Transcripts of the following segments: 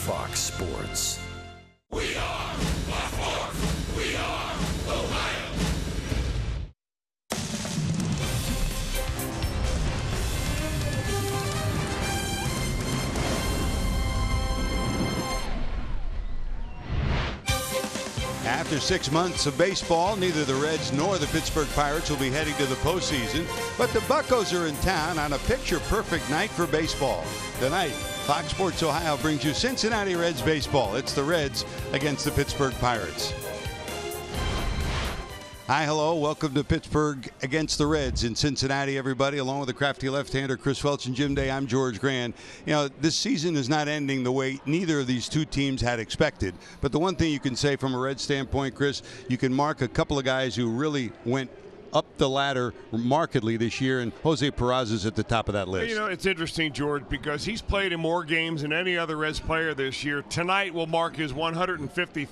Fox Sports. We are Fox Sports. We are Ohio. After 6 months of baseball, neither the Reds nor the Pittsburgh Pirates will be heading to the postseason, but the Buccos are in town on a picture-perfect night for baseball. Tonight, Fox Sports Ohio brings you Cincinnati Reds baseball. It's the Reds against the Pittsburgh Pirates. Hi, hello. Welcome to Pittsburgh against the Reds in Cincinnati, everybody. Along with the crafty left-hander Chris Welch and Jim Day, I'm George Grand. You know, this season is not ending the way neither of these two teams had expected. But the one thing you can say from a Reds standpoint, Chris, you can mark a couple of guys who really went up the ladder markedly this year, and Jose Peraza is at the top of that list. You know, it's interesting, George, because he's played in more games than any other Reds player this year. Tonight will mark his 155th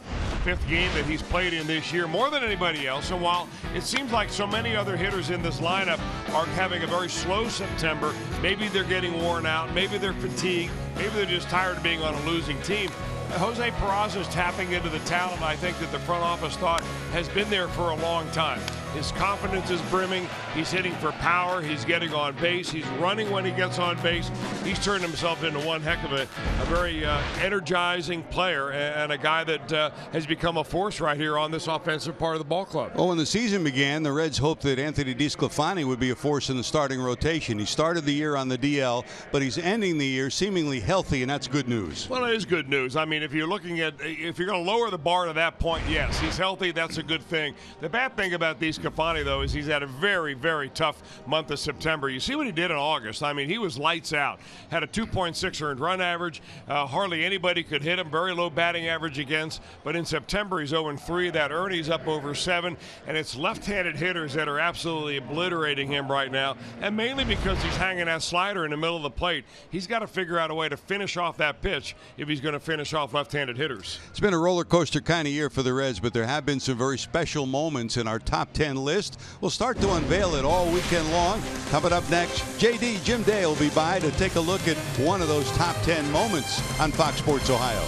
game that he's played in this year, more than anybody else. And while it seems like so many other hitters in this lineup are having a very slow September, maybe they're getting worn out, maybe they're fatigued, maybe they're just tired of being on a losing team. Jose Peraza is tapping into the talent I think that the front office thought has been there for a long time. His confidence is brimming. He's hitting for power. He's getting on base. He's running when he gets on base. He's turned himself into one heck of a very energizing player and a guy that has become a force right here on this offensive part of the ball club. Oh, when the season began, the Reds hoped that Anthony DeSclafani would be a force in the starting rotation. He started the year on the DL, but he's ending the year seemingly healthy, and that's good news. Well, it is good news. I mean, if you're going to lower the bar to that point, yes, he's healthy. That's a good thing. The bad thing about DeSclafani, though, is he's had a very, very tough month of September. You see what he did in August. I mean, he was lights out. Had a 2.6 earned run average. Hardly anybody could hit him. Very low batting average against. But in September, he's 0-3. That Ernie's up over 7. And it's left-handed hitters that are absolutely obliterating him right now. And mainly because he's hanging that slider in the middle of the plate. He's got to figure out a way to finish off that pitch if he's going to finish off left-handed hitters. It's been a roller coaster kind of year for the Reds, but there have been some very special moments in our top 10 list. We'll start to unveil it all weekend long. Coming up next, JD Jim Day will be by to take a look at one of those top 10 moments on Fox Sports Ohio.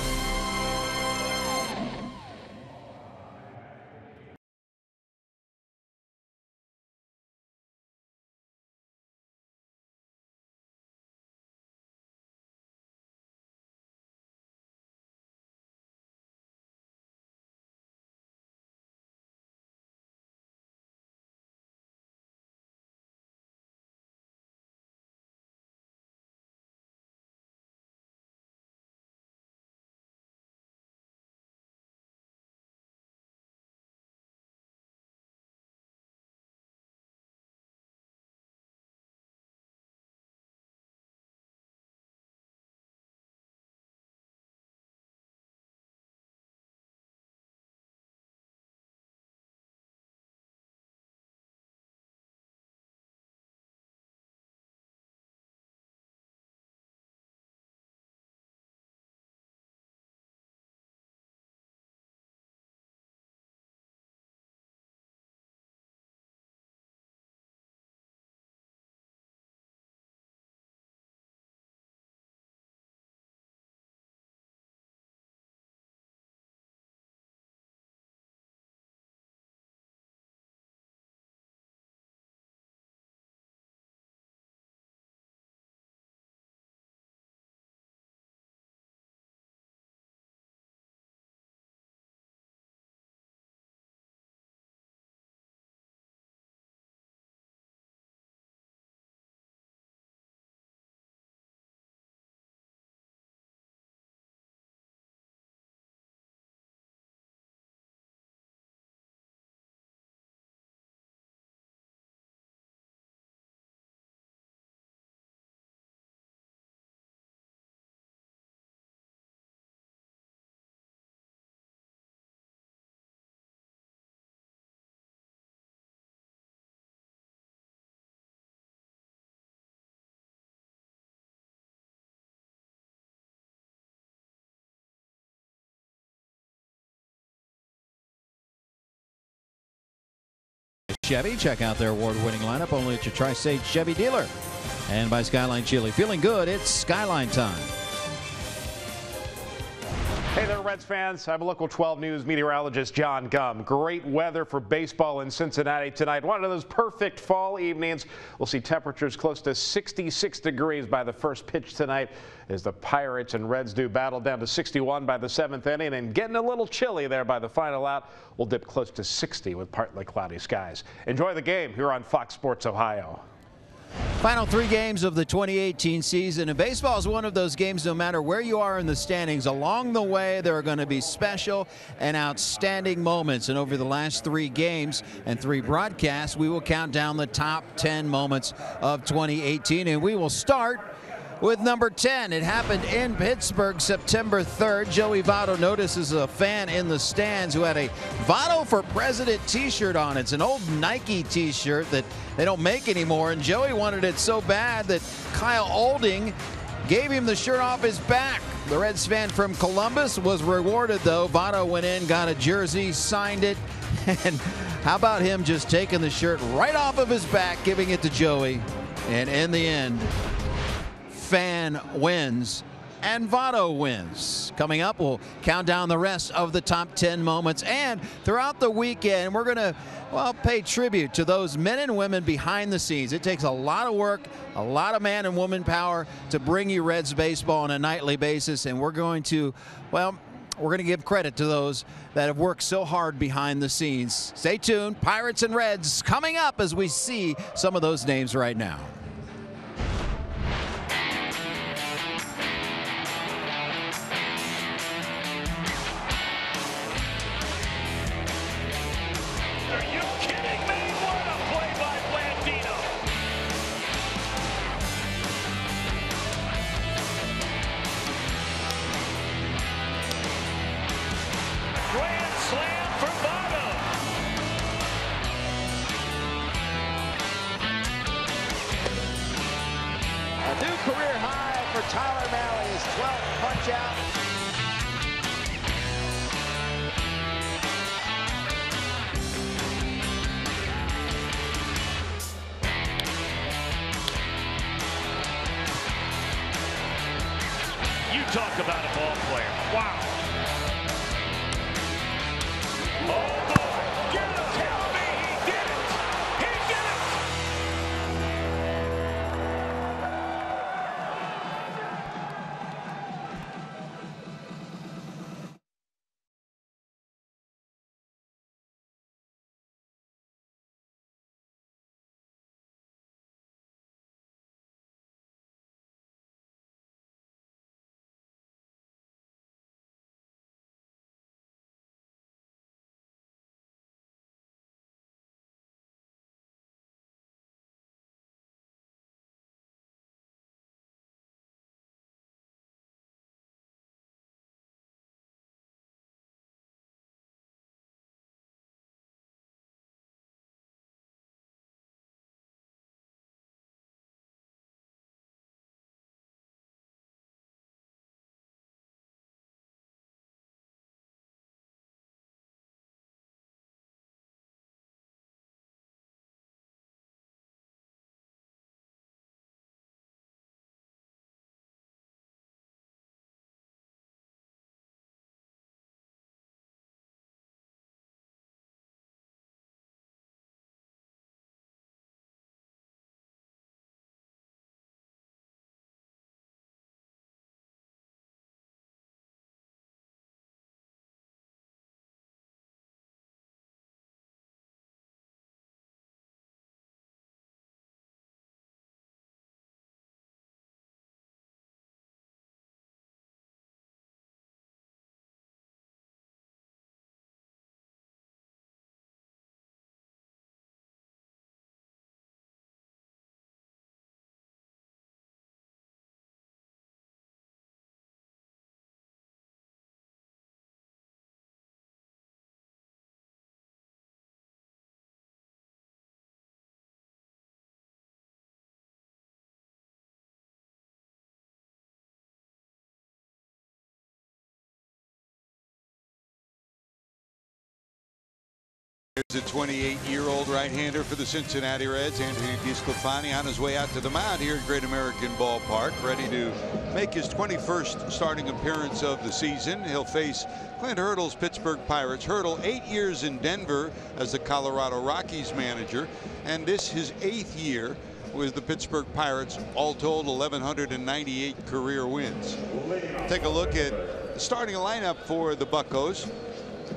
Chevy. Check out their award-winning lineup only at your Tri-State Chevy dealer. And by Skyline Chili. Feeling good, it's Skyline time. Hey there, Reds fans. I'm Local 12 News meteorologist John Gum. Great weather for baseball in Cincinnati tonight. One of those perfect fall evenings. We'll see temperatures close to 66 degrees by the first pitch tonight as the Pirates and Reds do battle down to 61 by the 7th inning, and getting a little chilly there by the final out. We'll dip close to 60 with partly cloudy skies. Enjoy the game here on Fox Sports Ohio. Final 3 games of the 2018 season, and baseball is one of those games, no matter where you are in the standings, along the way there are going to be special and outstanding moments. And over the last 3 games and 3 broadcasts, we will count down the top 10 moments of 2018, and we will start with number 10. It happened in Pittsburgh, September 3rd. Joey Votto notices a fan in the stands who had a Votto for President t-shirt on. It's an old Nike t-shirt that they don't make anymore, and Joey wanted it so bad that Kyle Olding gave him the shirt off his back. The Reds fan from Columbus was rewarded, though. Votto went in, got a jersey, signed it, and how about him just taking the shirt right off of his back, giving it to Joey, and in the end, fan wins and Votto wins. Coming up, we'll count down the rest of the top 10 moments, and throughout the weekend we're gonna, well, pay tribute to those men and women behind the scenes. It takes a lot of work, a lot of man and woman power to bring you Reds baseball on a nightly basis, and we're going to, well, we're going to give credit to those that have worked so hard behind the scenes. Stay tuned. Pirates and Reds coming up as we see some of those names right now. Career high for Tyler Mahle, his 12th punch out. You talk about a ball player. Wow. Oh, boy. You tell me he did it. He did it. Here's a 28-year-old right-hander for the Cincinnati Reds, Anthony DeSclafani, on his way out to the mound here at Great American Ballpark, ready to make his 21st starting appearance of the season. He'll face Clint Hurdle's Pittsburgh Pirates. Hurdle 8 years in Denver as the Colorado Rockies manager, and this his 8th year with the Pittsburgh Pirates. All told, 1,198 career wins. Take a look at the starting lineup for the Buccos.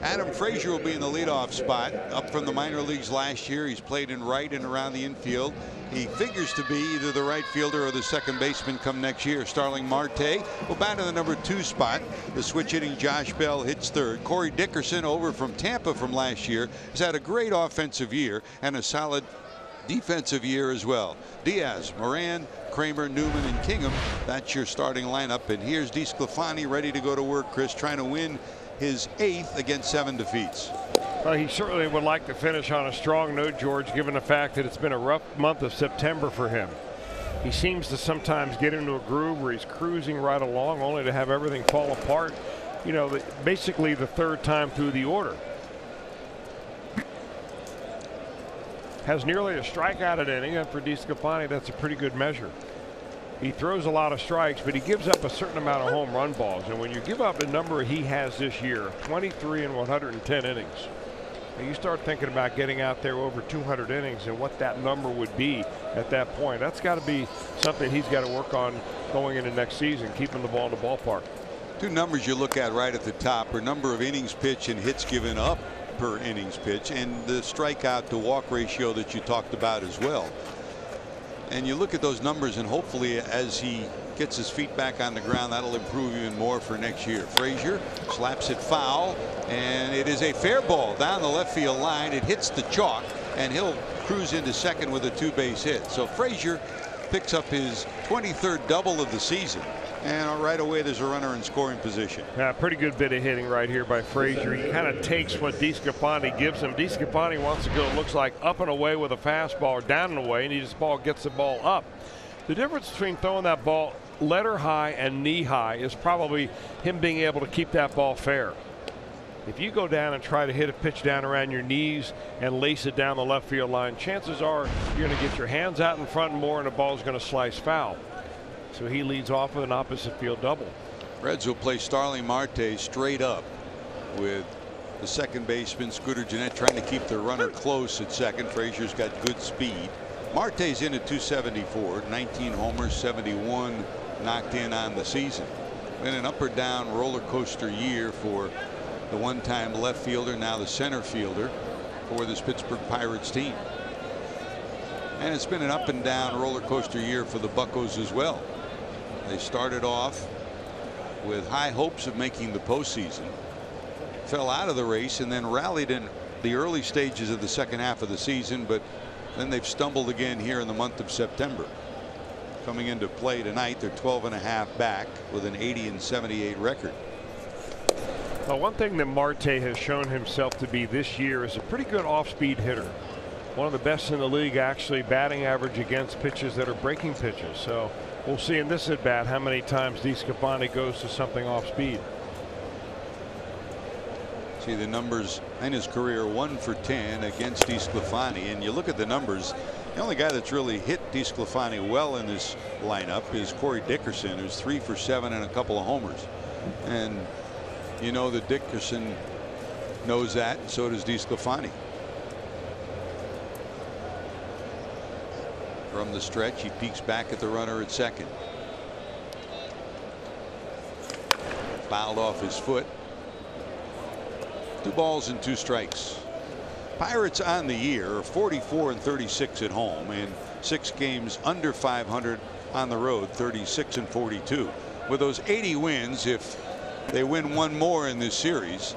Adam Frazier will be in the leadoff spot, up from the minor leagues last year. He's played in right and around the infield. He figures to be either the right fielder or the second baseman come next year. Starling Marte will bat in the number 2 spot. The switch hitting Josh Bell hits third. Corey Dickerson, over from Tampa from last year, has had a great offensive year and a solid defensive year as well. Diaz, Moran, Kramer, Newman, and Kingham. That's your starting lineup. And here's DeSclafani ready to go to work, Chris, trying to win his 8th against 7 defeats. Well, he certainly would like to finish on a strong note, George, given the fact that it's been a rough month of September for him. He seems to sometimes get into a groove where he's cruising right along, only to have everything fall apart, you know, basically the 3rd time through the order. Has nearly a strikeout an inning, and for DeSclafani, that's a pretty good measure. He throws a lot of strikes, but he gives up a certain amount of home run balls. And when you give up the number he has this year, 23 in 110 innings, and you start thinking about getting out there over 200 innings and what that number would be at that point, that's got to be something he's got to work on going into next season, keeping the ball in the ballpark. 2 numbers you look at right at the top are number of innings pitched and hits given up per innings pitch, and the strikeout to walk ratio that you talked about as well. And you look at those numbers, and hopefully as he gets his feet back on the ground, that'll improve even more for next year. Frazier slaps it foul, and it is a fair ball down the left field line. It hits the chalk, and he'll cruise into second with a 2-base hit. So Frazier picks up his 23rd double of the season, and right away there's a runner in scoring position. Yeah, pretty good bit of hitting right here by Frazier. He kind of takes what DeSclafani gives him. DeSclafani wants to go, it looks like, up and away with a fastball, or down and away, and he just gets the ball up. The difference between throwing that ball letter high and knee high is probably him being able to keep that ball fair. If you go down and try to hit a pitch down around your knees and lace it down the left field line, chances are you're going to get your hands out in front more, and the ball's going to slice foul. So he leads off with an opposite field double. Reds will play Starling Marte straight up with the second baseman Scooter Gennett trying to keep the runner close at second. Frazier's got good speed. Marte's in at 274, 19 homers, 71 knocked in on the season. Been an up or down roller coaster year for the one-time left fielder, now the center fielder for this Pittsburgh Pirates team. And it's been an up and down roller coaster year for the Buccos as well. They started off with high hopes of making the postseason, fell out of the race, and then rallied in the early stages of the second half of the season, but then they've stumbled again here in the month of September. Coming into play tonight, they're 12.5 back with an 80-78 record. Well, one thing that Marte has shown himself to be this year is a pretty good off-speed hitter. One of the best in the league, actually, batting average against pitches that are breaking pitches. So we'll see in this at bat how many times DeSclafani goes to something off speed. See the numbers in his career: 1 for 10 against DeSclafani. And you look at the numbers, the only guy that's really hit DeSclafani well in this lineup is Corey Dickerson, who's 3 for 7 and a couple of homers. And you know that Dickerson knows that, and so does DeSclafani. From the stretch, he peeks back at the runner at second. Fouled off his foot. 2 balls and 2 strikes. Pirates on the year are 44-36 at home, and 6 games under 500 on the road, 36-42. With those 80 wins, if they win 1 more in this series,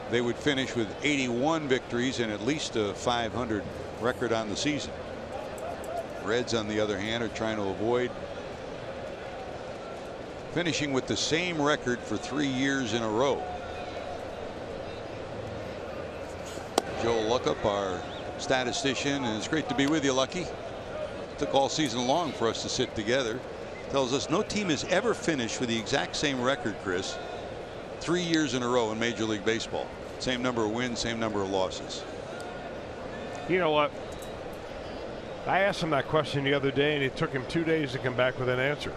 they would finish with 81 victories and at least a 500 record on the season. Reds, on the other hand, are trying to avoid finishing with the same record for 3 years in a row. Joe Luckup, our statistician, and it's great to be with you, Lucky. It took all season long for us to sit together. Tells us no team has ever finished with the exact same record, Chris, 3 years in a row in Major League Baseball. Same number of wins, same number of losses. You know what? I asked him that question the other day, and it took him 2 days to come back with an answer.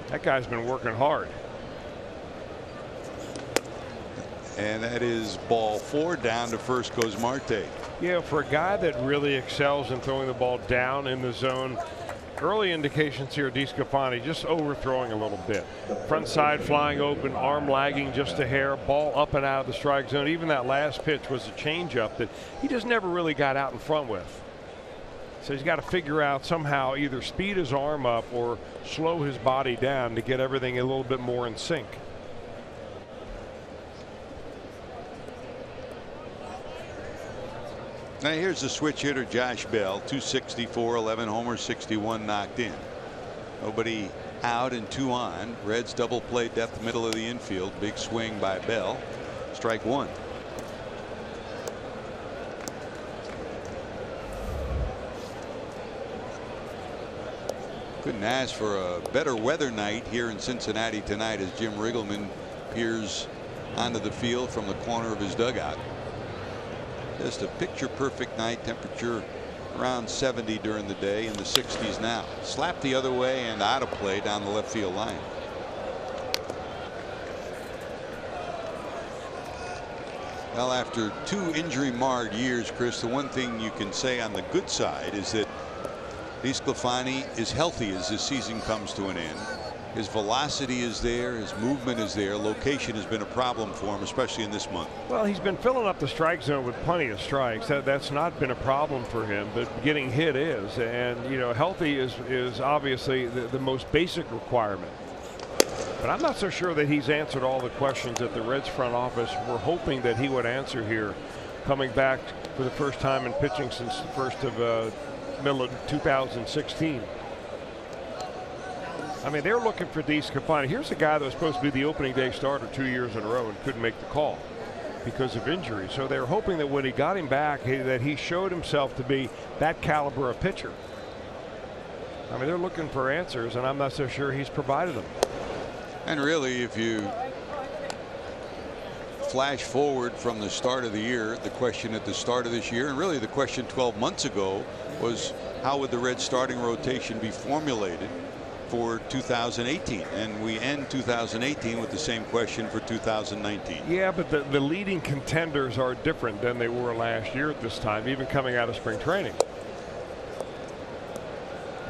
That guy's been working hard. And that is ball 4. Down to first goes Marte. Yeah, for a guy that really excels in throwing the ball down in the zone, early indications here, DeSclafani just overthrowing a little bit. Front side flying open, arm lagging just a hair, ball up and out of the strike zone. Even that last pitch was a changeup that he just never really got out in front with. So he's got to figure out somehow either speed his arm up or slow his body down to get everything a little bit more in sync. Now here's the switch hitter, Josh Bell, 264, 11 homers, 61 knocked in. Nobody out and 2 on. Reds double play depth middle of the infield. Big swing by Bell. Strike 1. Couldn't ask for a better weather night here in Cincinnati tonight as Jim Riggleman peers onto the field from the corner of his dugout. Just a picture perfect night. Temperature around 70 during the day, in the 60s now. Slap the other way and out of play down the left field line. Well, after 2 injury marred years, Chris, the one thing you can say on the good side is that DeSclafani is healthy as this season comes to an end. His velocity is there, his movement is there. Location has been a problem for him, especially in this month. Well, he's been filling up the strike zone with plenty of strikes. That's not been a problem for him, but getting hit is. And, you know, healthy is obviously the most basic requirement. But I'm not so sure that he's answered all the questions that the Reds front office were hoping that he would answer here, coming back for the first time in pitching since the first of middle of 2016. I mean, they're looking for DeSclafani. Here's a guy that was supposed to be the opening day starter 2 years in a row and couldn't make the call because of injury. So they're hoping that when he got him back, that he showed himself to be that caliber of pitcher. I mean, they're looking for answers, and I'm not so sure he's provided them. And really, if you flash forward from the start of the year, the question at the start of this year, and really the question 12 months ago, was how would the Reds starting rotation be formulated for 2018, and we end 2018 with the same question for 2019. Yeah, but the leading contenders are different than they were last year at this time, even coming out of spring training.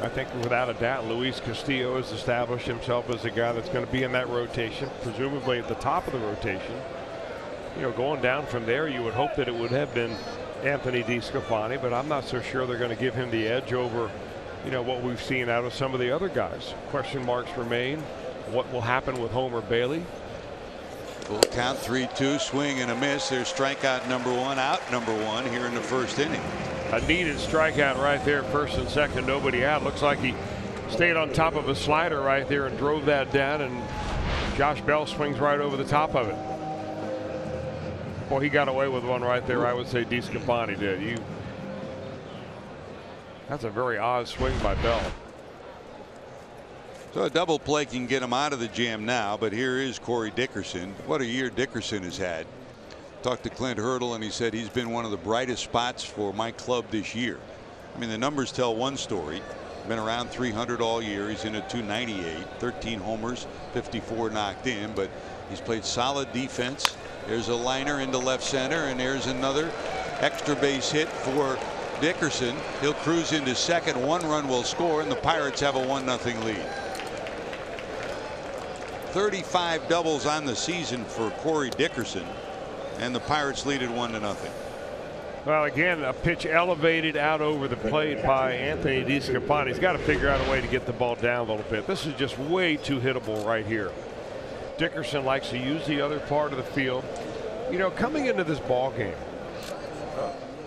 I think without a doubt Luis Castillo has established himself as a guy that's going to be in that rotation, presumably at the top of the rotation. You know, going down from there, you would hope that it would have been Anthony DeSclafani, but I'm not so sure they're going to give him the edge over, you know, what we've seen out of some of the other guys. Question marks remain. What will happen with Homer Bailey? Full count, 3-2, swing and a miss. There's strikeout number 1, out number 1 here in the first inning. A needed strikeout right there, first and second, nobody out. Looks like he stayed on top of a slider right there and drove that down, and Josh Bell swings right over the top of it. Boy, he got away with one right there. I would say DeSclafani did. That's a very odd swing by Bell. So a double play can get him out of the jam now, but here is Corey Dickerson. What a year Dickerson has had. Talked to Clint Hurdle, and he said he's been one of the brightest spots for my club this year. I mean, the numbers tell one story. Been around 300 all year. He's in a 298, 13 homers, 54 knocked in, but he's played solid defense. There's a liner into left center, and there's another extra base hit for Dickerson. He'll cruise into second. 1 run will score, and the Pirates have a 1-0 lead. 35 doubles on the season for Corey Dickerson, and the Pirates lead at 1-0. Well, again, a pitch elevated out over the plate by Anthony DeSclafani. He's got to figure out a way to get the ball down a little bit. This is just way too hittable right here. Dickerson likes to use the other part of the field. You know, coming into this ball game,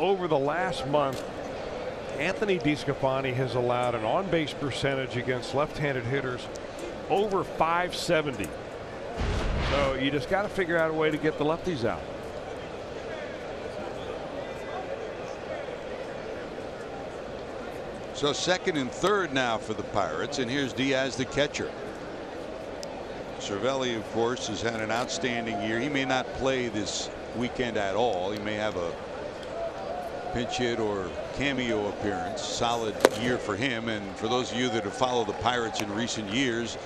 over the last month, Anthony DeSclafani has allowed an on-base percentage against left-handed hitters over .570. So you just got to figure out a way to get the lefties out. So second and third now for the Pirates, and here's Diaz, the catcher. Cervelli, of course, has had an outstanding year. He may not play this weekend at all. He may have a pinch hit or cameo appearance. Solid year for him, and for those of you that have followed the Pirates in recent years,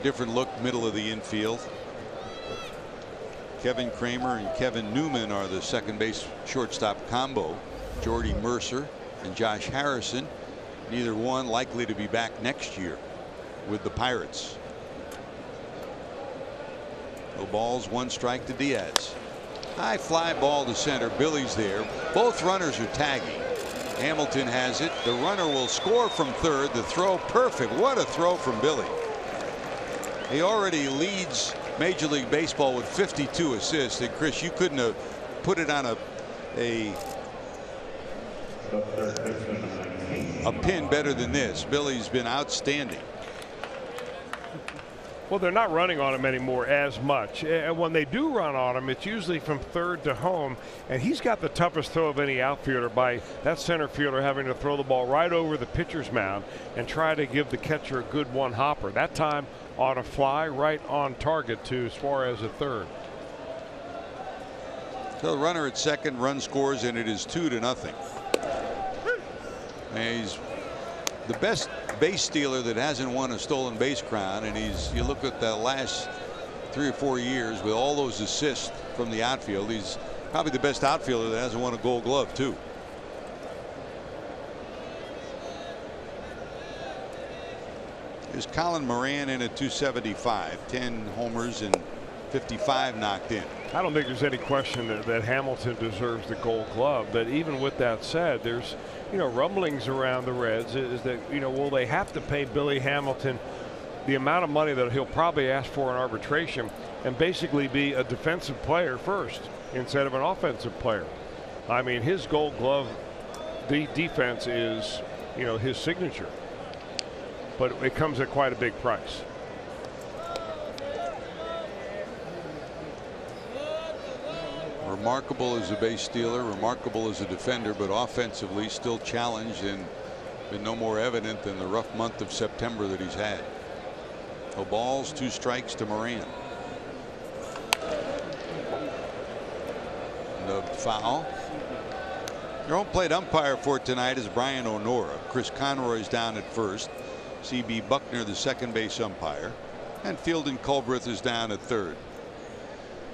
different look middle of the infield. Kevin Kramer and Kevin Newman are the second base shortstop combo. Jordy Mercer and Josh Harrison, neither one likely to be back next year with the Pirates. No balls, 1 strike to Diaz. High fly ball to center. Billy's there. Both runners are tagging. Hamilton has it. The runner will score from third. The throw perfect. What a throw from Billy. He already leads Major League Baseball with 52 assists. And Chris, you couldn't have put it on a pin better than this. Billy's been outstanding. Well, they're not running on him anymore as much. And when they do run on him, it's usually from third to home. And he's got the toughest throw of any outfielder by that center fielder having to throw the ball right over the pitcher's mound and try to give the catcher a good one hopper. That time on a fly right on target to Suarez at third. So the runner at second, run scores, and it is 2-0. And he's the best base stealer that hasn't won a stolen base crown, and you look at the last 3 or 4 years with all those assists from the outfield, he's probably the best outfielder that hasn't won a Gold Glove too. Here's Colin Moran in at 275, 10 homers and 55 knocked in. I don't think there's any question that Hamilton deserves the Gold Glove, but even with that said, there's rumblings around the Reds is that will they have to pay Billy Hamilton the amount of money that he'll probably ask for in arbitration and basically be a defensive player first instead of an offensive player. I mean, his Gold Glove, the defense is his signature, but it comes at quite a big price. Remarkable as a base stealer, remarkable as a defender, but offensively still challenged and been no more evident than the rough month of September that he's had. No balls, 2 strikes to Moran. The foul. Your home plate umpire for tonight is Brian O'Nora. Chris Conroy's down at first. C.B. Buckner, the second base umpire, and Fielding Culbreth is down at third.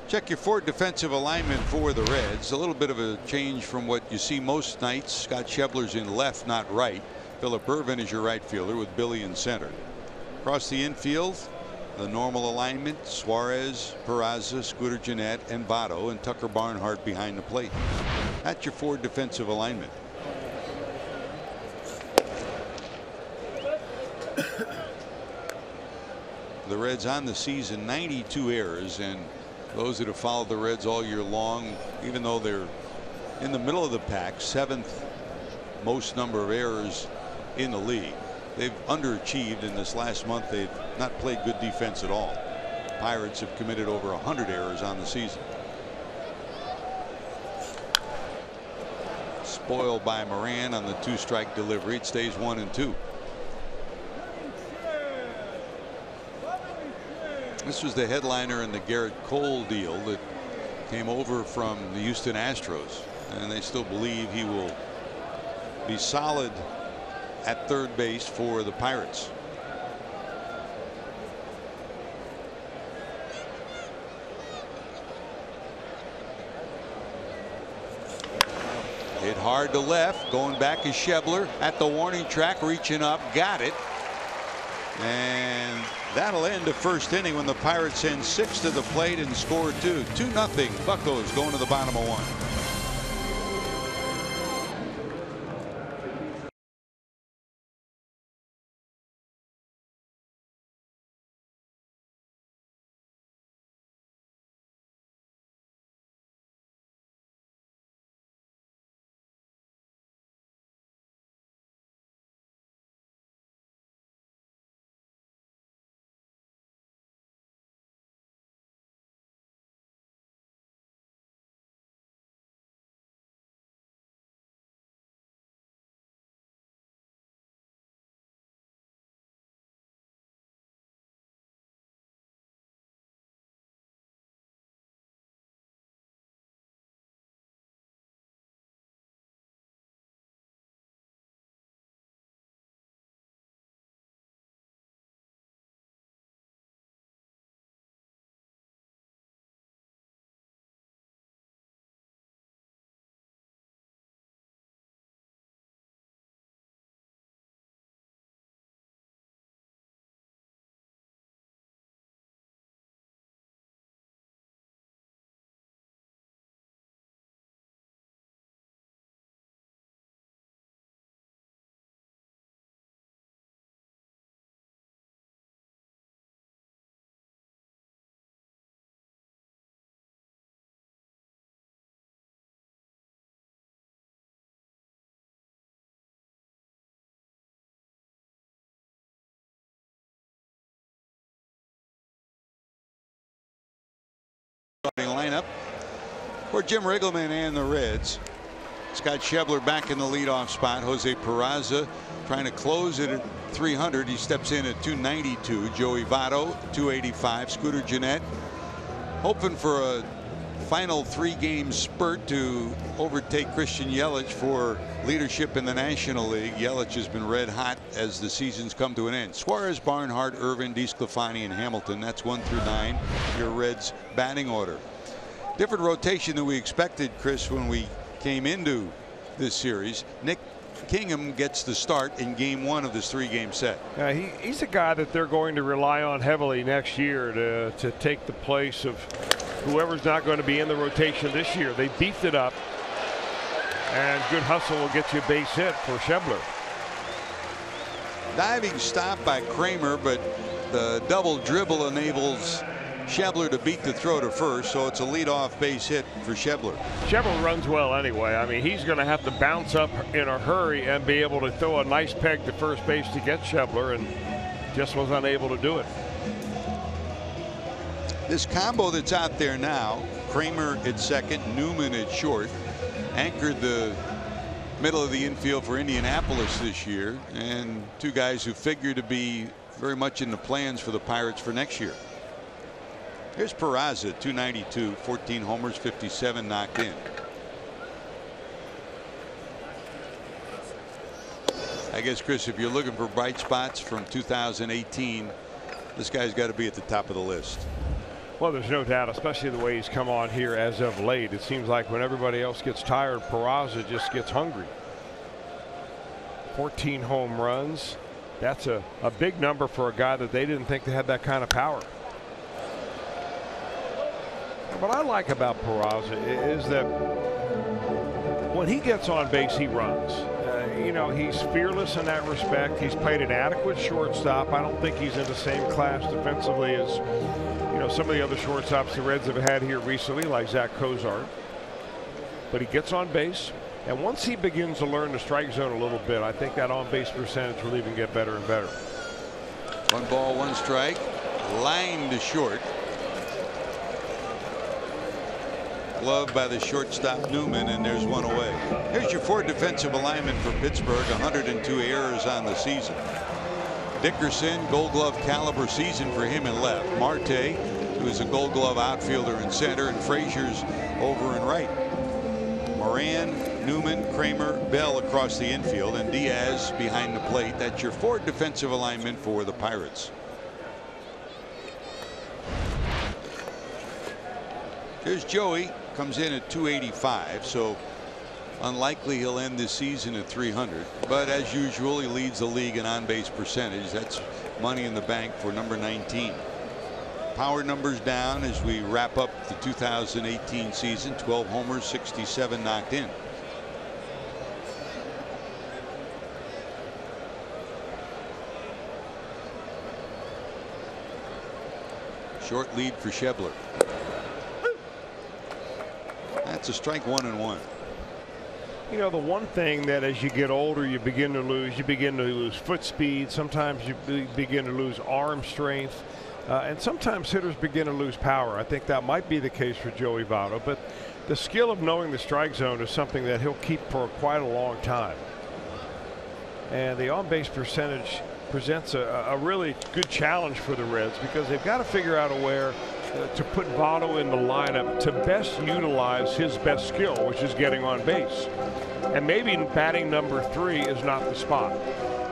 Check your Ford defensive alignment for the Reds. A little bit of a change from what you see most nights. Scott Schebler's in left, not right. Philip Ervin is your right fielder with Billy in center. Across the infield, the normal alignment: Suarez, Peraza, Scooter Gennett, and Votto, and Tucker Barnhart behind the plate. That's your Ford defensive alignment. The Reds on the season, 92 errors, and those that have followed the Reds all year long, even though they're in the middle of the pack, 7th most number of errors in the league, they've underachieved. In this last month, they've not played good defense at all. Pirates have committed over 100 errors on the season. Spoiled by Moran on the 2-strike delivery. It stays 1-2. This was the headliner in the Garrett Cole deal that came over from the Houston Astros, and they still believe he will be solid at third base for the Pirates. Hit hard to left. Going back is Schebler at the warning track, reaching up, got it. And that'll end the first inning when the Pirates send 6 to the plate and score 2. 2-0. Buccos going to the bottom of 1. starting lineup for Jim Riggleman and the Reds. Scott Schebler back in the leadoff spot. Jose Peraza trying to close it at 300. He steps in at 292. Joey Votto 285. Scooter Gennett hoping for a final 3-game spurt to overtake Christian Yelich for leadership in the National League. Yelich has been red hot as the season's come to an end. Suarez, Barnhart, Irvin, DeSclafani, and Hamilton. That's 1 through 9. Your Reds batting order. Different rotation than we expected, Chris, when we came into this series. Nick Kingham gets the start in game 1 of this 3-game set. He's a guy that they're going to rely on heavily next year to take the place of whoever's not going to be in the rotation this year. They beefed it up, and good hustle will get you a base hit for Schebler. Diving stop by Kramer, but the double dribble enables Schebler to beat the throw to first, so it's a leadoff base hit for Schebler. Schebler runs well anyway. I mean, he's going to have to bounce up in a hurry and be able to throw a nice peg to first base to get Schebler, and just was unable to do it. This combo that's out there now, Kramer at second, Newman at short, anchored the middle of the infield for Indianapolis this year, and two guys who figure to be very much in the plans for the Pirates for next year. Here's Peraza, 292, 14 homers, 57 knocked in. I guess, Chris, if you're looking for bright spots from 2018, this guy's got to be at the top of the list. Well, there's no doubt, especially the way he's come on here as of late. It seems like when everybody else gets tired, Peraza just gets hungry. 14 home runs. That's a big number for a guy that they didn't think they had that kind of power. What I like about Peraza is that when he gets on base, he runs. You know, he's fearless in that respect. He's played an adequate shortstop. I don't think he's in the same class defensively as, you know, some of the other shortstops the Reds have had here recently, like Zach Cozart. But he gets on base, and once he begins to learn the strike zone a little bit, I think that on-base percentage will even get better and better. 1 ball, 1 strike, line to short. Glove by the shortstop Newman, and there's 1 away. Here's your 4 defensive alignment for Pittsburgh. 102 errors on the season. Dickerson, Gold Glove caliber season for him in left. Marte, who is a Gold Glove outfielder in center, and Frazier's over in right. Moran, Newman, Kramer, Bell across the infield, and Diaz behind the plate. That's your 4 defensive alignment for the Pirates. Here's Joey, comes in at 285, so unlikely he'll end this season at 300. But as usual, he leads the league in on-base percentage. That's money in the bank for number 19. Power numbers down as we wrap up the 2018 season. 12 homers, 67 knocked in. Short lead for Schebler. That's a strike, 1-1. You know, the one thing that as you get older you begin to lose foot speed. Sometimes you begin to lose arm strength, and sometimes hitters begin to lose power. I think that might be the case for Joey Votto, but the skill of knowing the strike zone is something that he'll keep for quite a long time. And the on-base percentage presents a really good challenge for the Reds, because they've got to figure out a way to put Votto in the lineup to best utilize his best skill, which is getting on base. And maybe batting number 3 is not the spot.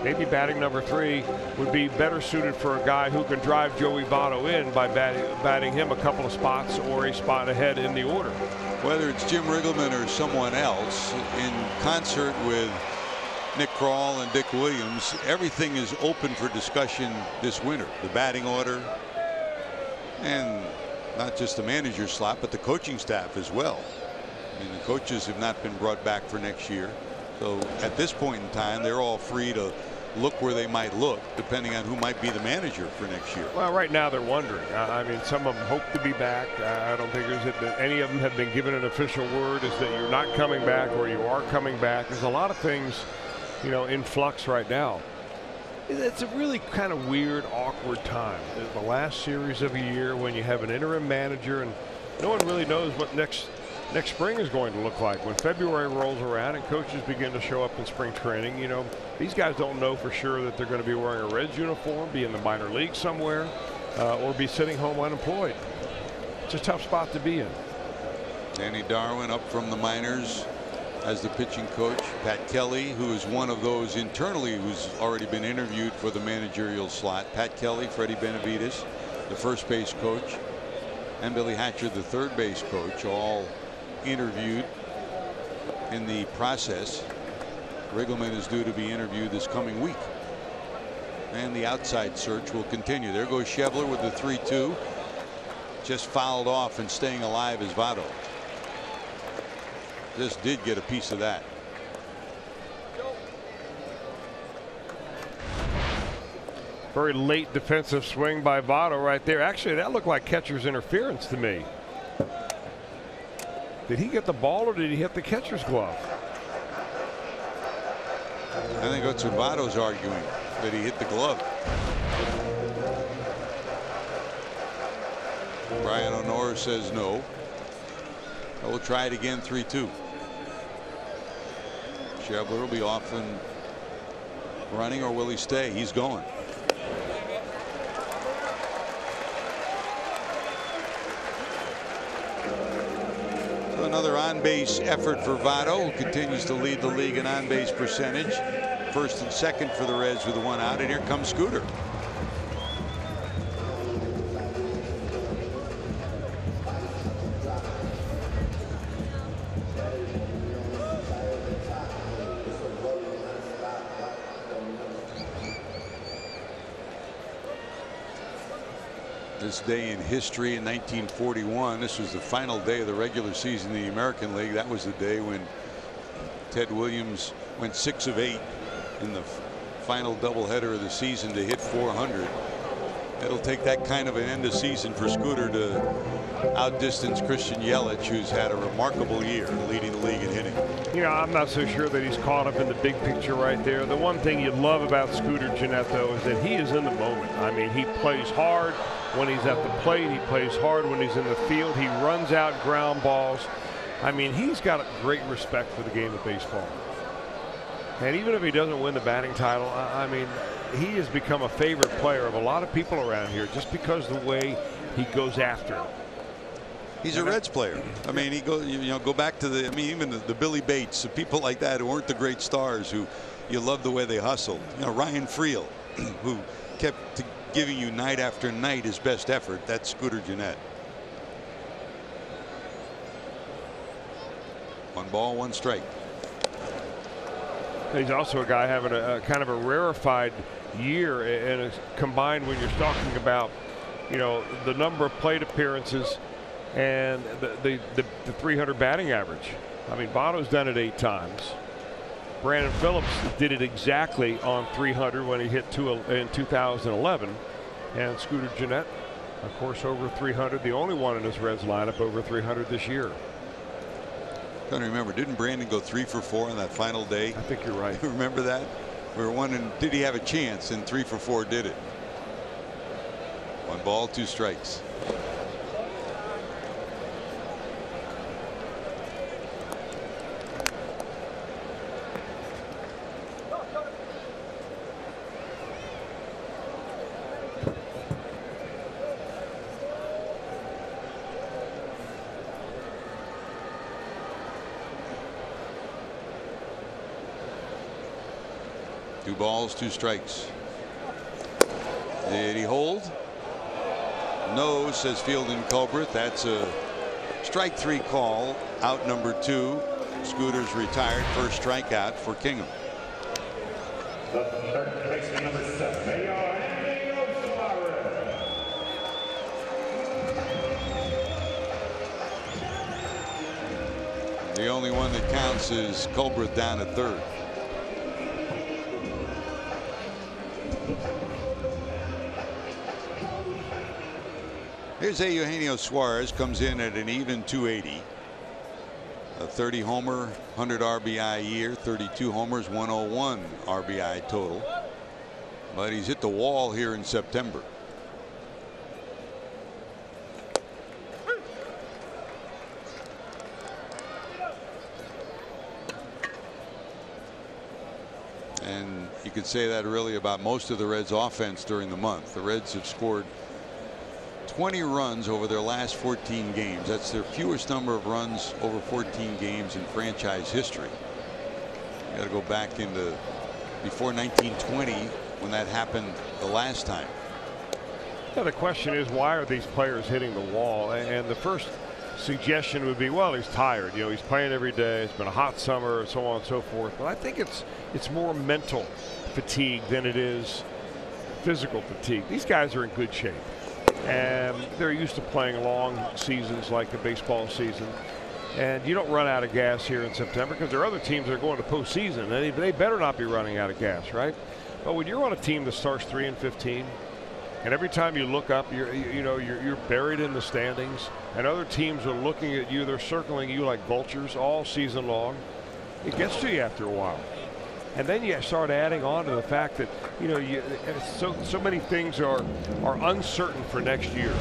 Maybe batting number 3 would be better suited for a guy who can drive Joey Votto in by batting him a couple of spots or a spot ahead in the order. Whether it's Jim Riggleman or someone else, in concert with Nick Krall and Dick Williams, everything is open for discussion this winter. The batting order, and not just the manager's slot, but the coaching staff as well. I mean, the coaches have not been brought back for next year. So at this point in time, they're all free to look where they might look, depending on who might be the manager for next year. Well, right now they're wondering. I mean, some of them hope to be back. I don't think any of them have been given an official word as that you're not coming back or you are coming back. There's a lot of things, you know, in flux right now. It's a really kind of weird, awkward time. The last series of a year when you have an interim manager, and no one really knows what next spring is going to look like. When February rolls around and coaches begin to show up in spring training, you know, these guys don't know for sure that they're going to be wearing a Reds uniform, be in the minor league somewhere, or be sitting home unemployed. It's a tough spot to be in. Danny Darwin up from the minors as the pitching coach. Pat Kelly, who is one of those internally who's already been interviewed for the managerial slot. Pat Kelly, Freddie Benavides, the first base coach, and Billy Hatcher, the third base coach, all interviewed in the process. Riggleman is due to be interviewed this coming week. And the outside search will continue. There goes Schebler with the 3-2. Just fouled off, and staying alive is Votto. Just did get a piece of that. Very late defensive swing by Votto right there. Actually, that looked like catcher's interference to me. Did he get the ball, or did he hit the catcher's glove? I think that's what Votto's arguing, that he hit the glove. Brian O'Nora says no. We'll try it again. 3-2. Schebler will be off and running, or will he stay? He's going. So another on-base effort for Votto, who continues to lead the league in on-base percentage. First and second for the Reds with the one out, and here comes Scooter. This day in history in 1941. This was the final day of the regular season in the American League. That was the day when Ted Williams went 6 of 8 in the final doubleheader of the season to hit 400. It'll take that kind of an end of season for Scooter to outdistance Christian Yelich, who's had a remarkable year leading the league in hitting. You know, I'm not so sure that he's caught up in the big picture right there. The one thing you love about Scooter Gennett, though, is that he is in the moment. I mean, he plays hard when he's at the plate. He plays hard when he's in the field. He runs out ground balls. I mean, he's got a great respect for the game of baseball. And even if he doesn't win the batting title, I mean, he has become a favorite player of a lot of people around here just because of the way he goes after it. He's a Reds player. I mean, he goes, you know, go back to the, I mean, even the Billy Bates, the people like that who weren't the great stars, who you love the way they hustled. You know, Ryan Friel, who kept giving you night after night his best effort. That's Scooter Gennett. 1 ball, 1 strike. He's also a guy having a kind of a rarefied year, and combined when you're talking about, you know, the number of plate appearances and the 300 batting average. I mean, Votto's done it 8 times. Brandon Phillips did it exactly on 300 when he hit 2 in 2011. And Scooter Gennett, of course, over 300, the only one in his Reds lineup over 300 this year. I don't remember. Didn't Brandon go 3 for 4 on that final day? I think you're right. Remember that? We were wondering, did he have a chance? And 3 for 4 did it. 1 ball, 2 strikes. Two balls, 2 strikes. Did he hold? No, says Fielding Culbreth. That's a strike 3 call. Out number 2. Scooter's retired. First strikeout for Kingham. The only one that counts is Culbreth down at third. Here's Eugenio Suarez, comes in at an even 280. A 30 homer, 100 RBI year, 32 homers, 101 RBI total. But he's hit the wall here in September. could say that really about most of the Reds offense during the month. The Reds have scored 20 runs over their last 14 games. That's their fewest number of runs over 14 games in franchise history. You got to go back into before 1920 when that happened the last time. Yeah, the question is, why are these players hitting the wall? And the first suggestion would be, well, he's tired. You know, he's playing every day. It's been a hot summer, so on and so forth. But I think it's more mental fatigue than it is physical fatigue. These guys are in good shape, and they're used to playing long seasons like the baseball season. And you don't run out of gas here in September, because there are other teams that are going to postseason, and they better not be running out of gas, right? But when you're on a team that starts 3-15, and every time you look up, you're buried in the standings, and other teams are looking at you, they're circling you like vultures all season long. It gets to you after a while. And then you start adding on to the fact that so many things are uncertain for next year.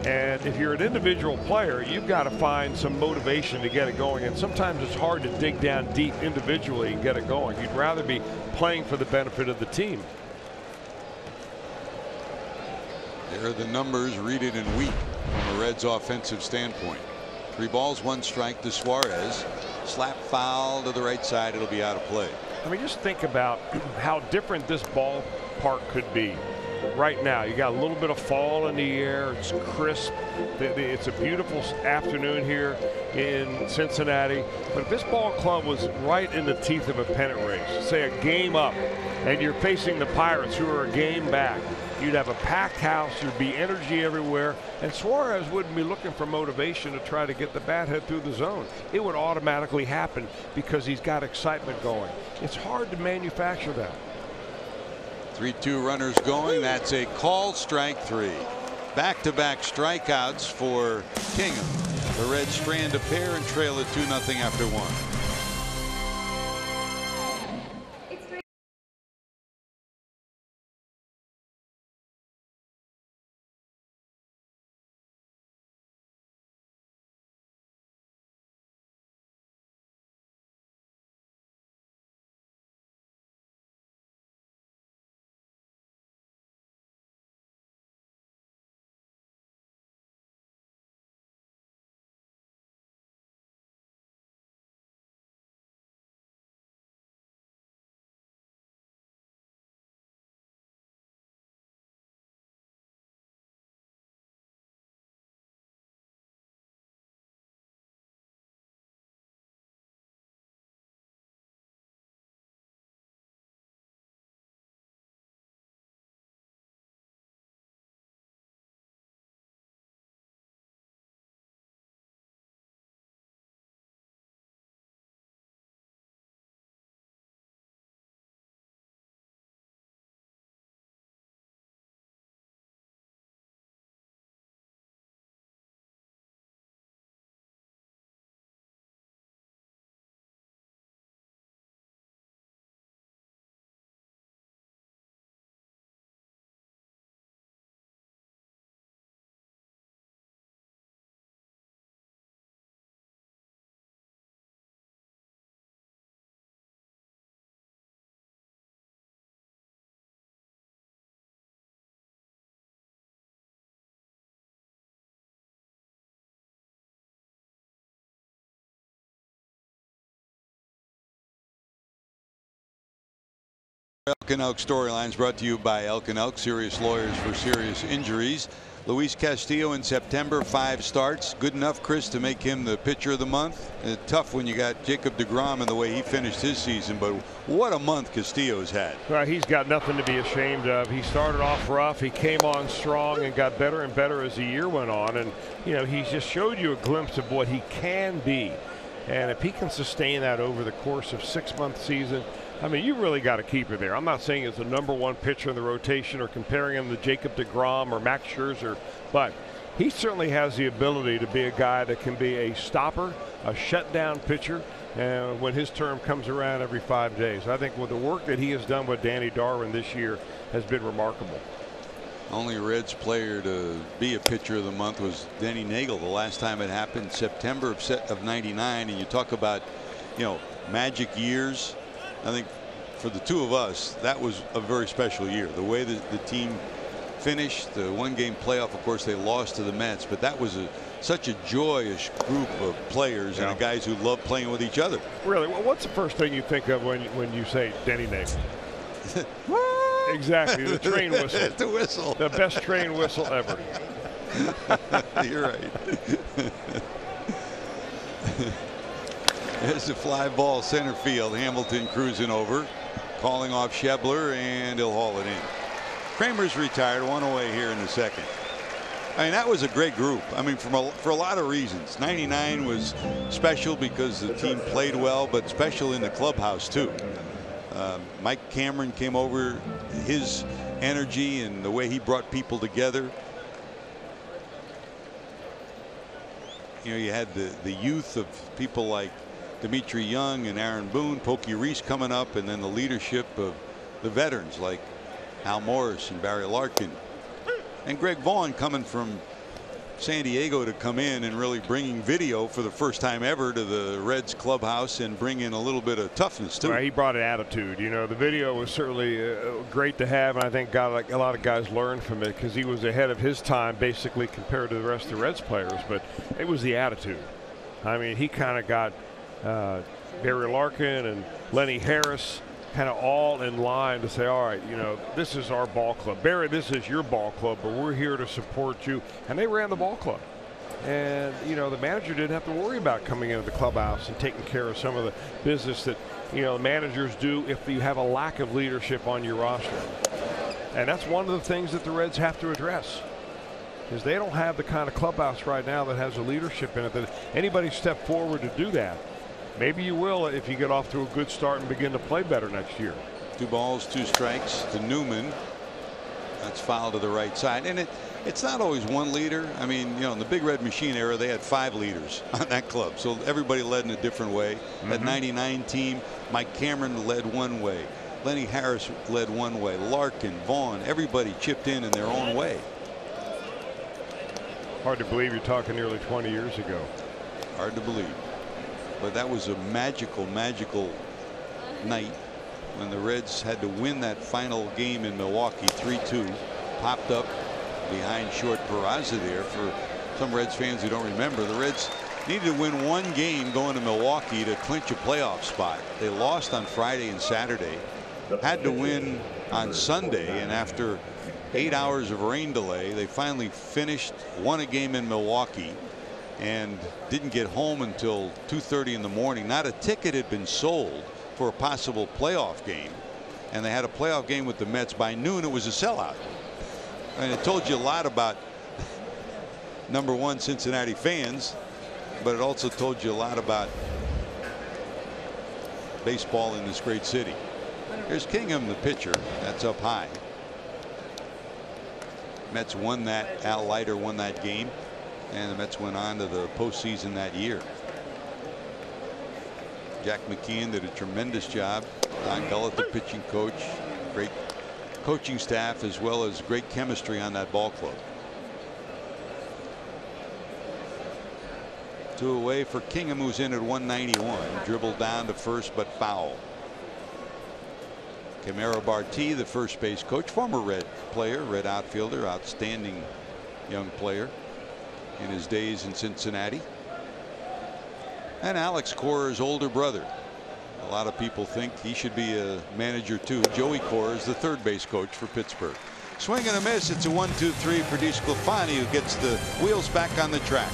And if you're an individual player, you've got to find some motivation to get it going. And sometimes it's hard to dig down deep individually and get it going. You'd rather be playing for the benefit of the team. There are the numbers. Read it in wheat from a Reds offensive standpoint. 3 balls, 1 strike to Suarez. Slap foul to the right side. It'll be out of play. I mean, just think about how different this ballpark could be. Right now, you got a little bit of fall in the air. It's crisp. It's a beautiful afternoon here in Cincinnati. But if this ball club was right in the teeth of a pennant race, say a game up, and you're facing the Pirates, who are a game back, you'd have a packed house. There'd be energy everywhere. And Suarez wouldn't be looking for motivation to try to get the bat head through the zone. It would automatically happen because he's got excitement going. It's hard to manufacture that. 3-2 runners going. That's a call, strike 3. Back-to-back strikeouts for Kingham. The Reds strand a pair and trail it 2-0 after 1. Elk and Elk Storylines brought to you by Elk and Elk, serious lawyers for serious injuries. Luis Castillo in September, 5 starts. Good enough, Chris, to make him the pitcher of the month. Tough when you got Jacob deGrom and the way he finished his season, but what a month Castillo's had. Well, he's got nothing to be ashamed of. He started off rough. He came on strong and got better and better as the year went on. And, you know, he just showed you a glimpse of what he can be. And if he can sustain that over the course of 6-month season, I mean, you really got to keep him there. I'm not saying he's the #1 pitcher in the rotation or comparing him to Jacob deGrom or Max Scherzer, but he certainly has the ability to be a guy that can be a stopper, a shutdown pitcher, and when his term comes around every 5 days. I think with the work that he has done with Danny Darwin this year has been remarkable. Only Reds player to be a pitcher of the month was Denny Nagel. The last time it happened, September of '99. And you talk about, you know, magic years. I think for the two of us, that was a very special year. The way that the team finished the one-game playoff, of course, they lost to the Mets, but that was such a joyous group of players and the guys who love playing with each other. Really, what's the first thing you think of when you say Denny Nate? Exactly, the train whistle. The whistle. The best train whistle ever. You're right. There's a fly ball center field. Hamilton cruising over, calling off Schebler, and he'll haul it in. Kramer's retired, one away here in the second. I mean, that was a great group. I mean, for a lot of reasons. 99 was special because the team played well, but special in the clubhouse too. Mike Cameron came over, his energy and the way he brought people together. You know, you had the youth of people like Dimitri Young and Aaron Boone, Pokey Reese coming up, and then the leadership of the veterans like Al Morris and Barry Larkin, and Greg Vaughn coming from San Diego to come in and really bringing video for the first time ever to the Reds clubhouse and bring in a little bit of toughness too. Right, he brought an attitude. You know, the video was certainly great to have, and I think a lot of guys learned from it because he was ahead of his time basically compared to the rest of the Reds players. But it was the attitude. I mean, he kind of got Barry Larkin and Lenny Harris kind of all in line to say, all right, you know, this is our ball club. Barry, this is your ball club, but we're here to support you. And they ran the ball club. And, you know, the manager didn't have to worry about coming into the clubhouse and taking care of some of the business that, you know, managers do if you have a lack of leadership on your roster. And that's one of the things that the Reds have to address, is they don't have the kind of clubhouse right now that has a leadership in it that anybody step forward to do that. Maybe you will if you get off to a good start and begin to play better next year. 2 balls, 2 strikes to Newman. That's foul to the right side. And it's not always one leader. I mean, you know, in the Big Red Machine era, they had 5 leaders on that club. So everybody led in a different way. That 99 team, Mike Cameron led one way. Lenny Harris led one way. Larkin, Vaughn, everybody chipped in their own way. Hard to believe you're talking nearly 20 years ago. Hard to believe. But that was a magical, magical night when the Reds had to win that final game in Milwaukee 3-2. Popped up behind short Peraza there. For some Reds fans who don't remember, the Reds needed to win one game going to Milwaukee to clinch a playoff spot. They lost on Friday and Saturday. Had to win on Sunday, and after 8 hours of rain delay, they finally finished, won a game in Milwaukee, and didn't get home until 2:30 in the morning. Not a ticket had been sold for a possible playoff game, and they had a playoff game with the Mets. By noon it was a sellout. And it told you a lot about number one Cincinnati fans, but it also told you a lot about baseball in this great city. Here's Kingham, the pitcher. That's up high. Mets won that. Al Leiter won that game, and the Mets went on to the postseason that year. Jack McKeon did a tremendous job. Don Gullett, the pitching coach, great coaching staff, as well as great chemistry on that ball club. 2 away for Kingham, who's in at 191. Dribbled down to first, but foul. Camaro Barti, the first base coach, former Red player, Red outfielder, outstanding young player in his days in Cincinnati. And Alex Cora's older brother. A lot of people think he should be a manager too. Joey Cora is the third base coach for Pittsburgh. Swing and a miss. It's a 1-2-3 for DeSclafani, who gets the wheels back on the track.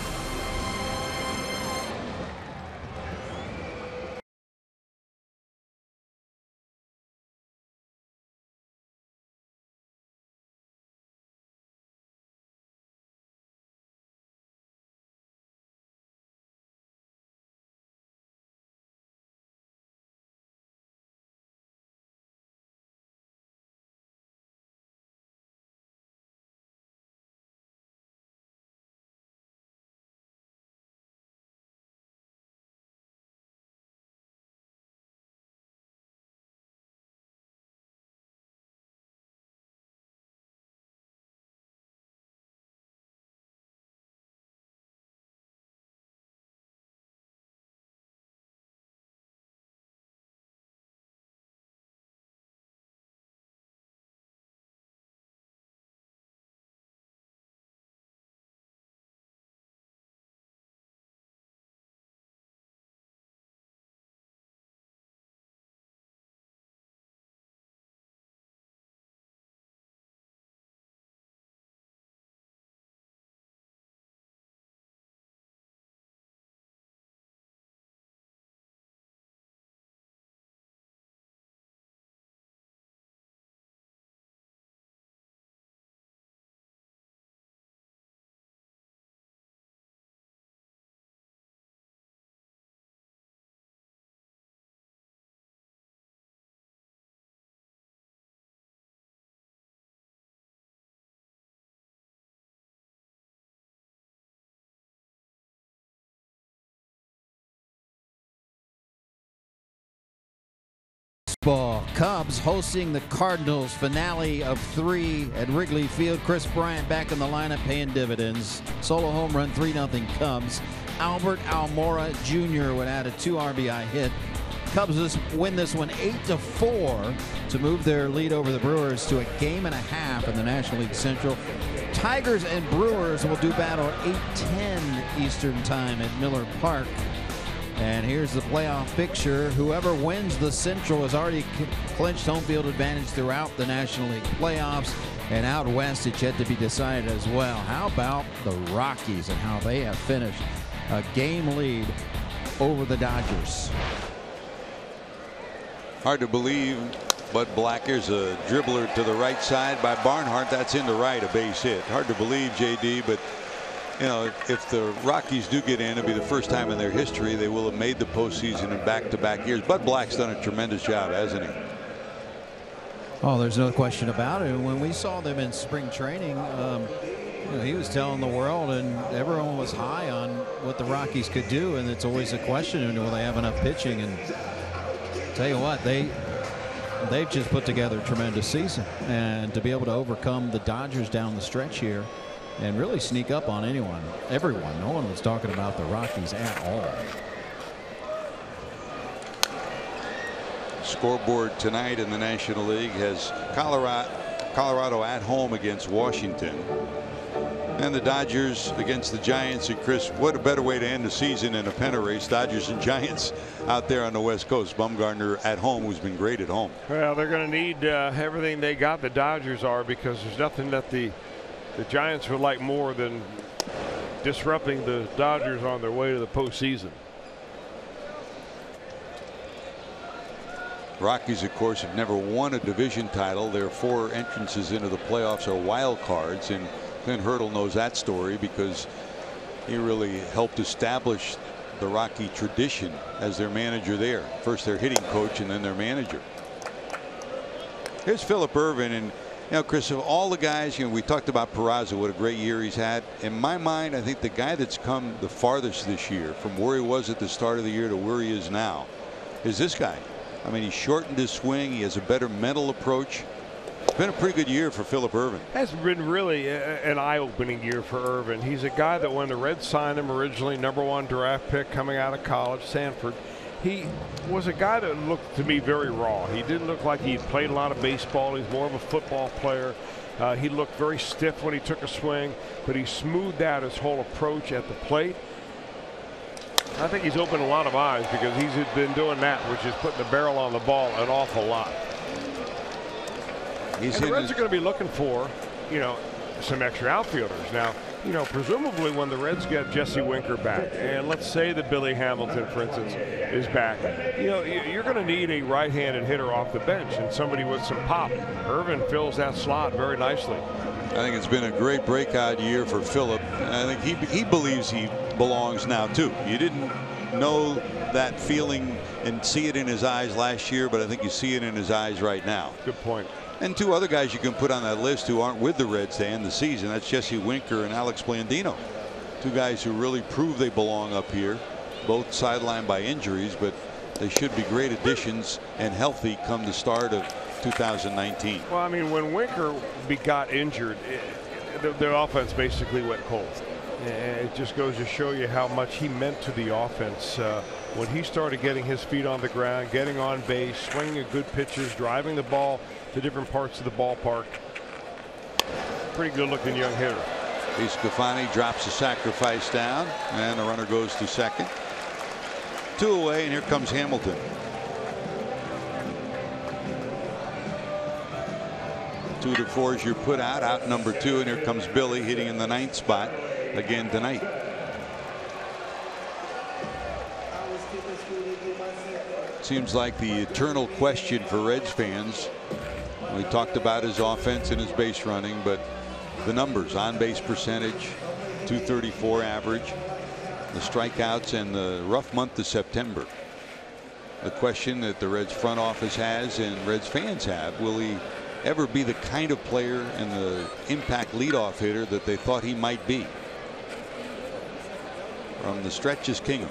Baseball. Cubs hosting the Cardinals. Finale of 3 at Wrigley Field. Chris Bryant back in the lineup paying dividends. Solo home run, 3-0 Cubs. Albert Almora Jr. would add a 2 RBI hit. Cubs win this one 8-4 to move their lead over the Brewers to a 1.5 games in the National League Central. Tigers and Brewers will do battle at 8:10 Eastern Time at Miller Park. And here's the playoff picture. Whoever wins the Central has already clinched home field advantage throughout the National League playoffs. And out west, it's yet to be decided as well. How about the Rockies and how they have finished a game lead over the Dodgers? Hard to believe, but Blacker's a dribbler to the right side by Barnhart. That's into right, a base hit. Hard to believe, JD, but you know, if the Rockies do get in, it'll be the first time in their history they will have made the postseason in back-to-back years. Bud Black's done a tremendous job, hasn't he? Oh, there's no question about it. When we saw them in spring training, you know, he was telling the world, and everyone was high on what the Rockies could do. And it's always a question: will they have enough pitching? And tell you what, they've just put together a tremendous season, and to be able to overcome the Dodgers down the stretch here and really sneak up on everyone. No one was talking about the Rockies at all. Scoreboard tonight in the National League has Colorado at home against Washington, and the Dodgers against the Giants. And Chris, what a better way to end the season in a pennant race? Dodgers and Giants out there on the West Coast. Bumgarner at home, who's been great at home. Well, they're going to need everything they got, the Dodgers are, because there's nothing that the Giants would like more than disrupting the Dodgers on their way to the postseason. Rockies, of course, have never won a division title. Their 4 entrances into the playoffs are wild cards, and Clint Hurdle knows that story because he really helped establish the Rocky tradition as their manager there. First their hitting coach and then their manager. Here's Phillip Ervin, and you know, Chris, of all the guys, you know, we talked about Peraza, what a great year he's had. In my mind, I think the guy that's come the farthest this year from where he was at the start of the year to where he is now is this guy. I mean, he shortened his swing. He has a better mental approach. It's been a pretty good year for Phillip Ervin. Has been really an eye-opening year for Ervin. He's a guy that when the Reds signed him originally, #1 draft pick coming out of college, Sanford, he was a guy that looked to me very raw. He didn't look like he'd played a lot of baseball. He's more of a football player. He looked very stiff when he took a swing, but he smoothed out his whole approach at the plate. I think he's opened a lot of eyes because he's been doing that, which is putting the barrel on the ball an awful lot. And the Reds are going to be looking for, you know, some extra outfielders. Now, you know, presumably when the Reds get Jesse Winker back, and let's say that Billy Hamilton, for instance, is back, you know, you're going to need a right-handed hitter off the bench and somebody with some pop. Ervin fills that slot very nicely. I think it's been a great breakout year for Phillip. I think he believes he belongs now too. You didn't know that feeling and see it in his eyes last year, but I think you see it in his eyes right now. Good point. And 2 other guys you can put on that list who aren't with the Reds to end the season. That's Jesse Winker and Alex Blandino. 2 guys who really prove they belong up here, both sidelined by injuries, but they should be great additions and healthy come the start of 2019. Well, I mean, when Winker got injured, the offense basically went cold. And it just goes to show you how much he meant to the offense when he started getting his feet on the ground, getting on base, swinging at good pitches, driving the ball to different parts of the ballpark. Pretty good looking young hitter. Scafani drops a sacrifice down, and the runner goes to second. 2 away, and here comes Hamilton. 2 to 4 is your put out number 2, and here comes Billy hitting in the 9th spot again tonight. Seems like the eternal question for Reds fans. We talked about his offense and his base running, but the numbers, on base percentage, .234 average, the strikeouts, and the rough month of September. The question that the Reds front office has and Reds fans have, will he ever be the kind of player and the impact leadoff hitter that they thought he might be? From the stretch is king.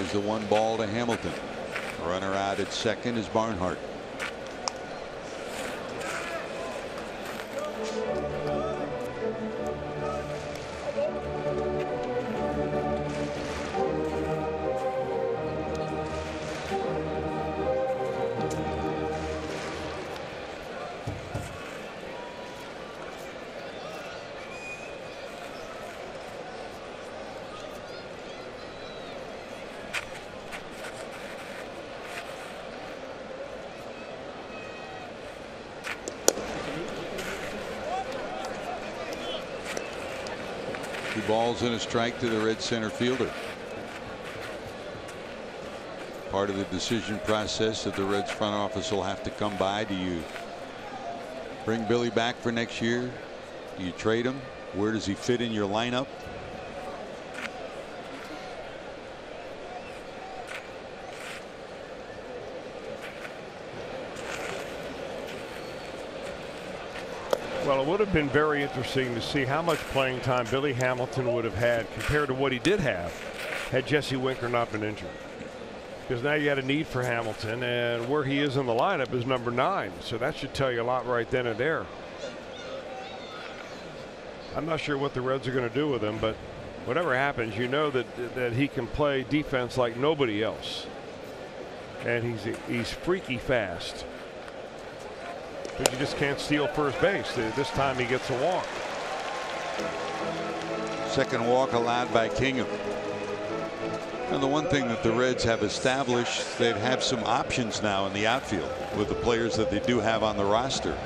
Here's the 1 ball to Hamilton. Runner out at second is Barnhart. Two balls and a strike to the Red center fielder. Part of the decision process that the Reds front office will have to come by. Do you bring Billy back for next year? Do you trade him? Where does he fit in your lineup? Well, it would have been very interesting to see how much playing time Billy Hamilton would have had compared to what he did have had Jesse Winker not been injured. Because now you got a need for Hamilton, and where he is in the lineup is number 9. So that should tell you a lot right then and there. I'm not sure what the Reds are going to do with him, but whatever happens, you know that he can play defense like nobody else. And he's freaky fast. But you just can't steal first base. This time he gets a walk. Second walk allowed by Kingham. And the one thing that the Reds have established, they'd have some options now in the outfield with the players that they do have on the roster.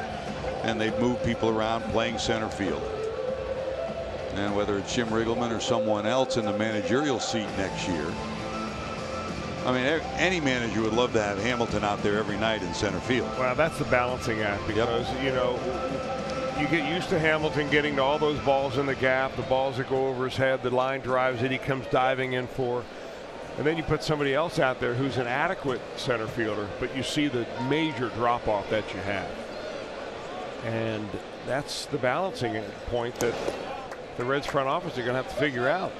And they've moved people around playing center field. And whether it's Jim Riggleman or someone else in the managerial seat next year. I mean, any manager would love to have Hamilton out there every night in center field. Well, that's the balancing act because, you know, you get used to Hamilton getting to all those balls in the gap, the balls that go over his head, the line drives that he comes diving in for. And then you put somebody else out there who's an adequate center fielder, but you see the major drop off that you have. And that's the balancing point that the Reds front office are going to have to figure out.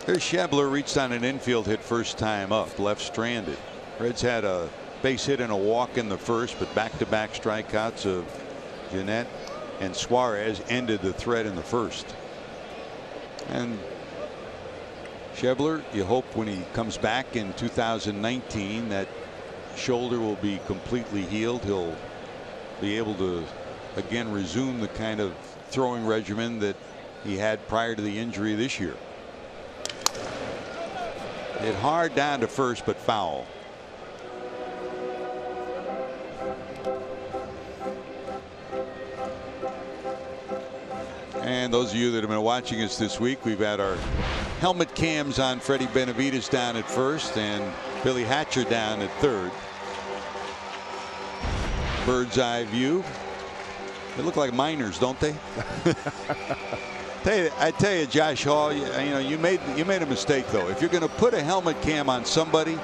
There's Schebler, reached on an infield hit first time up, left stranded. Reds had a base hit and a walk in the first, but back-to-back strikeouts of Jeanette and Suarez ended the threat in the first. And Schebler, you hope when he comes back in 2019 that shoulder will be completely healed. He'll be able to again resume the kind of throwing regimen that he had prior to the injury this year. Hit hard down to first, but foul. And those of you that have been watching us this week, we've had our helmet cams on Freddie Benavides down at first and Billy Hatcher down at third. Bird's eye view. They look like miners, don't they? I tell you, Josh Hall, you made a mistake though. If you're going to put a helmet cam on somebody,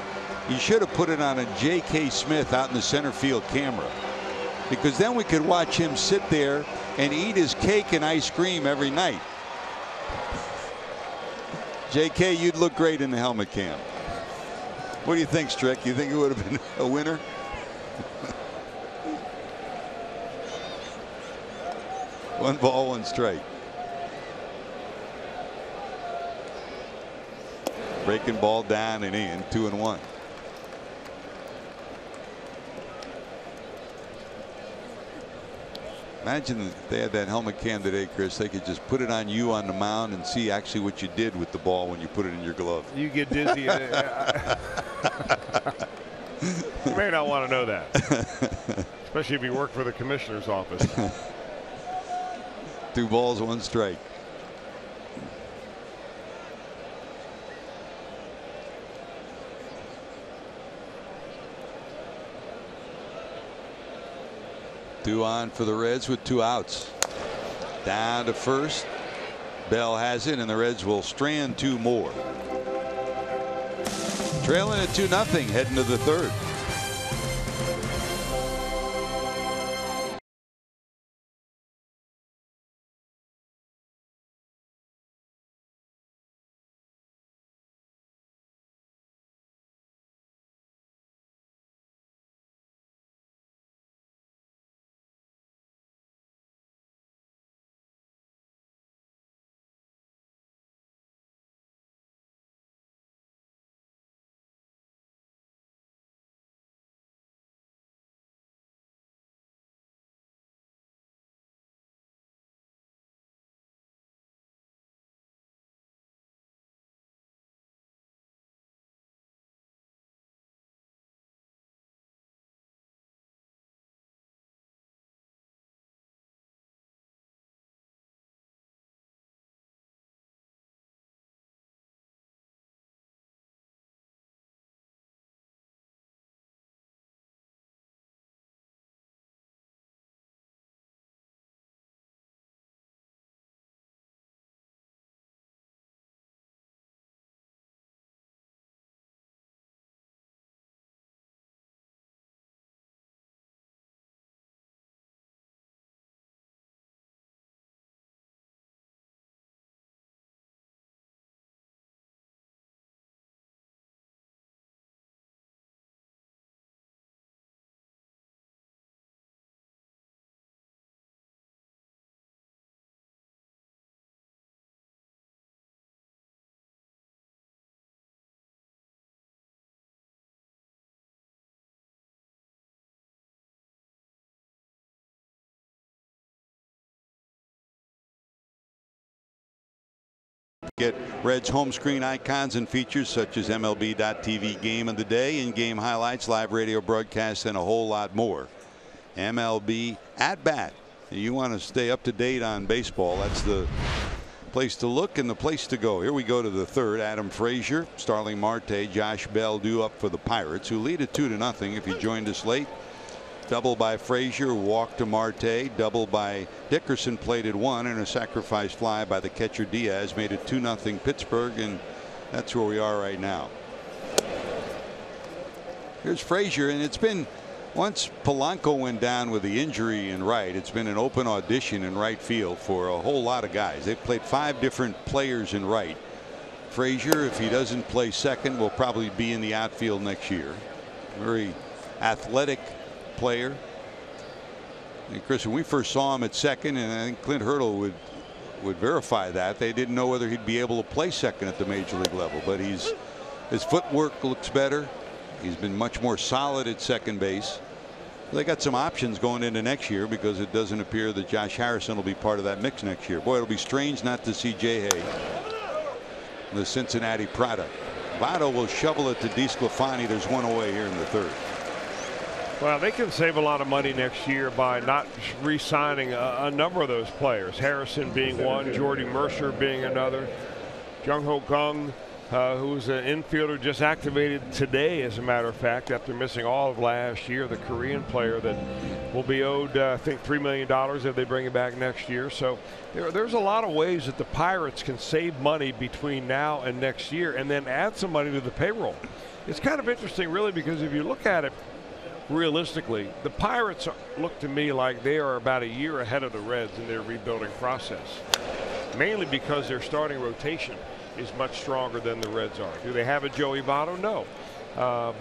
you should have put it on a J.K. Smith out in the center field camera, because then we could watch him sit there and eat his cake and ice cream every night. J.K., you'd look great in the helmet cam. What do you think, Strick? You think it would have been a winner? One ball, one strike. Breaking ball down and in, 2-1. Imagine if they had that helmet cam today, Chris. They could just put it on you on the mound and see actually what you did with the ball when you put it in your glove. You get dizzy. You may not want to know that, especially if you work for the commissioner's office. 2 balls, 1 strike. Two on for the Reds with 2 outs. Down to first. Bell has it, and the Reds will strand 2 more. Trailing at 2-0 heading to the third. Get Reds home screen icons and features such as MLB.TV Game of the Day, in-game highlights, live radio broadcasts, and a whole lot more. MLB at bat. You want to stay up to date on baseball. That's the place to look and the place to go. Here we go to the third. Adam Frazier, Starling Marte, Josh Bell due up for the Pirates, who lead it 2-0 if you joined us late. Double by Frazier, walk to Marte, double by Dickerson, plated one, and a sacrifice fly by the catcher Diaz made it 2-0 Pittsburgh, and that's where we are right now. Here's Frazier, and it's been, once Polanco went down with the injury in right, it's been an open audition in right field for a whole lot of guys. They've played 5 different players in right. Frazier, if he doesn't play second, will probably be in the outfield next year. Very athletic player. And Chris, when we first saw him at second, and I think Clint Hurdle would verify that, they didn't know whether he'd be able to play second at the major league level, but his footwork looks better. He's been much more solid at second base. They got some options going into next year because it doesn't appear that Josh Harrison will be part of that mix next year. Boy, it'll be strange not to see J. Hay, the Cincinnati product. Votto will shovel it to DeSclafani. There's one away here in the third. Well, they can save a lot of money next year by not re-signing a number of those players. Harrison being one, Jordy Mercer being another. Jung Ho Kang, who's an infielder, just activated today, as a matter of fact, after missing all of last year. The Korean player that will be owed, I think, $3 million if they bring him back next year. So there's a lot of ways that the Pirates can save money between now and next year, and then add some money to the payroll. It's kind of interesting, really, because if you look at it realistically, the Pirates look to me like they are about a year ahead of the Reds in their rebuilding process, mainly because their starting rotation is much stronger than the Reds are. Do they have a Joey Votto? No.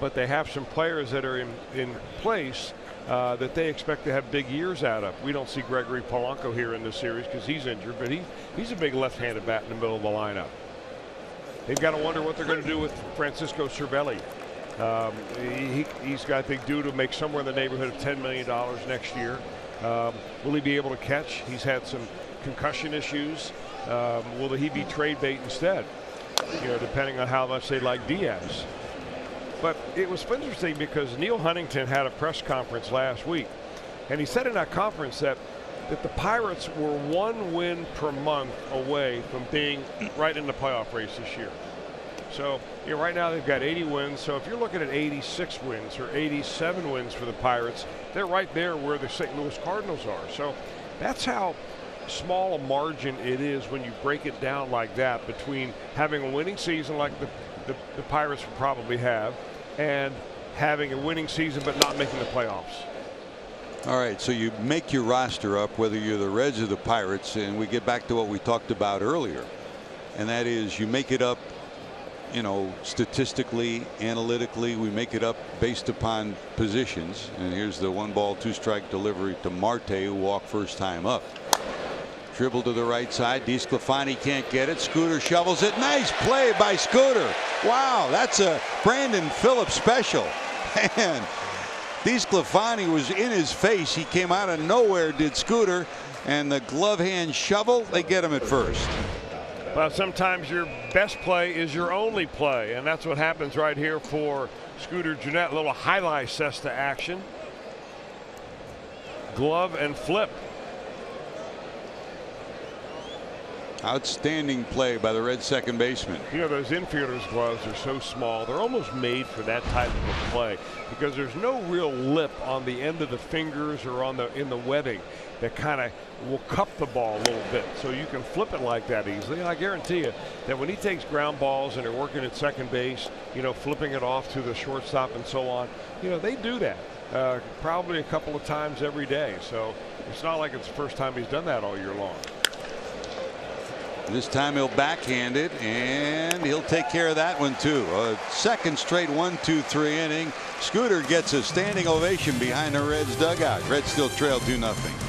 But they have some players that are in place that they expect to have big years out of. We don't see Gregory Polanco here in this series because he's injured, but he's a big left-handed bat in the middle of the lineup. They've got to wonder what they're going to do with Francisco Cervelli. He's got, I think, due to make somewhere in the neighborhood of $10 million next year. Will he be able to catch? He's had some concussion issues. Will he be trade bait instead? You know, depending on how much they like Diaz. But it was interesting because Neil Huntington had a press conference last week, and he said in that conference that the Pirates were 1 win per month away from being right in the playoff race this year. So, you know, right now they've got 80 wins. So if you're looking at 86 wins or 87 wins for the Pirates, they're right there where the St. Louis Cardinals are. So that's how small a margin it is when you break it down like that between having a winning season like the Pirates will probably have and having a winning season but not making the playoffs. All right, so you make your roster up whether you're the Reds or the Pirates, and we get back to what we talked about earlier, and that is you make it up, you know, statistically, analytically. We make it up based upon positions. And here's the 1-ball 2-strike delivery to Marte, who walked first time up. Dribble to the right side. DeSclafani can't get it. Scooter shovels it. Nice play by Scooter. Wow, that's a Brandon Phillips special. And DeSclafani was in his face. He came out of nowhere, did Scooter, and the glove hand shovel, they get him at first. Well, sometimes your best play is your only play, and that's what happens right here for Scooter Gennett. A little highlight cesta action. Glove and flip. Outstanding play by the Red second baseman. You know, those infielders' gloves are so small. They're almost made for that type of a play because there's no real lip on the end of the fingers or in the webbing that kind of will cup the ball a little bit, so you can flip it like that easily. And I guarantee you that when he takes ground balls and they're working at second base, you know, flipping it off to the shortstop and so on, you know, they do that probably a couple of times every day. So it's not like it's the first time he's done that all year long. This time he'll backhand it, and he'll take care of that one too. A second straight 1-2-3 inning. Scooter gets a standing ovation behind the Reds dugout. Reds still trail 2-0.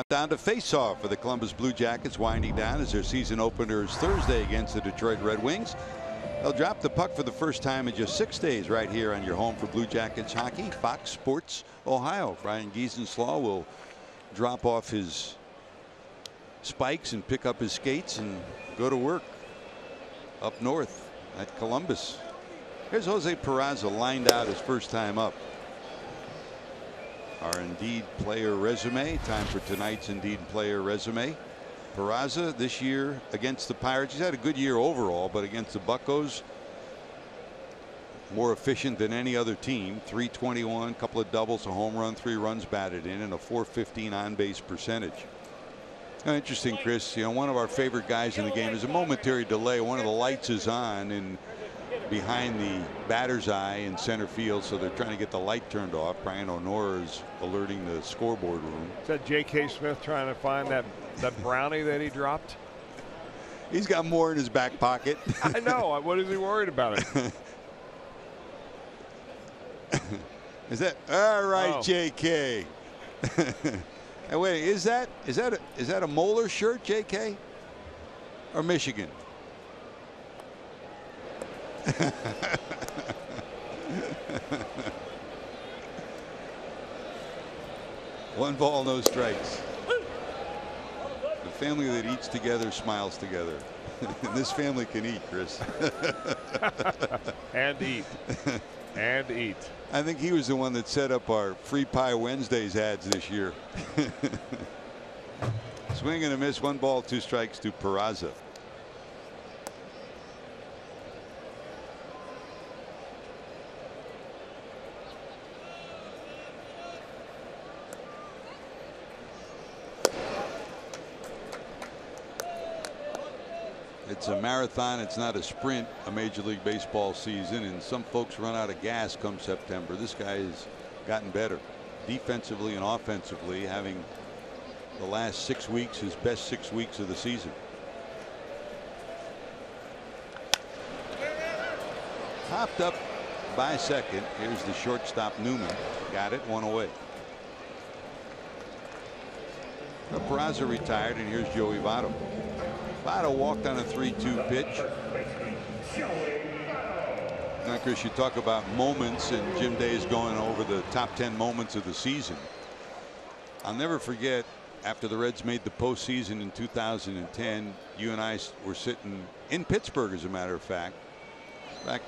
Down to face-off for the Columbus Blue Jackets, winding down as their season opener is Thursday against the Detroit Red Wings. They'll drop the puck for the first time in just 6 days right here on your home for Blue Jackets hockey, Fox Sports Ohio. Ryan Giesenslaw will drop off his spikes and pick up his skates and go to work up north at Columbus. Here's Jose Peraza lined out his first time up. Our Indeed player resume. Time for tonight's Indeed player resume. Peraza this year against the Pirates. He's had a good year overall, but against the Buccos, more efficient than any other team. .321, couple of doubles, a home run, 3 runs batted in, and a .415 on base percentage. Interesting, Chris. You know, one of our favorite guys in the game is a momentary delay. One of the lights is on and behind the batter's eye in center field, so they're trying to get the light turned off. Brian O'Nora is alerting the scoreboard room. Is that J.K. Smith trying to find that brownie that he dropped? He's got more in his back pocket. I know. What is he worried about it? Is that all right, Oh. J.K.? And wait, is that a Moeller shirt, J.K. or Michigan? One ball, no strikes. The family that eats together smiles together. This family can eat, Chris. And eat. And eat. I think he was the one that set up our Free Pie Wednesdays ads this year. Swing and a miss, 1 ball, 2 strikes to Peraza. It's a marathon. It's not a sprint, a Major League Baseball season, and some folks run out of gas come September. This guy has gotten better defensively and offensively, having the last 6 weeks his best 6 weeks of the season. Popped up by second. Here's the shortstop Newman. Got it, 1 away. Peraza retired, and here's Joey Votto. Votto walked on a 3-2 pitch. Now, Chris, you talk about moments, and Jim Day is going over the top 10 moments of the season. I'll never forget, after the Reds made the postseason in 2010, you and I were sitting in Pittsburgh, as a matter of fact.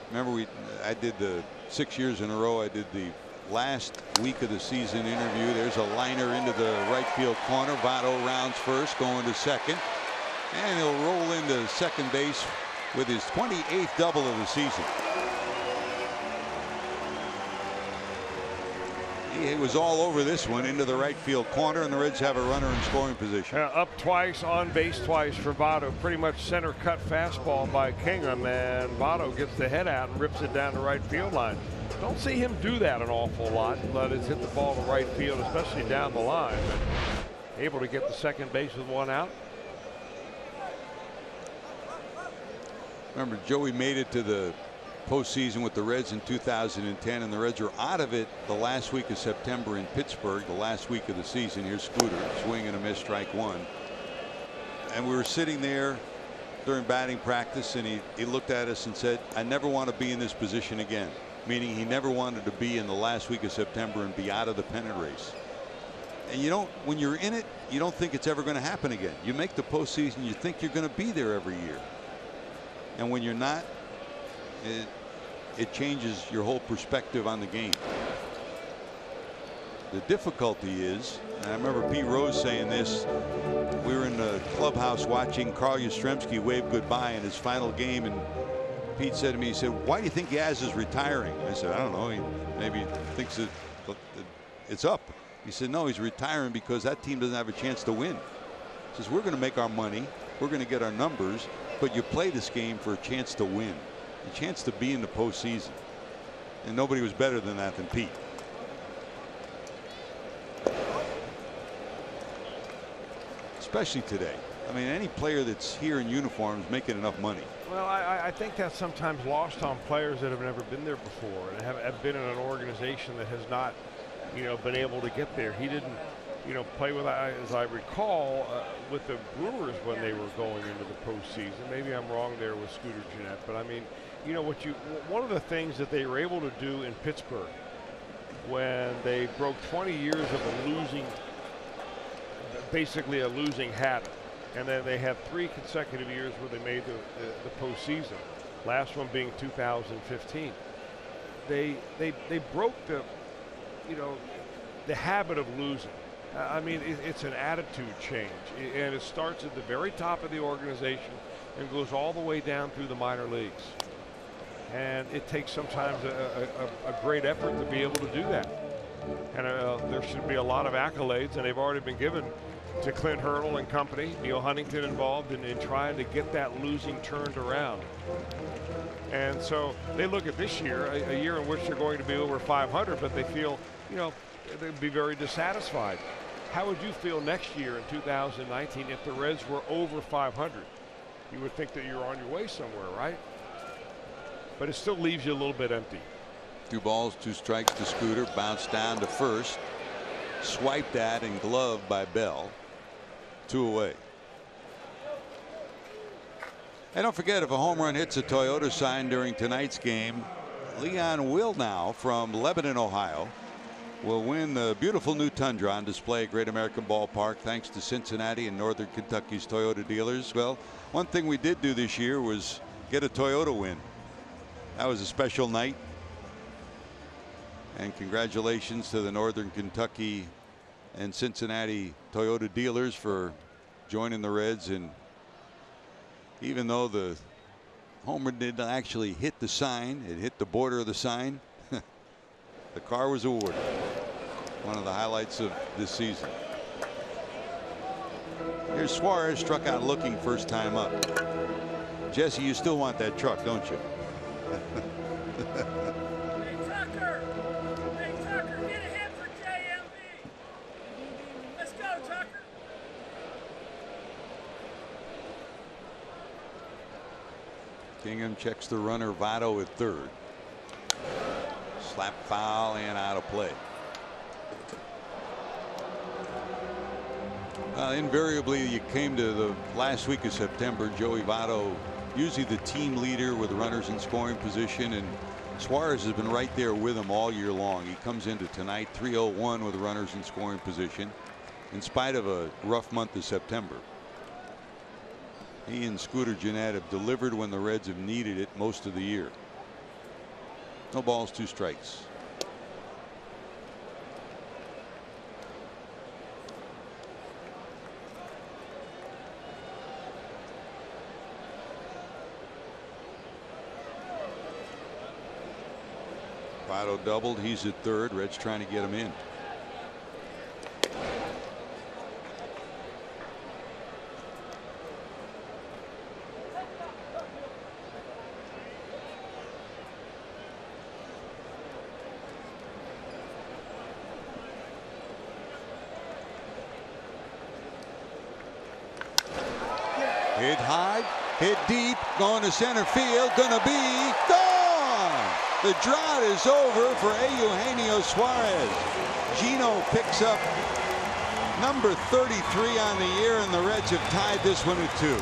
Remember, I did the 6 years in a row. I did the last week of the season interview. There's a liner into the right field corner. Votto rounds first, going to second. And he'll roll into second base with his 28th double of the season. He was all over this one into the right field corner, and the Reds have a runner in scoring position. Up twice, on base twice for Votto. Pretty much center cut fastball by Kingham, and Votto gets the head out and rips it down the right field line. Don't see him do that an awful lot. Let it hit the ball to right field, especially down the line. But able to get the second base with 1 out. Remember, Joey made it to the postseason with the Reds in 2010, and the Reds are out of it the last week of September in Pittsburgh, the last week of the season. Here's Scooter, swing and a miss, strike 1. And we were sitting there during batting practice, and he looked at us and said, I never want to be in this position again, meaning he never wanted to be in the last week of September and be out of the pennant race. And you don't, when you're in it, you don't think it's ever going to happen again. You make the postseason, you think you're going to be there every year. And when you're not, it changes your whole perspective on the game. The difficulty is, and I remember Pete Rose saying this, we were in the clubhouse watching Carl Yastrzemski wave goodbye in his final game, and Pete said to me, he said, why do you think Yaz is retiring? I said, I don't know. He maybe thinks that it's up. He said, no, he's retiring because that team doesn't have a chance to win. He says, we're going to make our money. We're going to get our numbers. But you play this game for a chance to win, a chance to be in the postseason. And nobody was better than that than Pete. Especially today. I mean, any player that's here in uniform is making enough money. Well, I think that's sometimes lost on players that have never been there before and have been in an organization that has not, been able to get there. He didn't play with, as I recall, with the Brewers when they were going into the postseason. Maybe I'm wrong there with Scooter Gennett, but I mean, one of the things that they were able to do in Pittsburgh when they broke 20 years of basically a losing habit, and then they had 3 consecutive years where they made the postseason. Last one being 2015. They broke the habit of losing. I mean, it's an attitude change, and it starts at the very top of the organization and goes all the way down through the minor leagues. And it takes sometimes a great effort to be able to do that. And there should be a lot of accolades, and they've already been given to Clint Hurdle and company, Neil Huntington involved in trying to get that losing turned around. And so they look at this year, a year in which they're going to be over 500, but they feel, they'd be very dissatisfied. How would you feel next year in 2019 if the Reds were over 500? You would think that you're on your way somewhere, right? But it still leaves you a little bit empty. 2 balls, 2 strikes to Scooter. Bounced down to first. Swiped at and gloved by Bell. 2 away. And don't forget, if a home run hits a Toyota sign during tonight's game, Leon Wilnow from Lebanon, Ohio, will win the beautiful new Tundra on display at Great American Ballpark, thanks to Cincinnati and Northern Kentucky's Toyota dealers. Well, one thing we did do this year was get a Toyota win. That was a special night. And congratulations to the Northern Kentucky and Cincinnati Toyota dealers for joining the Reds. And even though the homer didn't actually hit the sign, it hit the border of the sign, the car was awarded. One of the highlights of this season. Here's Suarez, struck out looking first time up. Jesse, you still want that truck, don't you? Hey Tucker, get a hit for JLB. Let's go, Tucker. Kingham checks the runner Votto at third. Slap foul and out of play. Invariably, you came to the last week of September, Joey Votto, usually the team leader with runners in scoring position, and Suarez has been right there with him all year long. He comes into tonight 3-0-1 with runners in scoring position in spite of a rough month of September. He and Scooter Gennett have delivered when the Reds have needed it most of the year. No balls, 2 strikes. Votto doubled. He's at third. Reds trying to get him in. Hit high, hit deep, going to center field, gonna be gone. The drought is over for Eugenio Suarez. Gino picks up number 33 on the year, and the Reds have tied this one at 2.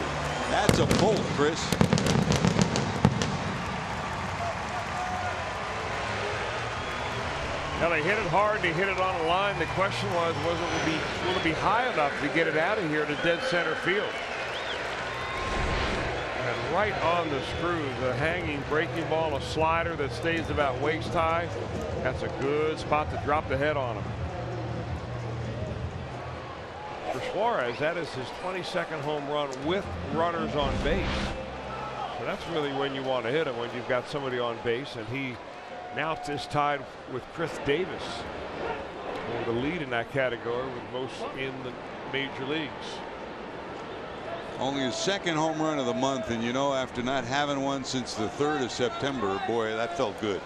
That's a bolt, Chris. Now they hit it hard, they hit it on the line. The question was will it be high enough to get it out of here to dead center field? And right on the screws, a hanging breaking ball, a slider that stays about waist high. That's a good spot to drop the head on him. For Suarez, that is his 22nd home run with runners on base. So that's really when you want to hit him, when you've got somebody on base, and he now is tied with Chris Davis for the lead in that category with most in the major leagues. Only his 2nd home run of the month, and you know, after not having one since the 3rd of September, boy, that felt good.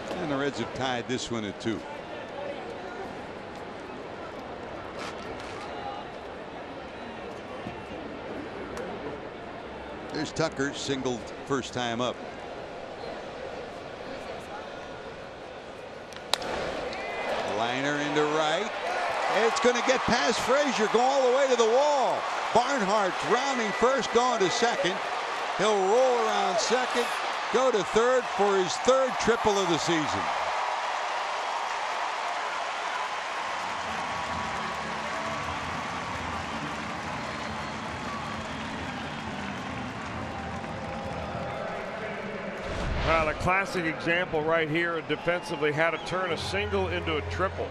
And the Reds have tied this one at 2. There's Tucker, singled first time up. Liner into right. It's going to get past Frazier, go all the way to the wall. Barnhart's rounding first, going to second. He'll roll around second, go to third for his third triple of the season. Well, a classic example right here defensively, how to turn a single into a triple.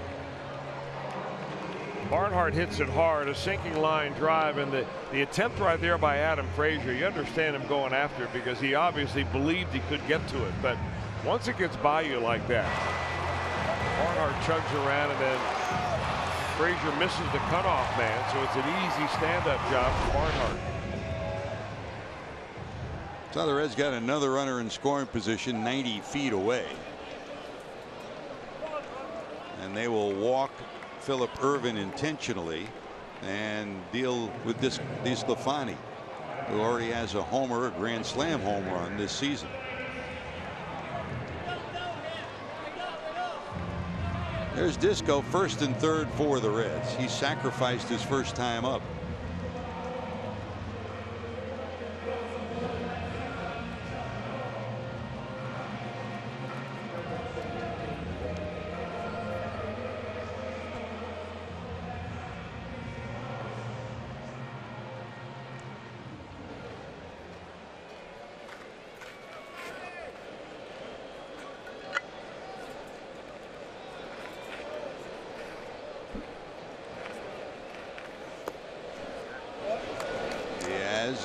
Barnhart hits it hard, a sinking line drive, and the attempt right there by Adam Frazier, you understand him going after it because he obviously believed he could get to it. But once it gets by you like that, Barnhart chugs around, and then Frazier misses the cutoff man, so it's an easy stand-up job for Barnhart. So the Reds got another runner in scoring position 90 feet away. And they will walk Phillip Ervin intentionally and deal with DeSclafani, who already has a homer, a grand slam home run this season. There's Disco, first and third for the Reds. He sacrificed his first time up.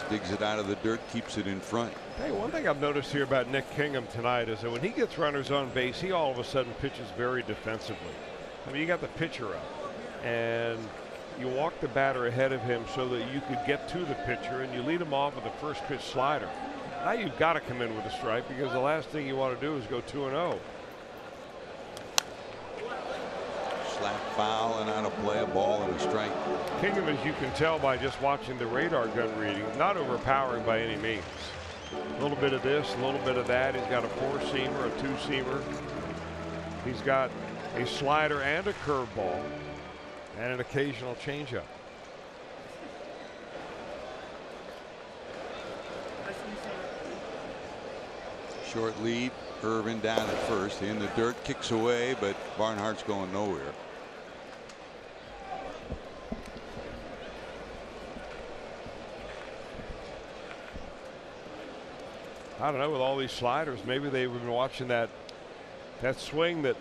Digs it out of the dirt, keeps it in front. Hey, one thing I've noticed here about Nick Kingham tonight is that when he gets runners on base, he all of a sudden pitches very defensively. I mean, you got the pitcher up, and you walk the batter ahead of him so that you could get to the pitcher, and you lead him off with a first pitch slider. Now you've got to come in with a strike because the last thing you want to do is go 2-0. Slap foul and out of play, a ball and a strike. Kingham, as you can tell by just watching the radar gun reading, not overpowering by any means. A little bit of this, a little bit of that. He's got a four-seamer, a two-seamer. He's got a slider and a curveball and an occasional changeup. Short lead, Ervin down at first, in the dirt, kicks away, but Barnhart's going nowhere. I don't know, with all these sliders, maybe they've been watching that swing that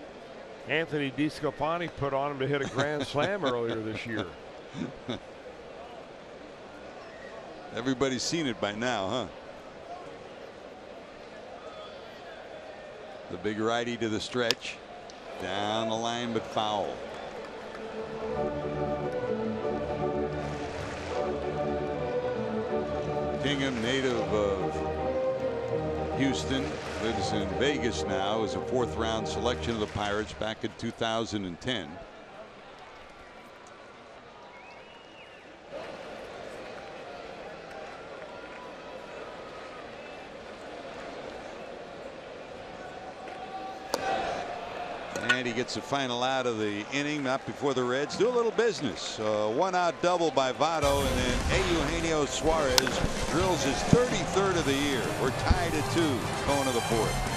Anthony DeSclafani put on him to hit a grand slam earlier this year. Everybody's seen it by now, huh? The big righty to the stretch, down the line, but foul. Kingham, native of Houston, lives in Vegas now, is a fourth-round selection of the Pirates back in 2010. And he gets the final out of the inning, not before the Reds do a little business. One-out double by Votto, and then Eugenio Suarez drills his 33rd of the year. We're tied at 2 going to the fourth.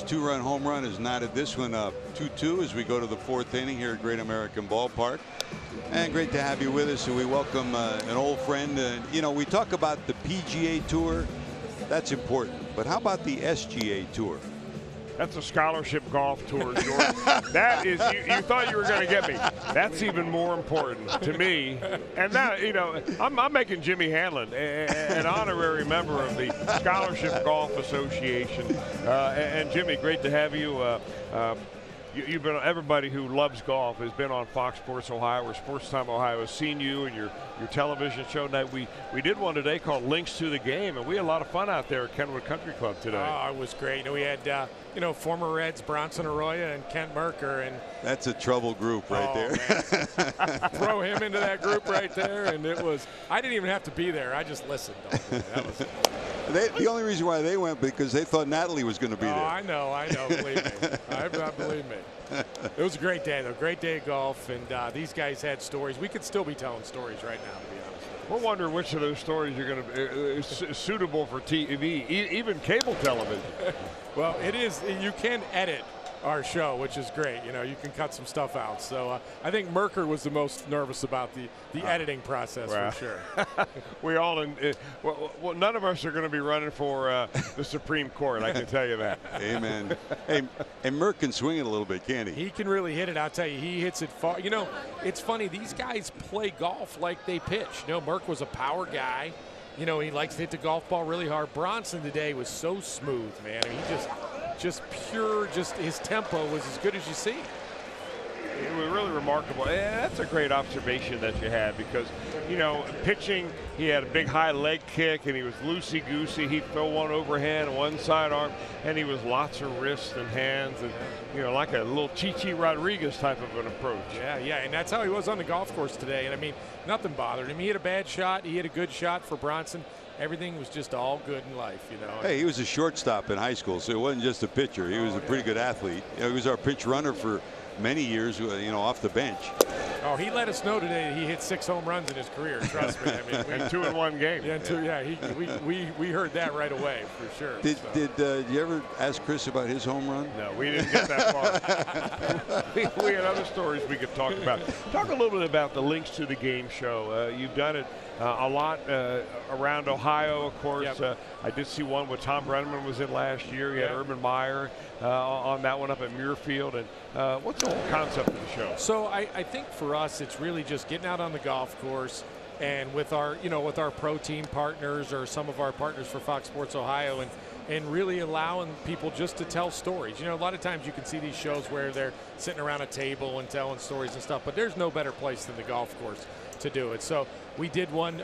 2-run home run has knotted this one up. 2-2 as we go to the 4th inning here at Great American Ballpark. And great to have you with us. And we welcome an old friend. You know, we talk about the PGA Tour. That's important. But how about the SGA Tour? That's a scholarship golf tour, George. That is, you thought you were going to get me. That's even more important to me. And now, you know, I'm making Jimmy Hanlon an honorary member of the Scholarship Golf Association. And Jimmy, great to have you. You've been, everybody who loves golf has been on Fox Sports Ohio or Sports Time Ohio has seen you and your television show night. We did one today called Links to the Game, and we had a lot of fun out there at Kenwood Country Club today. Oh, it was great. You know, we had former Reds Bronson Arroyo and Kent Merker, and that's a trouble group right there. Throw him into that group right there, and it was. I didn't even have to be there. I just listened. That was. The only reason why they went because they thought Natalie was going to be there. I know. Believe me. Believe me. It was a great day, though. Great day of golf, and these guys had stories. We could still be telling stories right now, to be honest with you. We're wondering which of those stories are going to be suitable for TV, even cable television. Well, it is. You can edit our show, which is great. You know, you can cut some stuff out. So I think Merker was the most nervous about the editing process, for sure. We all, well, none of us are going to be running for the Supreme Court, I can tell you that. Amen. Hey, and Merck can swing it a little bit, can't he? He can really hit it. I'll tell you, he hits it far. You know, it's funny. These guys play golf like they pitch. You know, Merck was a power guy. You know, he likes to hit the golf ball really hard. Bronson today was so smooth, man. I mean, he just pure, his tempo was as good as you see. It was really remarkable. And that's a great observation that you had because, you know, pitching, he had a big high leg kick and he was loosey-goosey. He'd throw one overhand, one sidearm, and he was lots of wrists and hands and, you know, like a little Chichi Rodriguez type of an approach. Yeah, and that's how he was on the golf course today. And, I mean, nothing bothered him. He had a bad shot. He had a good shot for Bronson. Everything was just all good in life, you know. Hey, he was a shortstop in high school, so it wasn't just a pitcher. He was a pretty good athlete. You know, he was our pinch runner for many years, you know, off the bench. Oh, he let us know today that he hit 6 home runs in his career. Trust me. I mean, and 2 in 1 game. We heard that right away for sure. Did you ever ask Chris about his home run? No, we didn't get that far. we had other stories we could talk about. Talk a little bit about the Links to the Game show. You've done it a lot around Ohio, of course. Yep. I did see one with Tom Brenneman was in last year. You had Urban Meyer on that one up at Muirfield. And what's the whole concept of the show? So I think for us, it's really just getting out on the golf course and with our pro team partners or some of our partners for Fox Sports Ohio and really allowing people just to tell stories. You know, a lot of times you can see these shows where they're sitting around a table and telling stories and stuff, but there's no better place than the golf course to do it. So we did one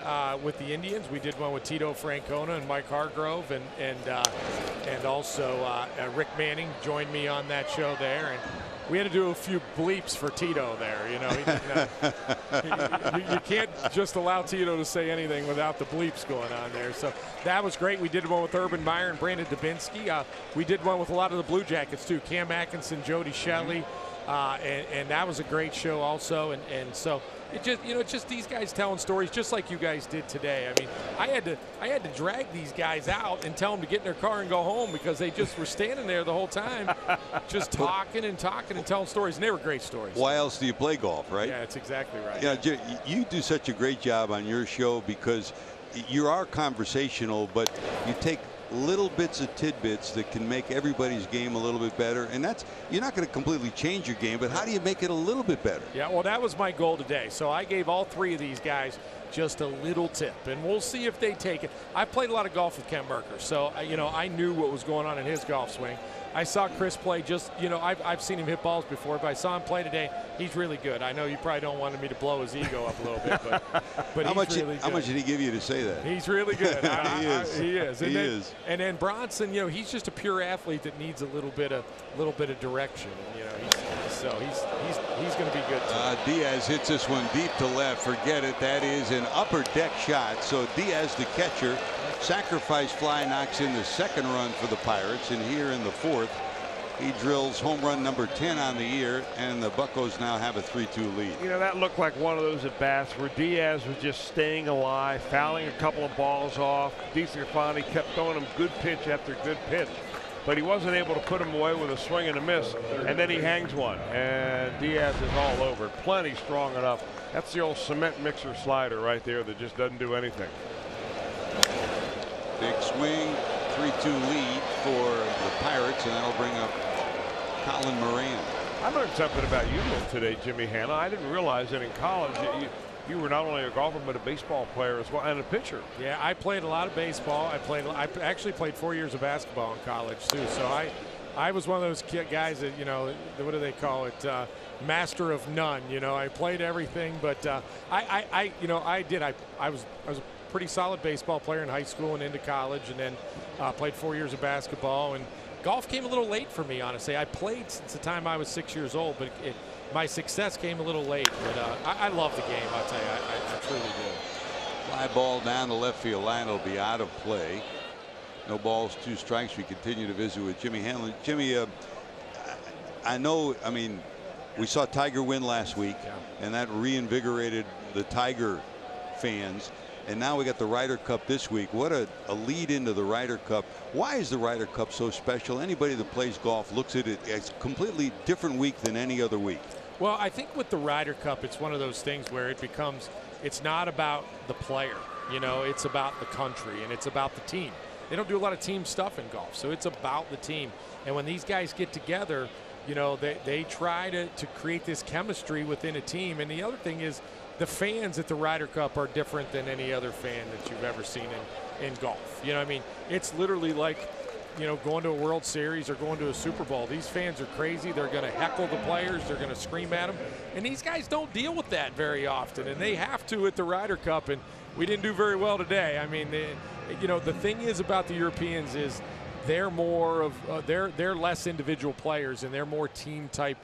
with the Indians. We did one with Tito Francona and Mike Hargrove, and also Rick Manning joined me on that show there. And we had to do a few bleeps for Tito there. You know, you can't just allow Tito to say anything without the bleeps going on there. So that was great. We did one with Urban Meyer and Brandon Dubinsky. We did one with a lot of the Blue Jackets too. Cam Atkinson, Jody Shelley. And that was a great show also. And so it just, you know, it's just these guys telling stories just like you guys did today. I mean, I had to drag these guys out and tell them to get in their car and go home because they just were standing there the whole time just talking and telling stories. And they were great stories. Why else do you play golf, right? Yeah, that's exactly right. Yeah, you do such a great job on your show because you are conversational, but you take little bits of tidbits that can make everybody's game a little bit better. And that's, you're not going to completely change your game, but how do you make it a little bit better? Yeah, well, that was my goal today. So I gave all 3 of these guys just a little tip, and we'll see if they take it. I played a lot of golf with Kent Merker, so you know, I knew what was going on in his golf swing. I saw Chris play just, you know, I've seen him hit balls before, but I saw him play today. He's really good. I know you probably don't want me to blow his ego up a little bit, but how he's really good. How much did he give you to say that? He's really good. He is. He is. And then Bronson, you know, he's just a pure athlete that needs a little bit of direction. You know, he's going to be good too. Diaz hits this one deep to left. Forget it. That is an upper deck shot. So Diaz, the catcher, sacrifice fly, knocks in the 2nd run for the Pirates, and here in the 4th he drills home run number 10 on the year, and the Buccos now have a 3-2 lead. You know, that looked like one of those at bats where Diaz was just staying alive, fouling a couple of balls off. DeStefani kept throwing him good pitch after good pitch. but he wasn't able to put him away with a swing and a miss, and then he hangs one, and Diaz is all over. Plenty strong enough. That's the old cement mixer slider right there that just doesn't do anything. Big swing, 3-2 lead for the Pirates, and that'll bring up Colin Moran. I learned something about you today, Jimmy Hanna. I didn't realize that in college you were not only a golfer but a baseball player as well, and a pitcher. Yeah, I played a lot of baseball. I actually played 4 years of basketball in college too. So I was one of those guys that, you know, what do they call it? Master of none. You know, I played everything, but I was a pretty solid baseball player in high school and into college, and then played 4 years of basketball. And golf came a little late for me, honestly. I played since the time I was 6 years old, but my success came a little late. But I love the game, I'll tell you. I truly do. Fly ball down the left field line will be out of play. No balls, 2 strikes. We continue to visit with Jimmy Hanlon. Jimmy, I know, I mean, we saw Tiger win last week, and that reinvigorated the Tiger fans. And now we got the Ryder Cup this week. What a lead into the Ryder Cup. Why is the Ryder Cup so special? Anybody that plays golf looks at it as a completely different week than any other week. Well, I think with the Ryder Cup, it's one of those things where it becomes, it's not about the player, you know, it's about the country and it's about the team. They don't do a lot of team stuff in golf, so it's about the team. And when these guys get together, you know, they try to create this chemistry within a team. And the other thing is, the fans at the Ryder Cup are different than any other fan that you've ever seen in golf. You know what I mean? It's literally like, you know, going to a World Series or going to a Super Bowl. These fans are crazy. They're going to heckle the players. They're going to scream at them. And these guys don't deal with that very often, and they have to at the Ryder Cup. And we didn't do very well today. I mean, you know, the thing is about the Europeans is they're more of they're less individual players, and they're more team type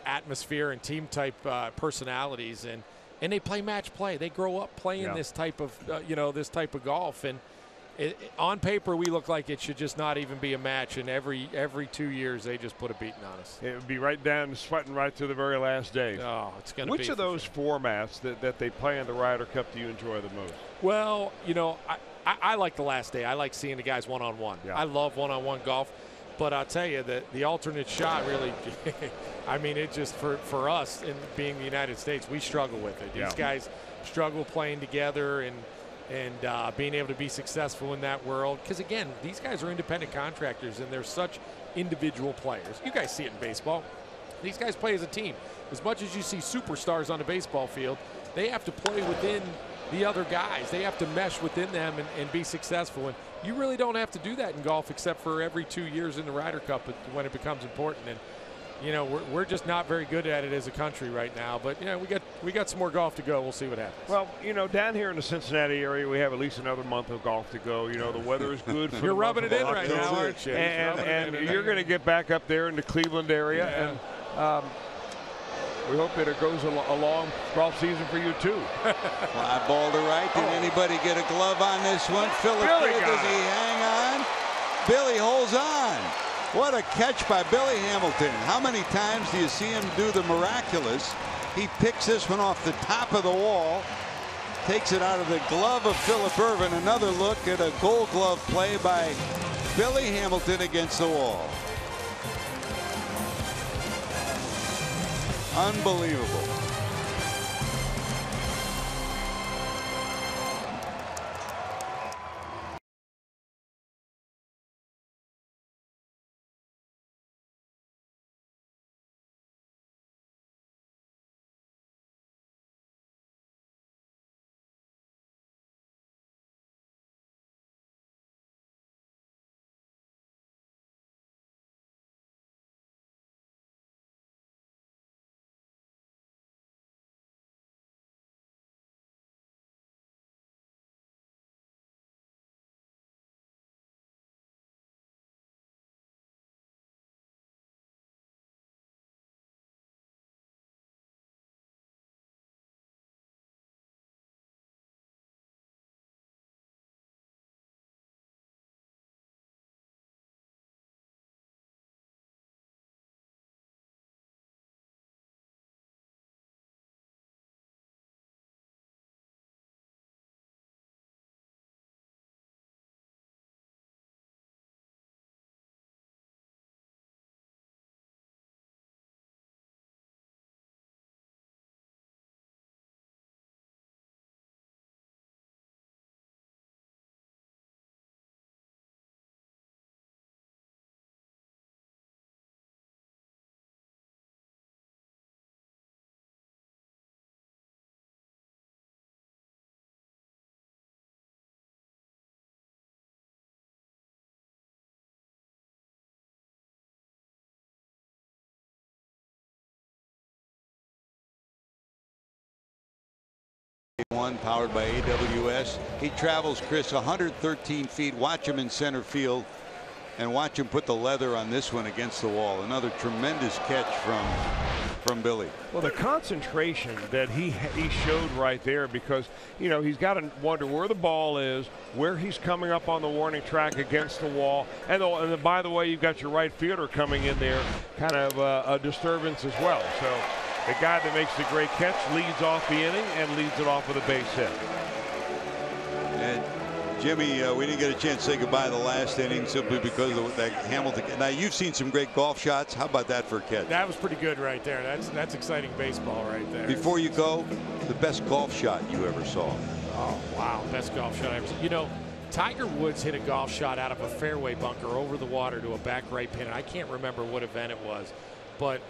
atmosphere and team type personalities, and they play match play. They grow up playing this type of this type of golf, and on paper we look like it should just not even be a match, and every 2 years they just put a beating on us. It would be right down, sweating right to the very last day. Oh, it's going to be. Which of those formats that they play in the Ryder Cup do you enjoy the most? Well, you know, I like the last day. I like seeing the guys one-on-one. Yeah. I love one-on-one golf. But I'll tell you that the alternate shot really, I mean, it just for us in being the United States, we struggle with it. These guys struggle playing together and being able to be successful in that world. Because, again, these guys are independent contractors, and they're such individual players. You guys see it in baseball. These guys play as a team. As much as you see superstars on a baseball field, they have to play within the other guys. They have to mesh within them and be successful. And you really don't have to do that in golf except for every 2 years in the Ryder Cup when it becomes important. And, you know, we're just not very good at it as a country right now. But, you know, we got some more golf to go. We'll see what happens. Well, you know, down here in the Cincinnati area, we have at least another month of golf to go. You know, the weather is good. For You're rubbing it in right now, aren't you? And you're going to get back up there in the Cleveland area. Yeah. And we hope that it goes a long golf season for you, too. Fly ball to right. Did anybody get a glove on this one? Philip, does he hang on? Billy holds on. What a catch by Billy Hamilton. How many times do you see him do the miraculous? He picks this one off the top of the wall, takes it out of the glove of Philip Irvin. Another look at a Gold Glove play by Billy Hamilton against the wall. Unbelievable. One powered by AWS. He travels, Chris, 113 feet. Watch him in center field and watch him put the leather on this one against the wall. Another tremendous catch from Billy. Well, the concentration that he showed right there, because he's got to wonder where the ball is, where he's coming up on the warning track against the wall, and by the way, you've got your right fielder coming in there, kind of a disturbance as well. So the guy that makes the great catch leads off the inning and leads it off with a base hit. And Jimmy, we didn't get a chance to say goodbye to the last inning simply because of that Hamilton. Now, you've seen some great golf shots. How about that for a catch? That was pretty good right there. That's exciting baseball right there. Before you go, the best golf shot you ever saw? Oh, wow. Best golf shot I ever seen. Tiger Woods hit a golf shot out of a fairway bunker over the water to a back right pin. I can't remember what event it was, but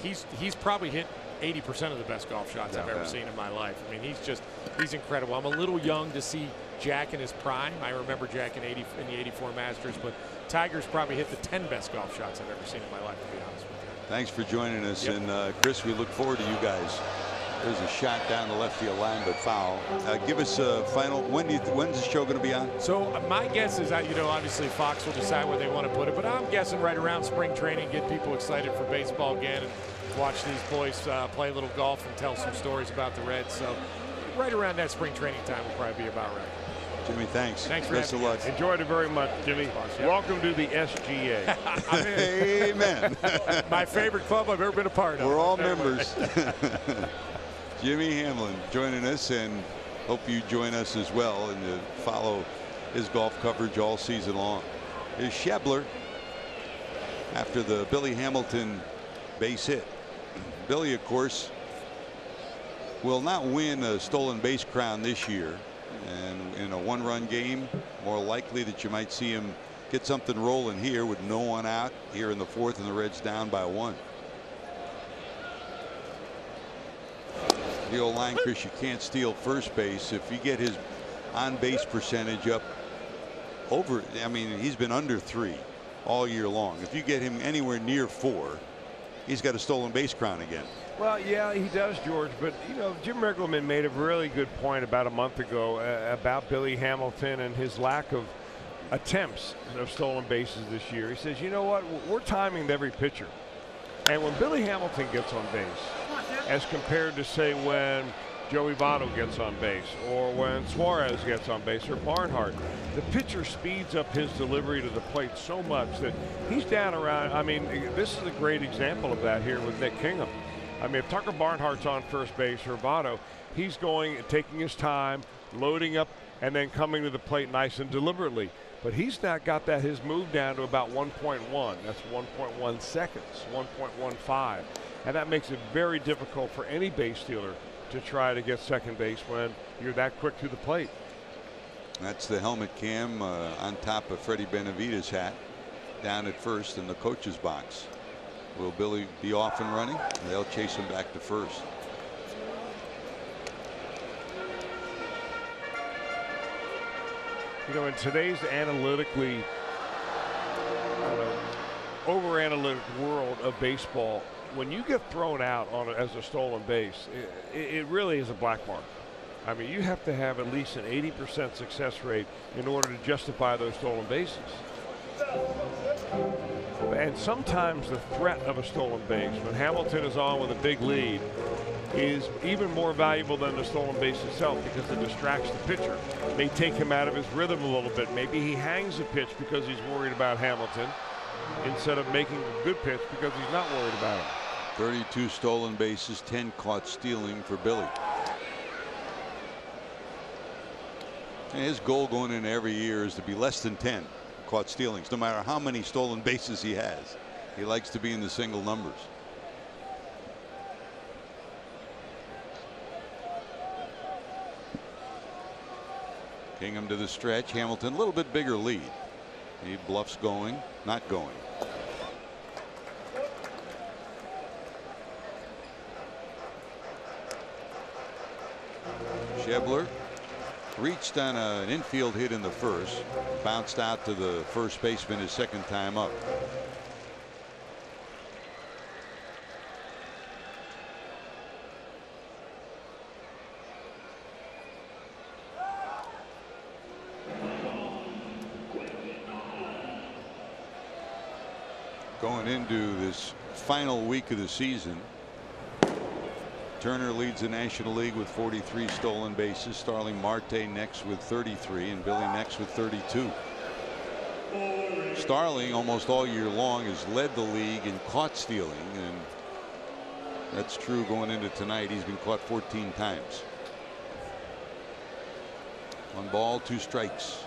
he's probably hit 80% of the best golf shots I've ever seen in my life. I mean, he's incredible. I'm a little young to see Jack in his prime. I remember Jack in the 84 Masters, but Tiger's probably hit the 10 best golf shots I've ever seen in my life, to be honest with you. Thanks for joining us. Yep. And Chris, we look forward to you guys. There's a shot down the left field line, but foul. Give us a final. When's the show going to be on? So my guess is that, obviously Fox will decide where they want to put it, but I'm guessing right around spring training, get people excited for baseball again and watch these boys play a little golf and tell some stories about the Reds. So right around that spring training time will probably be about right. Jimmy, thanks. Thanks for Best of luck. Enjoyed it very much, Jimmy. Welcome to the SGA. Amen. My favorite club I've ever been a part of. We're all members. Jimmy Hamlin joining us, and hope you join us as well and to follow his golf coverage all season long. Here's Schebler after the Billy Hamilton base hit. Billy, of course, will not win a stolen base crown this year, and in a one-run game, more likely that you might see him get something rolling here with no one out here in the fourth and the Reds down by 1. The old line, Chris, you can't steal first base. If you get his on-base percentage up over, I mean, he's been under 3 all year long. If you get him anywhere near 4, he's got a stolen base crown again. Well, yeah, he does, George. But, Jim Riggleman made a really good point about a month ago about Billy Hamilton and his lack of attempts of stolen bases this year. He says, you know what, we're timing every pitcher. And when Billy Hamilton gets on base, as compared to, say, when Joey Votto gets on base or when Suarez gets on base or Barnhart, the pitcher speeds up his delivery to the plate so much that he's down around. I mean, this is a great example of that here with Nick Kingham. I mean, if Tucker Barnhart's on first base or Votto, he's going and taking his time, loading up, and then coming to the plate nice and deliberately. But he's not got his move down to about 1.1. That's 1.1 seconds, 1.15. And that makes it very difficult for any base stealer to try to get second base when you're that quick to the plate. That's the helmet cam on top of Freddie Benavidez' hat down at first in the coach's box. Will Billy be off and running? They'll chase him back to first. In today's analytically over-analytic world of baseball, when you get thrown out as a stolen base, it really is a black mark. I mean, you have to have at least an 80% success rate in order to justify those stolen bases. And sometimes the threat of a stolen base, when Hamilton is on with a big lead, is even more valuable than the stolen base itself because it distracts the pitcher. It may take him out of his rhythm a little bit. Maybe he hangs a pitch because he's worried about Hamilton instead of making a good pitch because he's not worried about him. 32 stolen bases, 10 caught stealing for Billy. And his goal going in every year is to be less than 10 caught stealings, no matter how many stolen bases he has. He likes to be in the single numbers. Kingham to the stretch. Hamilton a little bit bigger lead. He bluffs going, not going. Schebler reached on an infield hit in the first, bounced out to the first baseman his second time up. going into this final week of the season. Turner leads the National League with 43 stolen bases. Starling Marte next with 33, and Billy next with 32. Starling almost all year long has led the league in caught stealing, and that's true going into tonight. He's been caught 14 times. 1 ball, 2 strikes.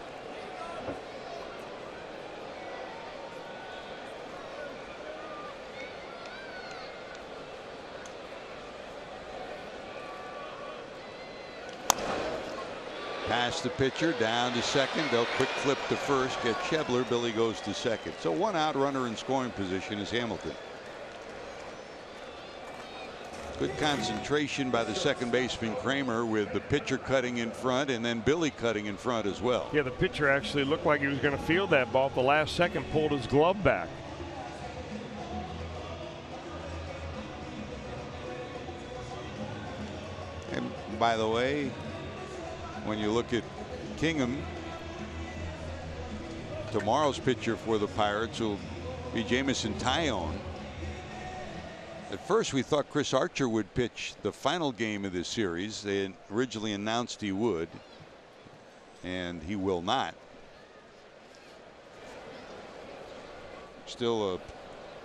Past the pitcher, down to second. They'll quick flip to first, get Schebler. Billy goes to second. So 1 out, runner in scoring position is Hamilton. Good concentration by the second baseman Kramer, with the pitcher cutting in front and then Billy cutting in front as well. Yeah, the pitcher actually looked like he was going to field that ball at the last second, pulled his glove back. And by the way, when you look at Kingham, tomorrow's pitcher for the Pirates will be Jamison Tyone. At first we thought Chris Archer would pitch the final game of this series. They had originally announced he would, and he will not. Still a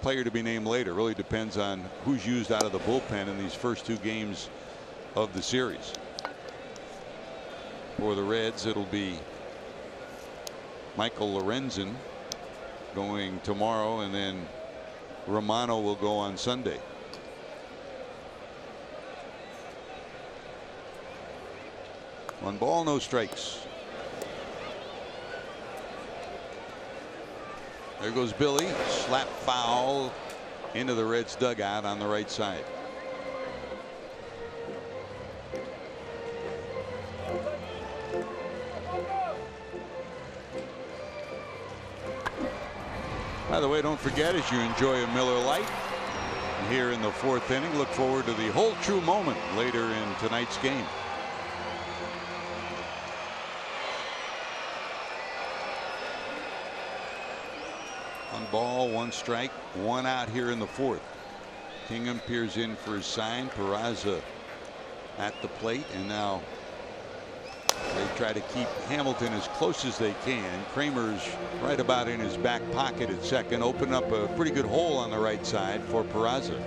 player to be named later. Really depends on who's used out of the bullpen in these first 2 games of the series. For the Reds, it'll be Michael Lorenzen going tomorrow, and then Romano will go on Sunday. One ball, no strikes. There goes Billy. Slap foul into the Reds dugout on the right side. By the way, don't forget, as you enjoy a Miller Lite here in the 4th inning, look forward to the whole true moment later in tonight's game. One ball, 1 strike, 1 out here in the 4th. Kingham peers in for his sign. Peraza at the plate, and now they try to keep Hamilton as close as they can. Kramer's right about in his back pocket at second. Open up a pretty good hole on the right side for Peraza.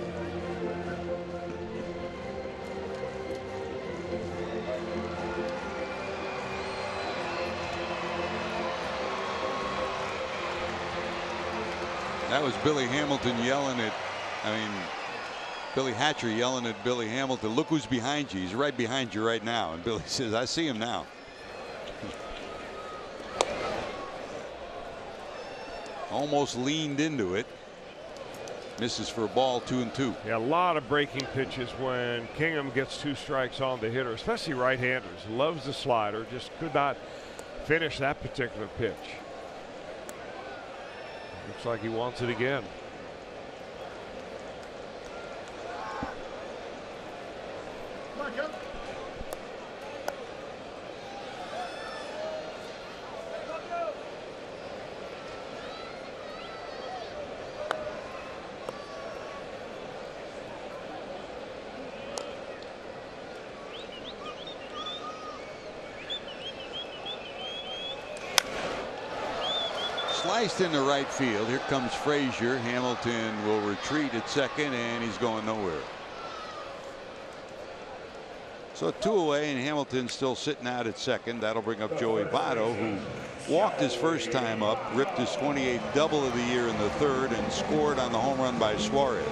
That was Billy Hamilton yelling at, Billy Hatcher yelling at Billy Hamilton, look who's behind you. He's right behind you right now. And Billy says, I see him now. Almost leaned into it. Misses for a ball, 2-2. Yeah, a lot of breaking pitches when Kingham gets 2 strikes on the hitter, especially right-handers. Loves the slider, just could not finish that particular pitch. Looks like he wants it again. Sliced into right field. Here comes Frazier. Hamilton will retreat at second, and he's going nowhere. So 2 away, and Hamilton's still sitting out at second. That'll bring up Joey Votto, who walked his first time up, ripped his 28th double of the year in the 3rd, and scored on the home run by Suarez.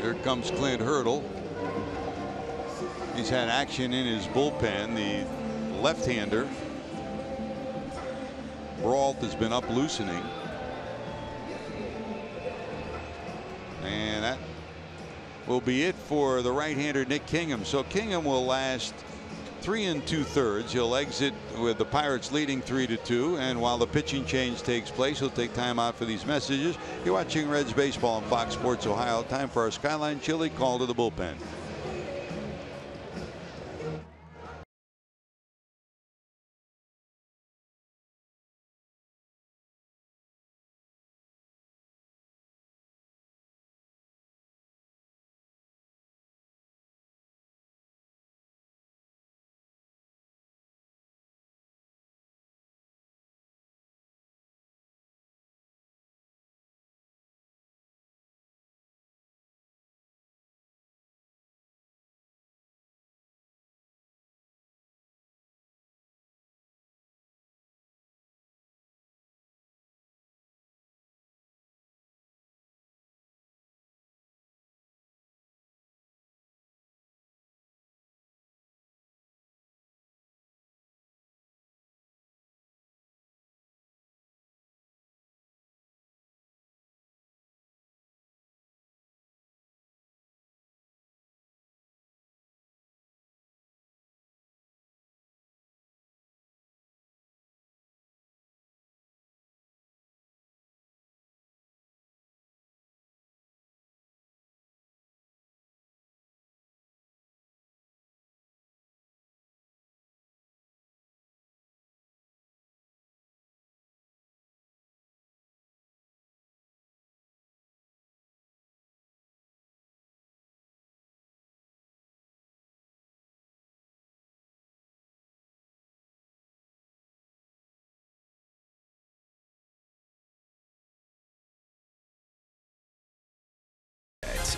Here comes Clint Hurdle. He's had action in his bullpen. The left-hander Brault has been up loosening, and that will be it for the right-hander Nick Kingham. So Kingham will last 3 2/3. He'll exit with the Pirates leading 3-2, and while the pitching change takes place, he'll take time out for these messages. You're watching Reds baseball on Fox Sports Ohio. Time for our Skyline Chili call to the bullpen.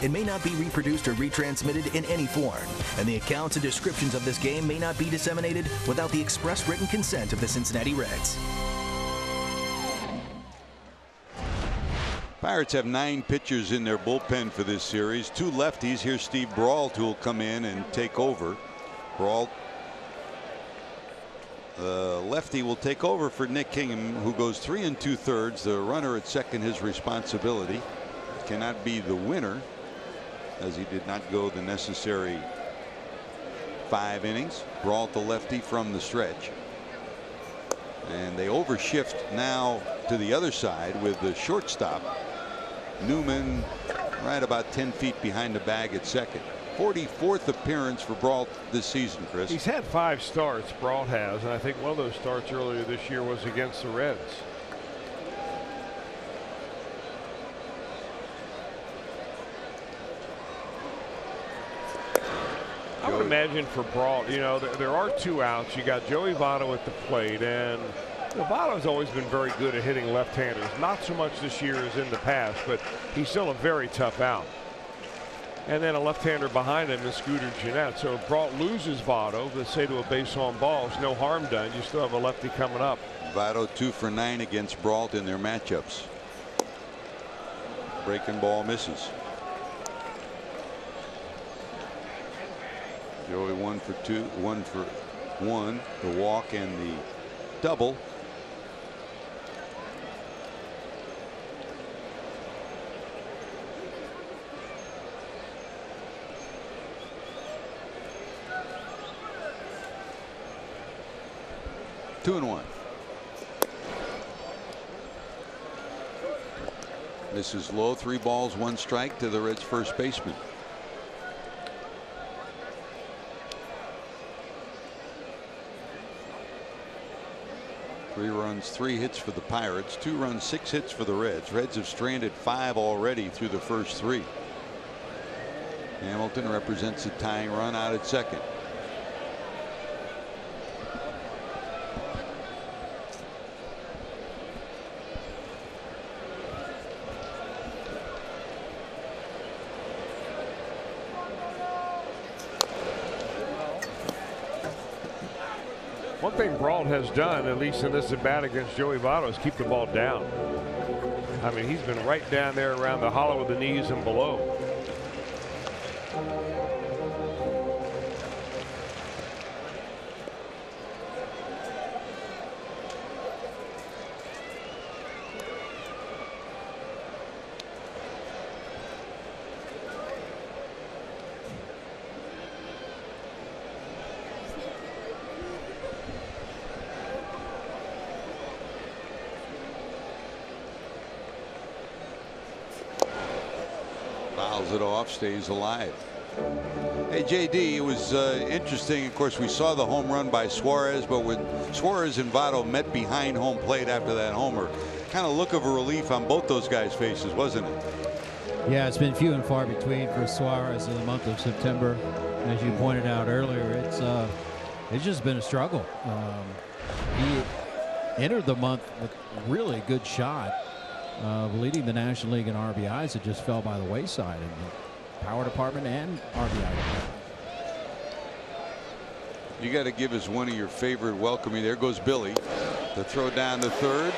It may not be reproduced or retransmitted in any form, and the accounts and descriptions of this game may not be disseminated without the express written consent of the Cincinnati Reds. Pirates have 9 pitchers in their bullpen for this series. 2 lefties. Here's Steve Brault, who will come in and take over. Brault, the lefty, will take over for Nick Kingham, who goes 3 2/3. The runner at second, his responsibility. Cannot be the winner, as he did not go the necessary 5 innings. Brault, the lefty, from the stretch. And they overshift now to the other side with the shortstop, Newman, right about 10 feet behind the bag at second. 44th appearance for Brault this season, Chris. He's had 5 starts, Brault has, and I think one of those starts earlier this year was against the Reds. I would imagine for Brault, you know, there are 2 outs. You got Joey Votto at the plate, and Votto's always been very good at hitting left-handers. Not so much this year as in the past, but he's still a very tough out. And then a left-hander behind him is Scooter Gennett. So if Brault loses Votto, let's say to a base on balls, no harm done. You still have a lefty coming up. Votto 2 for 9 against Brault in their matchups. Breaking ball misses. Joey 1 for 2, 1 for 1, the walk and the double. Two and 1. This is low. 3 balls, 1 strike to the Reds' first baseman. Three runs, 3 hits for the Pirates, 2 runs, 6 hits for the Reds. Reds have stranded 5 already through the first 3. Hamilton represents a tying run out at second. One thing Brault has done, at least in this at bat against Joey Votto, is keep the ball down. I mean, he's been right down there around the hollow of the knees and below. Fouls it off, stays alive. Hey, JD, it was interesting. Of course, we saw the home run by Suarez, but when Suarez and Votto met behind home plate after that homer, kind of look of a relief on both those guys' faces, wasn't it? Yeah, it's been few and far between for Suarez in the month of September. As you pointed out earlier, it's just been a struggle. He entered the month with a really good shot, leading the National League in RBIs. It just fell by the wayside in the power department and RBI. You got to give us one of your favorite welcoming. There goes Billy. The throw down to third.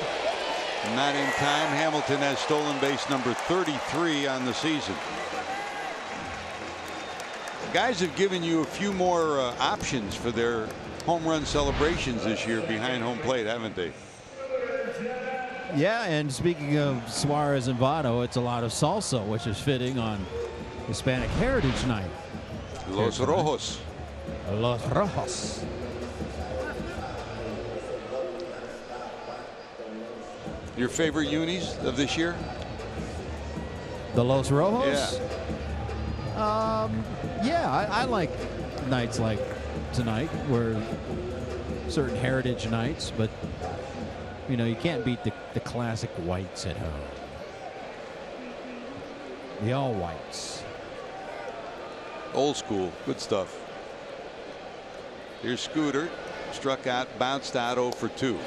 Not in time. Hamilton has stolen base number 33 on the season. Guys have given you a few more options for their home run celebrations this year behind home plate, haven't they? Yeah, and speaking of Suarez and Votto, it's a lot of salsa, which is fitting on Hispanic Heritage Night. Los Rojos. Los Rojos. Your favorite unis of this year? The Los Rojos? Yeah. Yeah, I like nights like tonight, where certain heritage nights, but you know, you can't beat the classic whites at home. The all whites. Old school, good stuff. Here's Scooter, struck out, bounced out 0 for 2.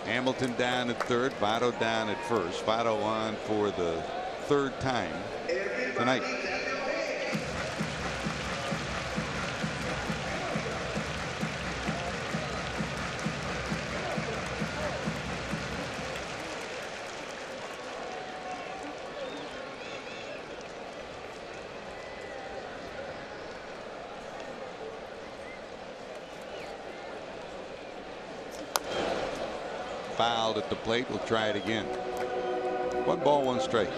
Hamilton down at third, Votto down at first. Votto on for the third time. tonight. Fouled at the plate. We'll try it again. 1 ball, 1 strike.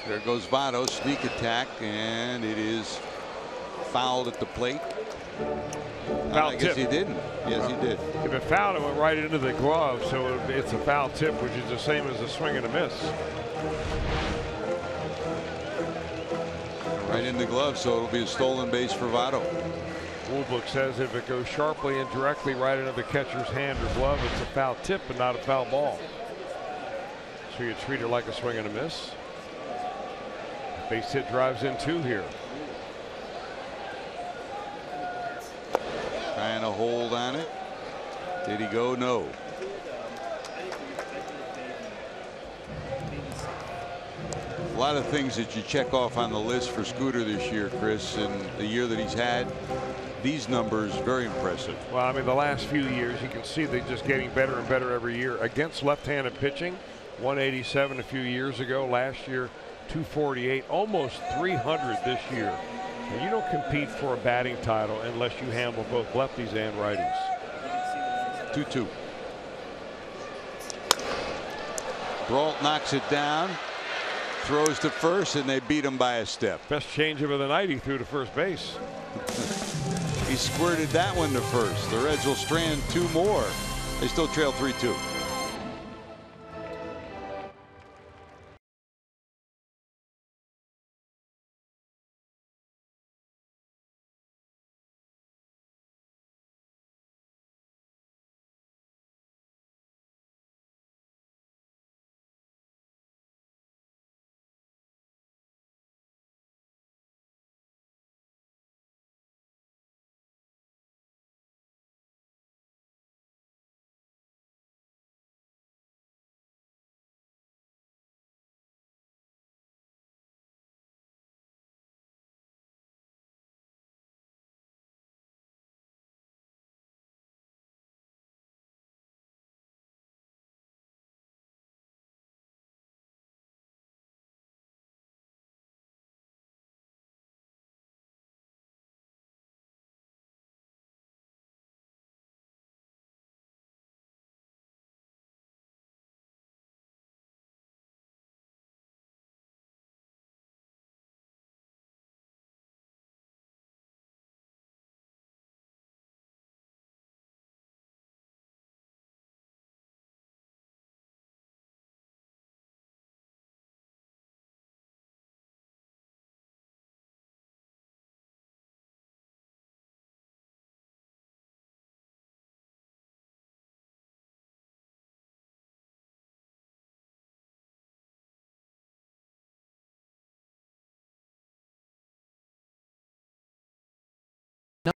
There goes Votto, sneak attack, and it is fouled at the plate. I guess he didn't. Yes, he did. If it fouled, it went right into the glove, so it's a foul tip, which is the same as a swing and a miss. Right in the glove, so it'll be a stolen base for Votto. Rule book says if it goes sharply and directly right into the catcher's hand or glove, it's a foul tip but not a foul ball. So you treat it like a swing and a miss. Base hit drives in 2 here. Trying to hold on it. Did he go? No. A lot of things that you check off on the list for Scooter this year, Chris, and the year that he's had. These numbers very impressive. Well, I mean, the last few years you can see they're just getting better and better every year against left-handed pitching. 187 a few years ago. Last year 248, almost 300 this year. And you don't compete for a batting title unless you handle both lefties and righties. 2-2. Brault knocks it down, throws to first, and they beat him by a step. Best changeup of the night, he threw to first base. He squirted that one to first. The Reds will strand 2 more. They still trail 3-2.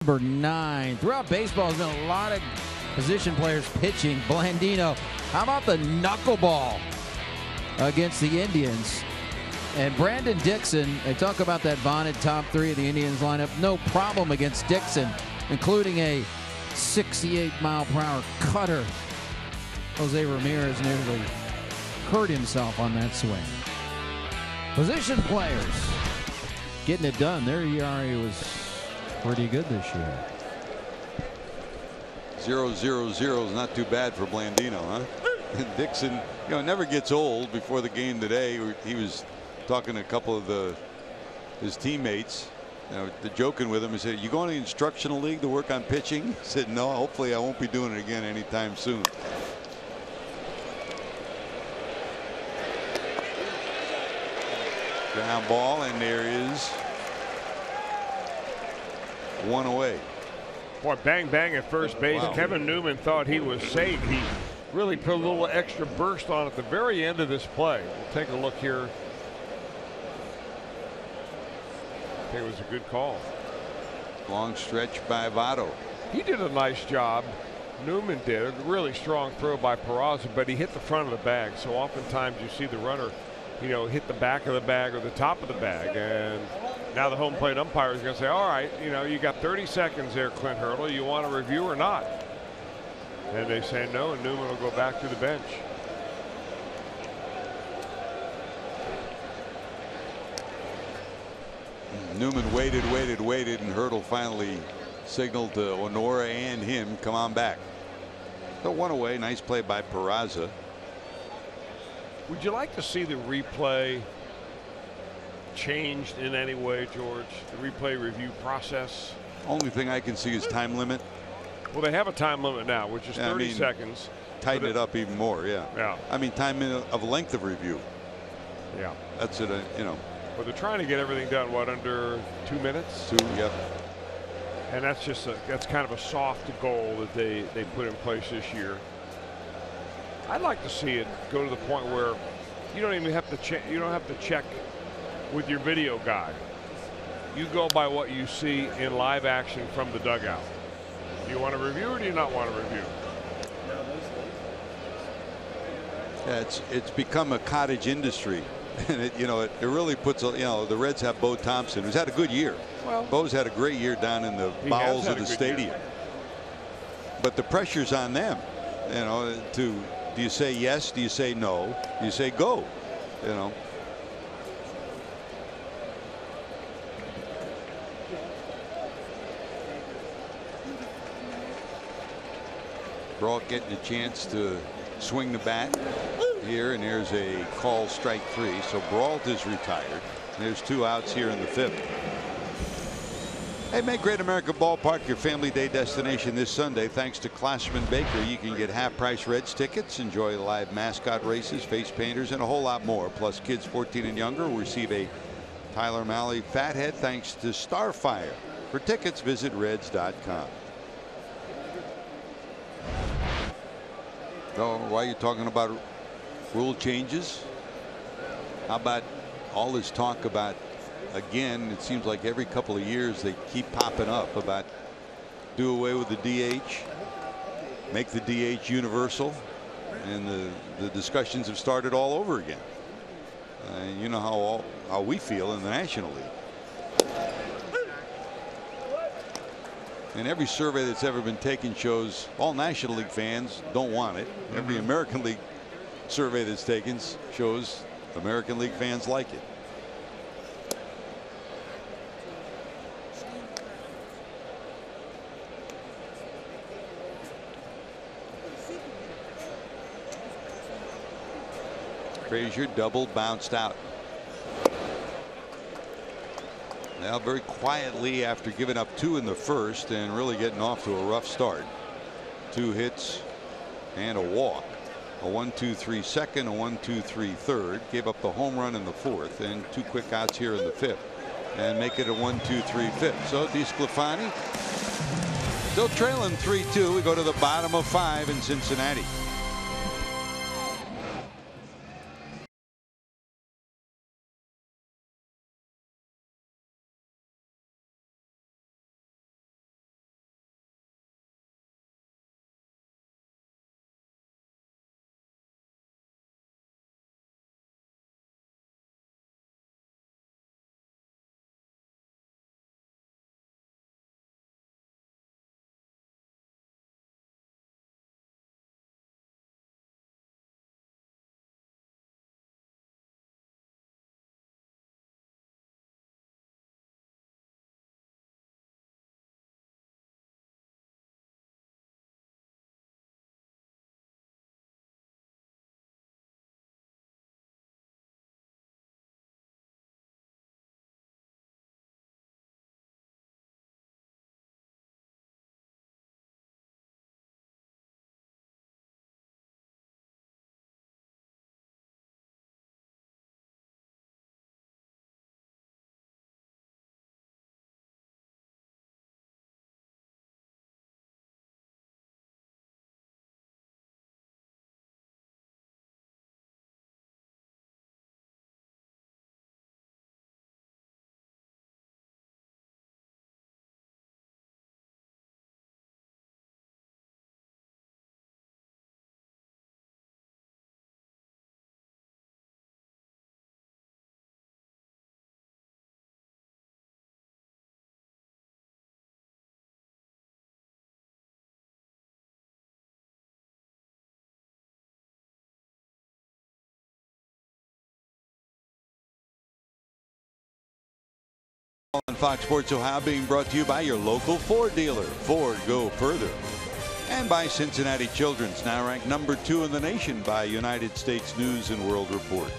Number 9. Throughout baseball, there's been a lot of position players pitching. Blandino, how about the knuckleball against the Indians? And Brandon Dixon, they talk about that vaunted top 3 of the Indians lineup. No problem against Dixon, including a 68-mile-per-hour cutter. Jose Ramirez nearly hurt himself on that swing. Position players getting it done. Their ERA was pretty good this year. 0-0-0 is not too bad for Blandino, huh? Dixon, you know, never gets old. Before the game today, he was talking to a couple of his teammates. You know, joking with him. He said, "You going to the instructional league to work on pitching?" He said, "No, hopefully I won't be doing it again anytime soon." Ground ball, and there is one away. Boy, bang, bang at first base. Wow. Kevin Newman thought he was safe. He really put a little extra burst on at the very end of this play. We'll take a look here. I think it was a good call. Long stretch by Votto. He did a nice job. Newman did a really strong throw by Peraza, but he hit the front of the bag. So oftentimes you see the runner, you know, hit the back of the bag or the top of the bag, and now the home plate umpire is going to say, all right, you know, you got 30 seconds there, Clint Hurdle. You want a review or not? And they say no, and Newman will go back to the bench. Newman waited, and Hurdle finally signaled to Honora and him, come on back. So one away. Nice play by Peraza. Would you like to see the replay changed in any way, George? The replay review process? Only thing I can see is time limit. Well, they have a time limit now, which is 30 I mean, seconds. Tighten it up even more, yeah. Yeah. I mean, time of length of review. Yeah. That's it, you know. But they're trying to get everything done, what, under 2 minutes? 2, yep. And that's just that's kind of a soft goal that they put in place this year. I'd like to see it go to the point where you don't even have to check. You don't have to check with your video guy. You go by what you see in live action from the dugout. Do you want to review or do you not want to review? Yeah, it's become a cottage industry, and it really puts the Reds have Bo Thompson, who's had a good year. Well, Bo's had a great year down in the bowels of the stadium. But the pressure's on them, do you say yes? Do you say no? Do you say go? Brault getting a chance to swing the bat here, and there's a call, strike 3. So Brault is retired. There's 2 outs here in the 5th. Hey, make Great America Ballpark your family day destination this Sunday. Thanks to Classman Baker, you can get half-price Reds tickets, enjoy live mascot races, face painters, and a whole lot more. Plus, kids 14 and younger will receive a Tyler Mahle Fathead thanks to Starfire. For tickets, visit Reds.com. So, why are you talking about rule changes? How about all this talk about, again, it seems like every couple of years they keep popping up about do away with the DH, make the DH universal, and the discussions have started all over again. You know how we feel in the National League. And every survey that's ever been taken shows all National League fans don't want it. Every American League survey that's taken shows American League fans like it. Frazier double, bounced out. Now very quietly, after giving up 2 in the first and really getting off to a rough start. 2 hits and a walk. A 1-2-3 second, a 1-2-3 third. Gave up the home run in the 4th, and 2 quick outs here in the 5th, and make it a 1-2-3 5th. So DeSclafani still trailing 3-2. We go to the bottom of 5 in Cincinnati. On Fox Sports Ohio, being brought to you by your local Ford dealer. Ford, go further. And by Cincinnati Children's, now ranked #2 in the nation by United States News and World Report.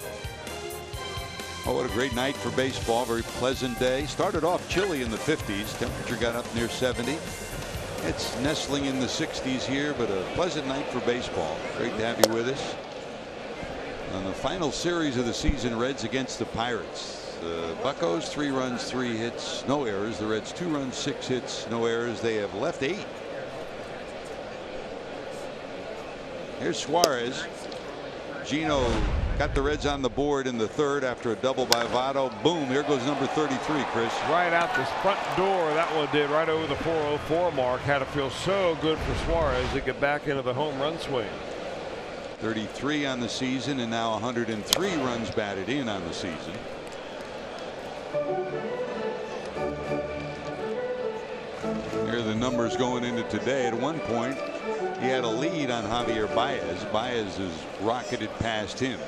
Oh, what a great night for baseball. Very pleasant day. Started off chilly in the 50s. Temperature got up near 70. It's nestling in the 60s here, but a pleasant night for baseball. Great to have you with us on the final series of the season. Reds against the Pirates. The Buccos 3 runs 3 hits, no errors. The Reds 2 runs 6 hits, no errors. They have left 8. Here's Suarez. Gino got the Reds on the board in the 3rd after a double by Votto. Boom, here goes number 33, Chris. Right out this front door, that one did, right over the 404 mark. Had to feel so good for Suarez to get back into the home run swing. 33 on the season, and now 103 runs batted in on the season. Here are the numbers going into today. At one point, he had a lead on Javier Baez. Baez has rocketed past him.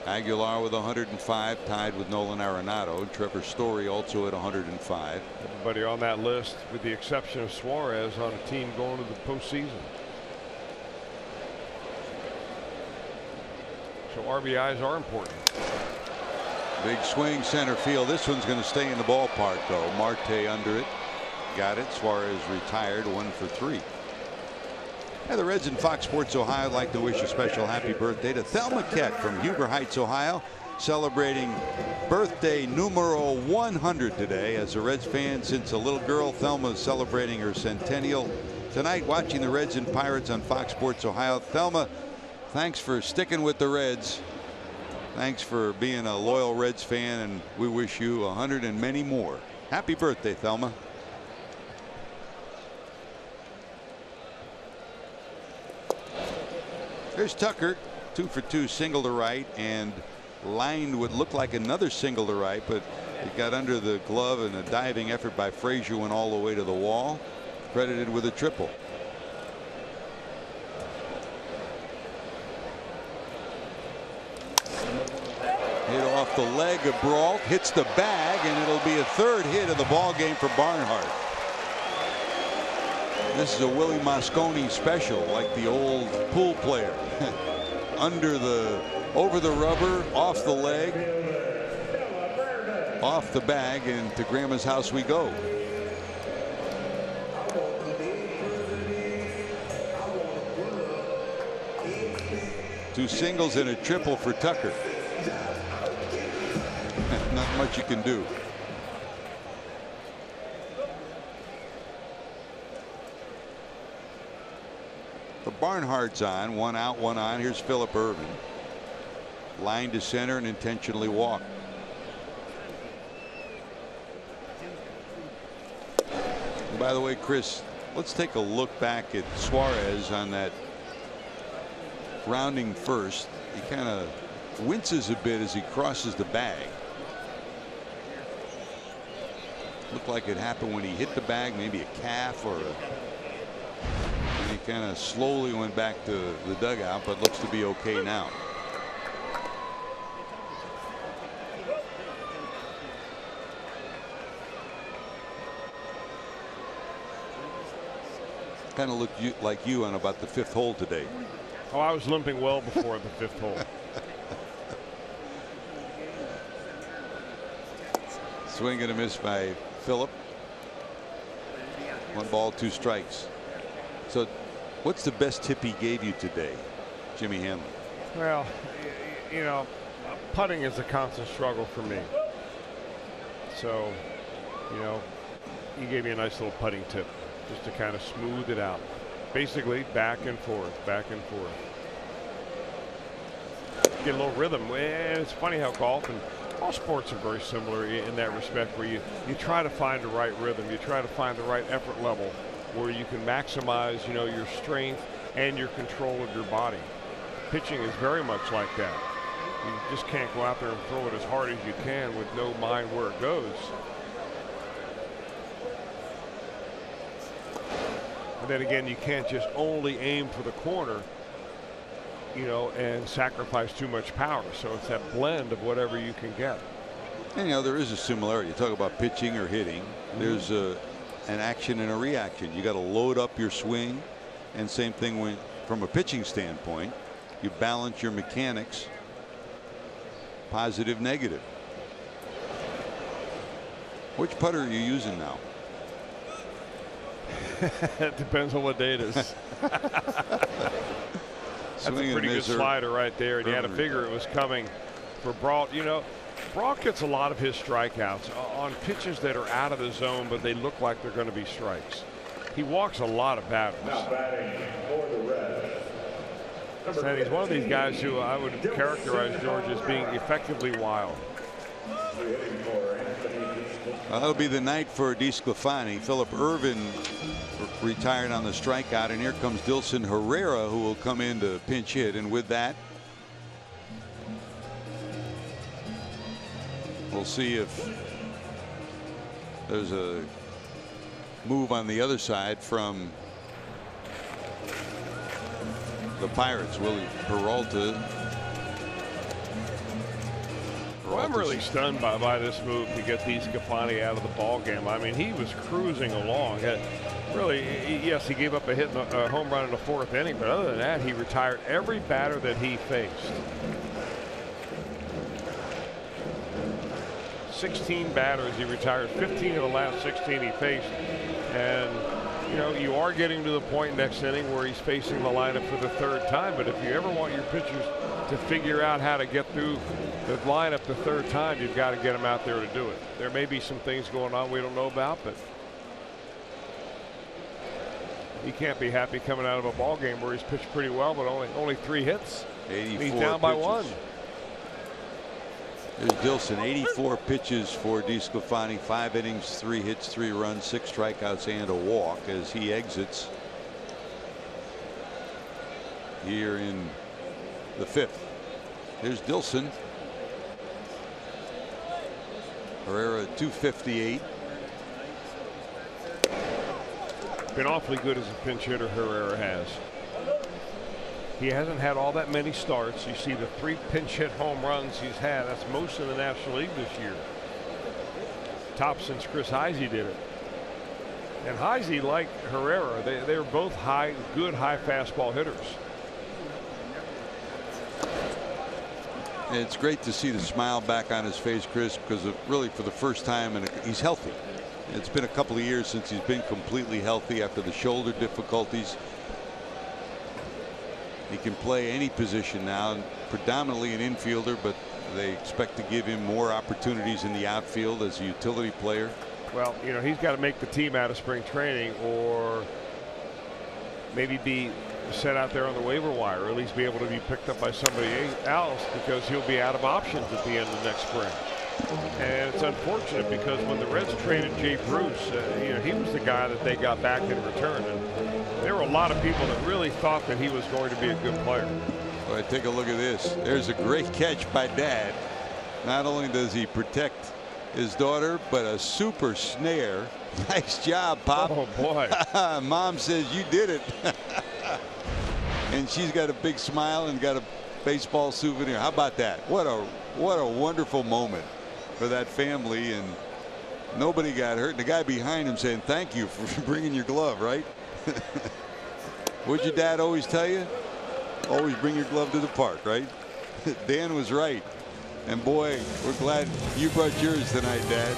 Aguilar with 105, tied with Nolan Arenado. Trevor Story also at 105. Everybody on that list, with the exception of Suarez, on a team going to the postseason. So RBIs are important. Big swing center field. This one's going to stay in the ballpark, though. Marte under it. Got it. Suarez retired, 1 for 3. And the Reds in Fox Sports Ohio would like to wish a special happy birthday to Thelma Keck from Huber Heights, Ohio, celebrating birthday numero 100 today. As a Reds fan since a little girl, Thelma is celebrating her centennial tonight, watching the Reds and Pirates on Fox Sports Ohio. Thelma, thanks for sticking with the Reds. Thanks for being a loyal Reds fan, and we wish you 100 and many more. Happy birthday, Thelma. There's Tucker, 2 for 2, single to right, and lined what looked like another single to right, but it got under the glove, and a diving effort by Frazier went all the way to the wall, credited with a triple. Hit off the leg of Brault, hits the bag, and it'll be a 3rd hit of the ball game for Barnhart. This is a Willie Mosconi special, like the old pool player. Over the rubber, off the leg, off the bag, and to Grandma's house we go. Two singles and a triple for Tucker. Not much you can do. The Barnhart's on, 1 out, 1 on. Here's Phillip Ervin. Line to center and intentionally walked. And by the way, Chris, let's take a look back at Suarez on that rounding first. He kind of winces a bit as he crosses the bag. Looked like it happened when he hit the bag, maybe a calf or a. He kind of slowly went back to the dugout, but looks to be okay now. Kind of looked like you on about the 5th hole today. Oh, I was limping well before the 5th hole. Swing and a miss by Phillip. 1 ball, 2 strikes. So what's the best tip he gave you today, Jimmy Hanlon? Well, you know, putting is a constant struggle for me. So, you know, he gave me a nice little putting tip just to kind of smooth it out. Basically back and forth, back and forth. Get a little rhythm. And it's funny how golf and all sports are very similar in that respect, where you try to find the right rhythm. You try to find the right effort level where you can maximize, you know, your strength and your control of your body. Pitching is very much like that. You just can't go out there and throw it as hard as you can with no mind where it goes. And then again, you can't just only aim for the corner, you know, and sacrifice too much power. So it's that blend of whatever you can get. And, you know, there is a similarity. You talk about pitching or hitting. There's an action and a reaction. You got to load up your swing, and same thing when, from a pitching standpoint, you balance your mechanics, positive, negative. Which putter are you using now? It depends on what day it is. That's a pretty good slider right there, and you had to figure it was coming for Brault. You know, Brault gets a lot of his strikeouts on pitches that are out of the zone, but they look like they're going to be strikes. He walks a lot of batters. And he's one of these guys who I would characterize, George, as being effectively wild. That'll be the night for DeSclafani. Philip Irvin retired on the strikeout, and here comes Dilson Herrera, who will come in to pinch hit. And with that, we'll see if there's a move on the other side from the Pirates. Willie Peralta. Well, I'm really stunned by this move to get DeSclafani out of the ball game. I mean, he was cruising along. Really, yes, he gave up a hit, a home run in the 4th inning, but other than that, he retired every batter that he faced. 16 batters he retired, 15 of the last 16 he faced, and you know, you are getting to the point next inning where he's facing the lineup for the 3rd time. But if you ever want your pitchers to figure out how to get through the lineup the 3rd time, you've got to get them out there to do it. There may be some things going on we don't know about, but he can't be happy coming out of a ball game where he's pitched pretty well, but only 3 hits. 84 he's down by 1. There's Dilson, 84 pitches for DeSclafani, 5 innings, 3 hits, 3 runs, 6 strikeouts, and a walk as he exits here in the 5th. Here's Dilson. Herrera, 258. Been awfully good as a pinch hitter, Herrera has. He hasn't had all that many starts. You see the 3 pinch hit home runs he's had. That's most in the National League this year. Top since Chris Heisey did it. And Heisey, like Herrera, they're both good high fastball hitters. And it's great to see the smile back on his face, Chris, because really for the first time, he's healthy. It's been a couple of years since he's been completely healthy after the shoulder difficulties. He can play any position now, predominantly an infielder, but they expect to give him more opportunities in the outfield as a utility player. Well, you know, he's got to make the team out of spring training, or maybe be set out there on the waiver wire, or at least be able to be picked up by somebody else, because he'll be out of options at the end of next spring. And it's unfortunate because when the Reds traded Jay Bruce, you know, he was the guy that they got back in return, and there were a lot of people that really thought that he was going to be a good player. All right, take a look at this. There's a great catch by Dad. Not only does he protect his daughter, but a super snare. Nice job, Pop. Oh boy. Mom says you did it. And she's got a big smile and got a baseball souvenir. How about that? What a wonderful moment for that family, and nobody got hurt. The guy behind him saying thank you for bringing your glove, right? What'd your dad always tell you? Always bring your glove to the park, right? Dan was right. And boy, we're glad you brought yours tonight, Dad.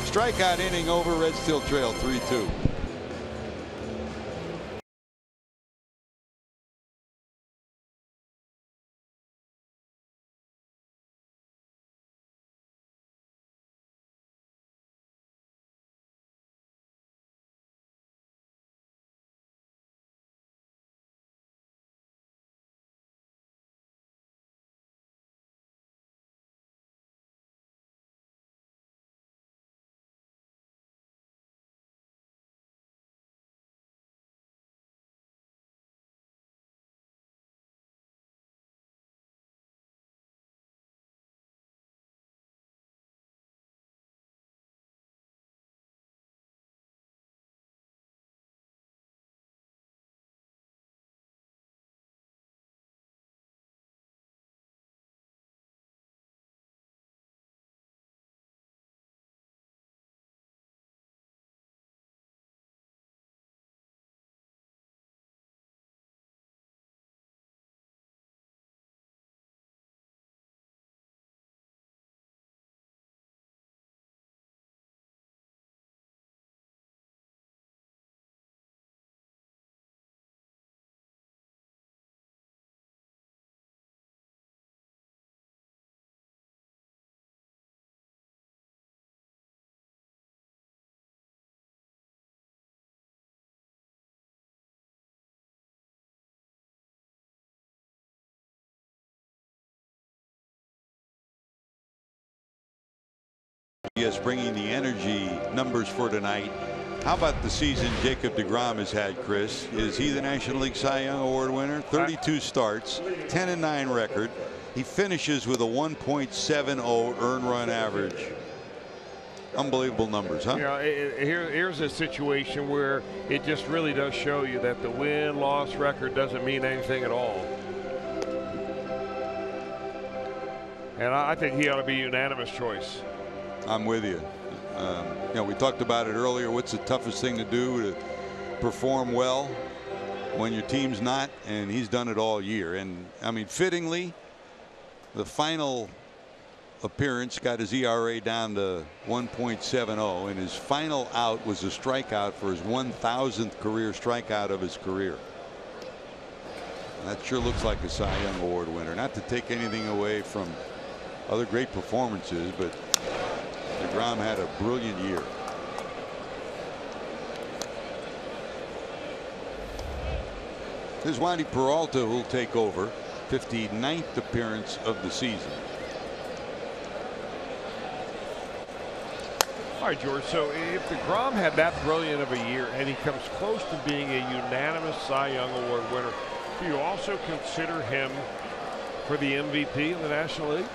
Strikeout inning over. Reds still trail 3-2. Yes, bringing the energy numbers for tonight. How about the season Jacob deGrom has had, Chris? Is he the National League Cy Young Award winner? 32 starts, 10-9 record. He finishes with a 1.70 earned run average. Unbelievable numbers, huh? Yeah, here's a situation where it just really does show you that the win-loss record doesn't mean anything at all. And I think he ought to be a unanimous choice. I'm with you. You know, we talked about it earlier. What's the toughest thing to do to perform well when your team's not? And he's done it all year. And I mean, fittingly, the final appearance got his ERA down to 1.70, and his final out was a strikeout for his 1,000th career strikeout of his career. That sure looks like a Cy Young Award winner. Not to take anything away from other great performances, but deGrom had a brilliant year. Here's Wandy Peralta, who'll take over. 59th appearance of the season. All right, George. So if deGrom had that brilliant of a year and he comes close to being a unanimous Cy Young Award winner, do you also consider him for the MVP in the National League?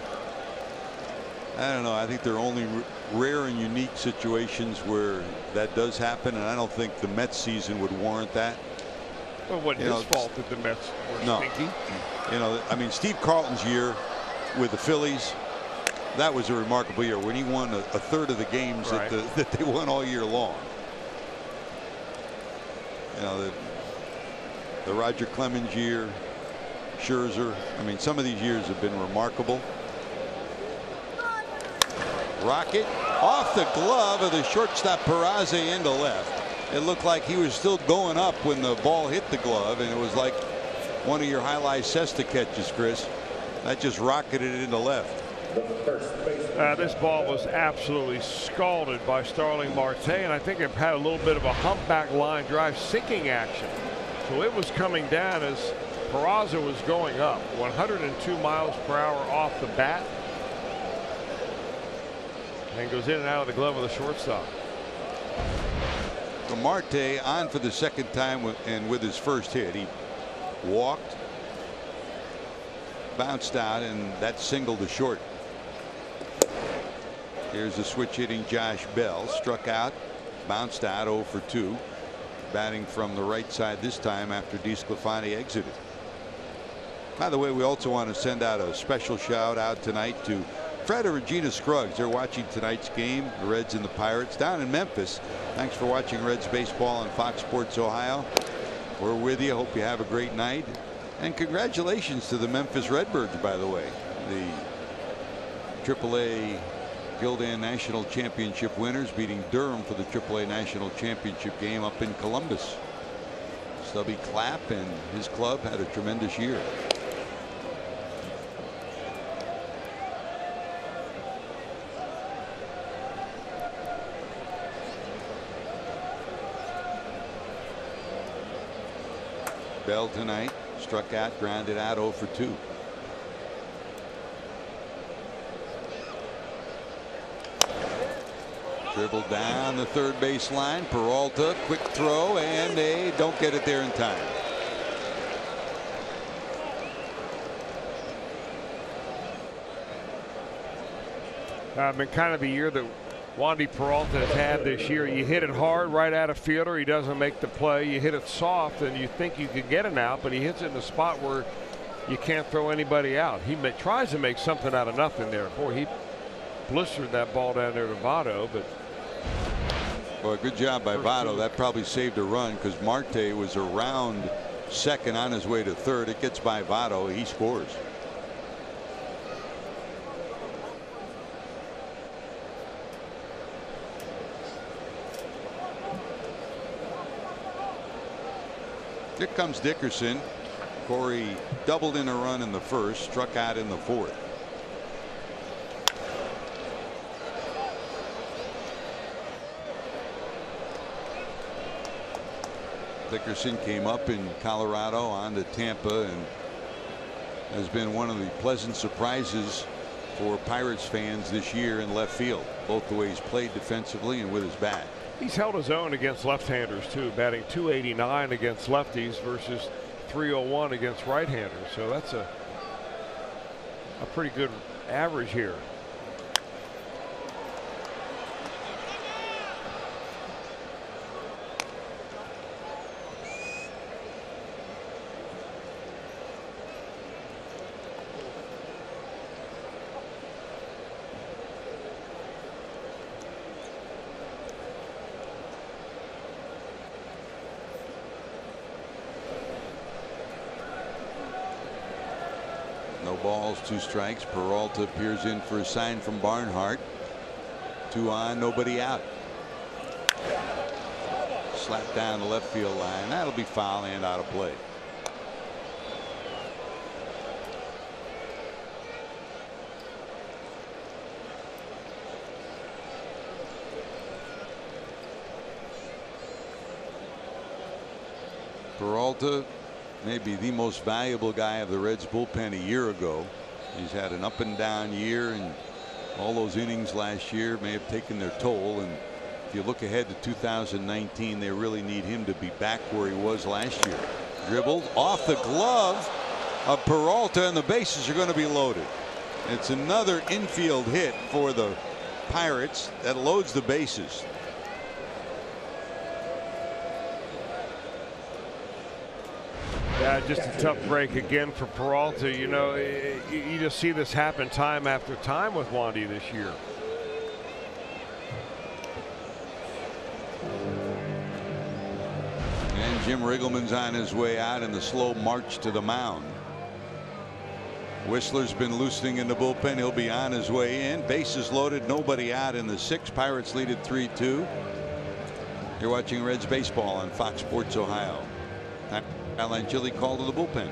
I don't know. I think there are only rare and unique situations where that does happen, and I don't think the Mets season would warrant that. Well, what his fault that the Mets were stinky? You know, I mean, Steve Carlton's year with the Phillies, that was a remarkable year when he won a third of the games that they won all year long. You know, the Roger Clemens year, Scherzer. I mean, some of these years have been remarkable. Rocket off the glove of the shortstop Peraza into left. It looked like he was still going up when the ball hit the glove, and it was like one of your highlight Cesta catches, Chris. That just rocketed it into left. This ball was absolutely scalded by Starling Marte, and I think it had a little bit of a humpback line drive sinking action. So it was coming down as Peraza was going up. 102 miles per hour off the bat. And goes in and out of the glove of the shortstop. So Marte on for the second time and with his first hit. He walked, bounced out, and that singled to short. Here's the switch hitting Josh Bell. Struck out, bounced out 0 for 2. Batting from the right side this time after DeSclafani exited. By the way, we also want to send out a special shout out tonight to Fred and Regina Scruggs. They're watching tonight's game, the Reds and the Pirates, down in Memphis. Thanks for watching Reds baseball on Fox Sports Ohio. We're with you. Hope you have a great night. And congratulations to the Memphis Redbirds, by the way. The AAA Gildan National Championship winners, beating Durham for the AAA National Championship game up in Columbus. Stubby Clapp and his club had a tremendous year. Bell tonight struck out, grounded out 0 for 2. Dribbled down the third base line. Peralta, quick throw, and they don't get it there in time. Been kind of the year that Wandy Peralta has had this year. You hit it hard right out of fielder, he doesn't make the play. You hit it soft and you think you could get him out, but he hits it in a spot where you can't throw anybody out. He tries to make something out of nothing there. Boy, he blistered that ball down there to Votto, but Well, good job by Votto. That probably saved a run because Marte was around second on his way to third. It gets by Votto. He scores. Here comes Dickerson. Corey doubled in a run in the first, struck out in the fourth. Dickerson came up in Colorado on to Tampa and has been one of the pleasant surprises for Pirates fans this year in left field, both the way he's played defensively and with his bat. He's held his own against left-handers too, batting .289 against lefties versus .301 against right-handers. So that's a pretty good average here. No balls, 2 strikes. Peralta appears in for a sign from Barnhart. 2 on, nobody out. Slapped down the left field line. That'll be foul and out of play. Peralta, maybe the most valuable guy of the Reds bullpen a year ago. He's had an up and down year, and all those innings last year may have taken their toll. And if you look ahead to 2019, they really need him to be back where he was last year. Dribbled off the glove of Peralta, and the bases are going to be loaded. It's another infield hit for the Pirates that loads the bases. Yeah, just a tough break again for Peralta. You know, you just see this happen time after time with Wandy this year. And Jim Riggleman's on his way out in the slow march to the mound. Whistler's been loosening in the bullpen. He'll be on his way in. Bases loaded, nobody out in the 6th. Pirates lead at 3-2. You're watching Reds baseball on Fox Sports Ohio. Alan Chili called to the bullpen.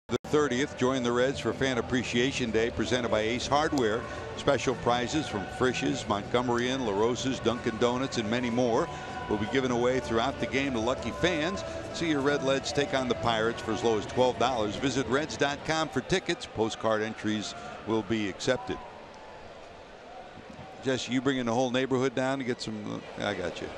The 30th, join the Reds for Fan Appreciation Day presented by Ace Hardware. Special prizes from Frisch's, Montgomery Inn, La Rosa's, Dunkin' Donuts, and many more will be given away throughout the game to lucky fans. See your Red Reds take on the Pirates for as low as $12. Visit Reds.com for tickets. Postcard entries will be accepted. Jess, you bringing the whole neighborhood down to get some? I got you.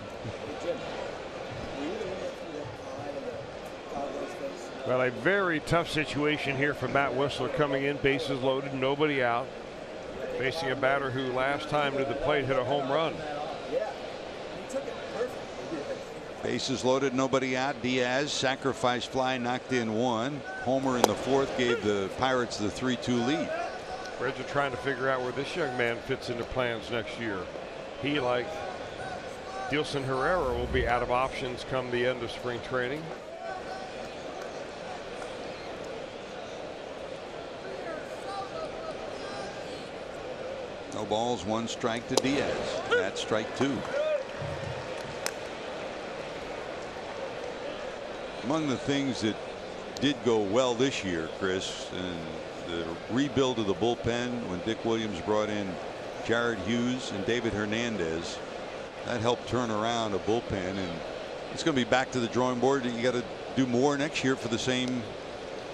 Well, a very tough situation here for Matt Whistler, coming in, bases loaded, nobody out, facing a batter who last time to the plate hit a home run. Bases loaded, nobody out. Diaz, sacrifice fly, knocked in 1. Homer in the 4th gave the Pirates the 3-2 lead. Reds are trying to figure out where this young man fits into plans next year. He, like Dilson Herrera, will be out of options come the end of spring training. No balls, 1 strike to Diaz. That's strike 2. Among the things that did go well this year, Chris, and the rebuild of the bullpen when Dick Williams brought in Jared Hughes and David Hernandez, that helped turn around a bullpen, and it's going to be back to the drawing board. You got to do more next year for the same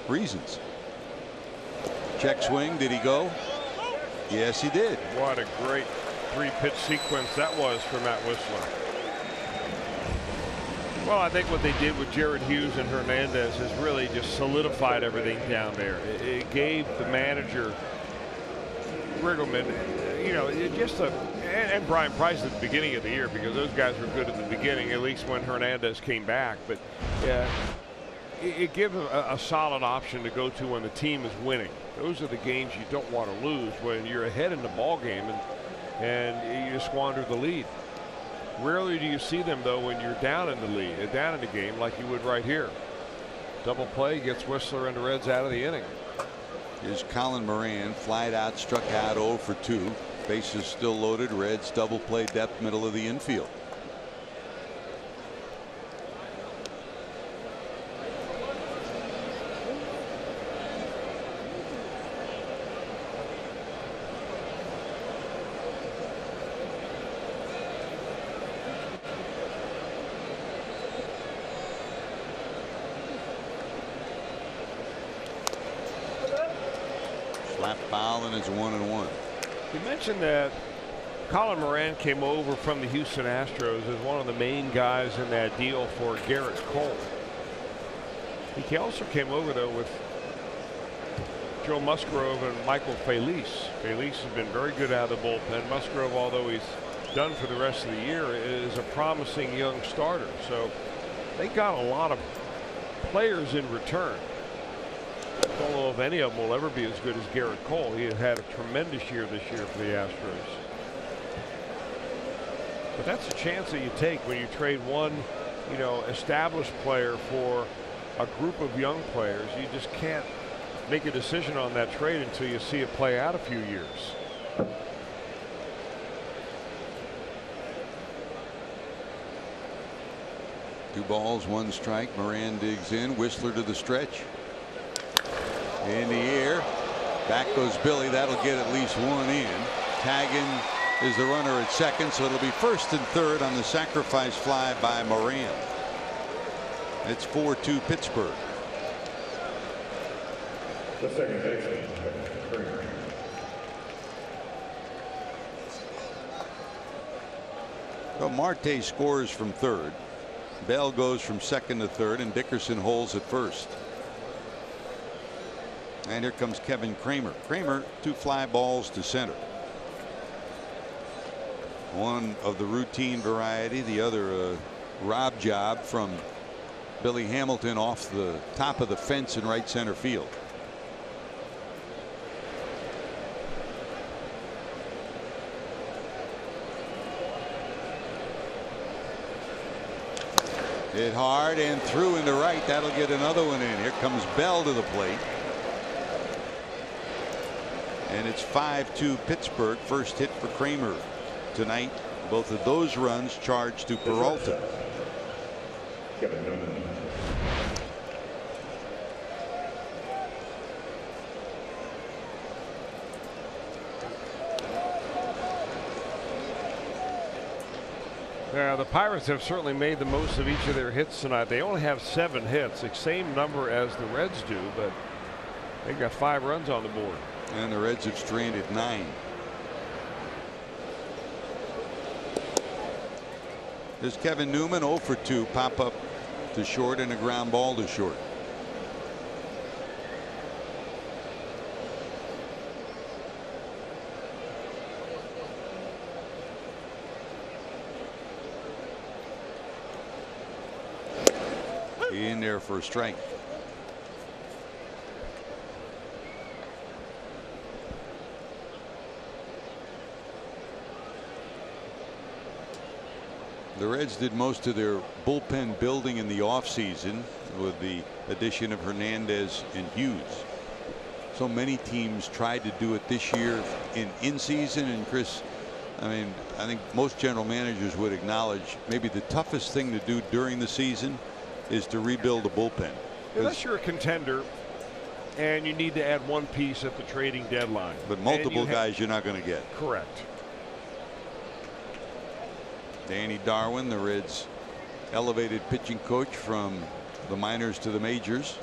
reasons. Check swing. Did he go? Yes, he did. What a great 3-pitch sequence that was for Matt Whistler. Well, I think what they did with Jared Hughes and Hernandez has really just solidified everything down there. It gave the manager Riggleman, you know, and Brian Price at the beginning of the year, because those guys were good at the beginning, at least when Hernandez came back. But it gives them a solid option to go to when the team is winning. Those are the games you don't want to lose, when you're ahead in the ball game and you squander the lead. Rarely do you see them, though, when you're down in the lead, down in the game, like you would right here. Double play gets Whistler and the Reds out of the inning. Here's Colin Moran, flied out, struck out 0 for 2. Bases still loaded. Reds double play depth, middle of the infield. Slap foul, and it's 1-1. You mentioned that Colin Moran came over from the Houston Astros as one of the main guys in that deal for Garrett Cole. He also came over, though, with Joe Musgrove and Michael Felice. Felice has been very good out of the bullpen. Musgrove, although he's done for the rest of the year, is a promising young starter. So they got a lot of players in return. I don't know if any of them will ever be as good as Garrett Cole. He had a tremendous year this year for the Astros. But that's a chance that you take when you trade one, you know, established player for a group of young players. You just can't make a decision on that trade until you see it play out a few years. Two balls, one strike. Moran digs in. Whistler to the stretch. In the air. Back goes Billy. That'll get at least one in. Tagging is the runner at second, so it'll be first and third on the sacrifice fly by Moran. It's 4-2 Pittsburgh. The second baseman, Kramer. So Marte scores from third. Bell goes from second to third, and Dickerson holds at first. And here comes Kevin Kramer. Kramer, 2 fly balls to center. One of the routine variety, the other a rob job from Billy Hamilton off the top of the fence in right center field. Hit hard and through into right. That'll get another one in. Here comes Bell to the plate. And it's 5-2 Pittsburgh. First hit for Kramer tonight. Both of those runs charged to Peralta. Yeah, the Pirates have certainly made the most of each of their hits tonight. They only have 7 hits, the same number as the Reds do, but they got 5 runs on the board. And the Reds have stranded 9. There's Kevin Newman, 0 for 2, pop up to short and a ground ball to short. In there for a strike. The Reds did most of their bullpen building in the offseason with the addition of Hernandez and Hughes. So many teams tried to do it this year in season. And Chris, I mean, I think most general managers would acknowledge maybe the toughest thing to do during the season is to rebuild the bullpen. Unless you're a contender and you need to add one piece at the trading deadline. But multiple guys you're not going to get. Correct. Danny Darwin, the Reds' elevated pitching coach from the minors to the majors,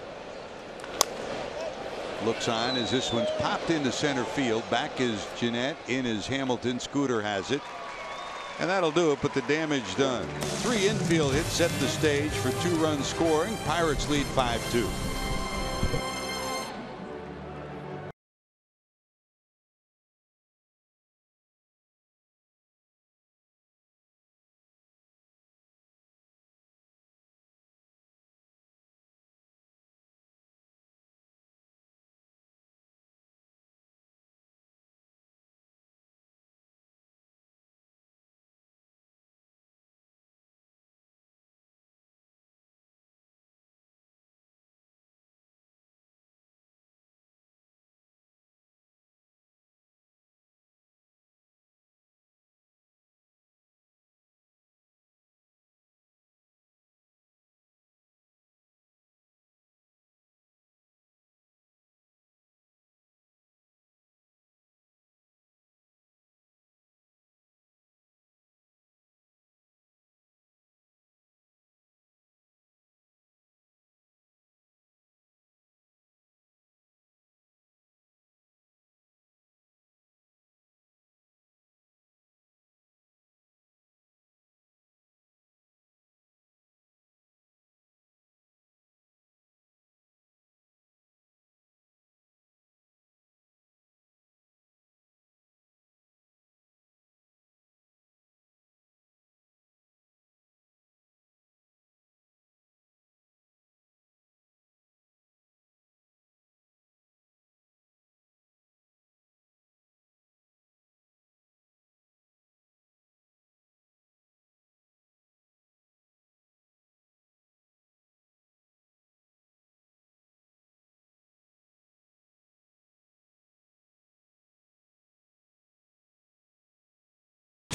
looks on as this one's popped into center field. Back is Jeanette, in is Hamilton. Scooter has it, and that'll do it. But the damage done. 3 infield hits set the stage for 2-run scoring. Pirates lead 5-2.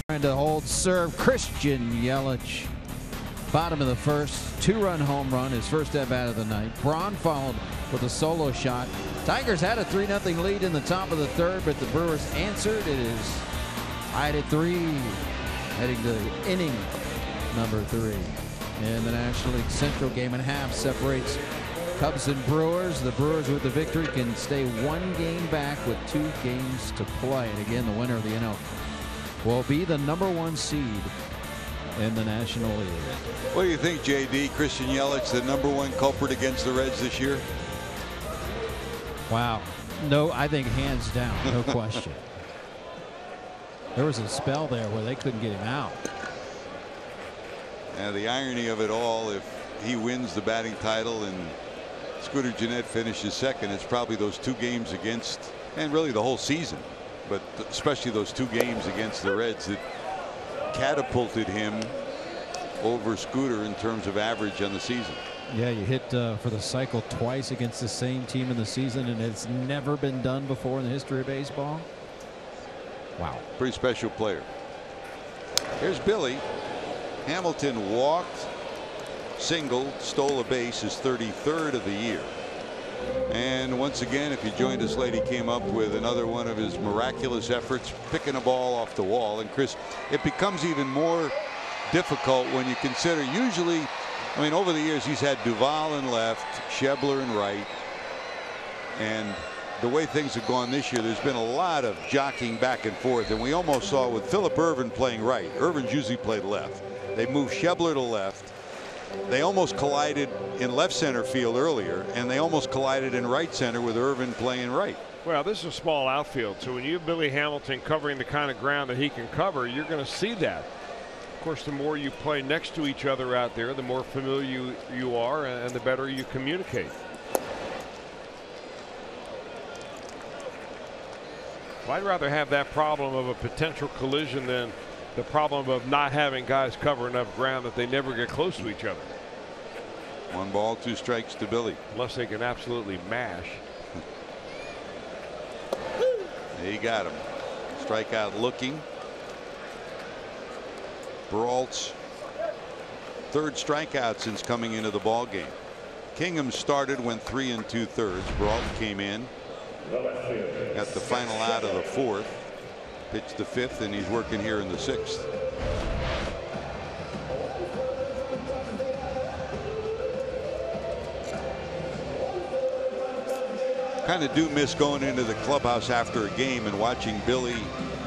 Trying to hold serve. Christian Yelich, bottom of the first, 2-run home run, his first at bat of the night. Braun followed with a solo shot. Tigers had a 3-0 lead in the top of the third, but the Brewers answered. It is tied at 3, heading to inning number 3. And the National League Central game and a half separates Cubs and Brewers. The Brewers with the victory can stay 1 game back with 2 games to play. And again, the winner of the NL will be the #1 seed in the National League. What do you think, JD? Christian Yelich, the #1 culprit against the Reds this year? Wow. No, I think hands down, no question. There was a spell there where they couldn't get him out. And the irony of it all, if he wins the batting title and Scooter Jeanette finishes second, it's probably those 2 games against, and really the whole season, but especially those 2 games against the Reds that catapulted him over Scooter in terms of average on the season. Yeah, you hit for the cycle twice against the same team in the season, and it's never been done before in the history of baseball. Wow. Pretty special player. Here's Billy. Hamilton walked, singled, stole a base, his 33rd of the year. And once again, if you joined us late, he came up with another one of his miraculous efforts, picking a ball off the wall. And Chris, it becomes even more difficult when you consider, usually, I mean, over the years he's had Duvall in left, Schebler in right, and the way things have gone this year, there's been a lot of jockeying back and forth, and we almost saw with Phillip Ervin playing right. Ervin's usually played left. They moved Schebler to left. They almost collided in left center field earlier, and they almost collided in right center with Ervin playing right. Well, this is a small outfield, so when you have Billy Hamilton covering the kind of ground that he can cover, you're going to see that. Of course, the more you play next to each other out there, the more familiar you are, and the better you communicate. Well, I'd rather have that problem of a potential collision than the problem of not having guys cover enough ground that they never get close to each other. 1 ball, 2 strikes to Billy. Unless they can absolutely mash. He got him. Strikeout looking. Brault's third strikeout since coming into the ball game. Kingham started, went 3 2/3. Brault came in, got the final out of the 4th, pitched the 5th, and he's working here in the 6th. Kind of do miss going into the clubhouse after a game and watching Billy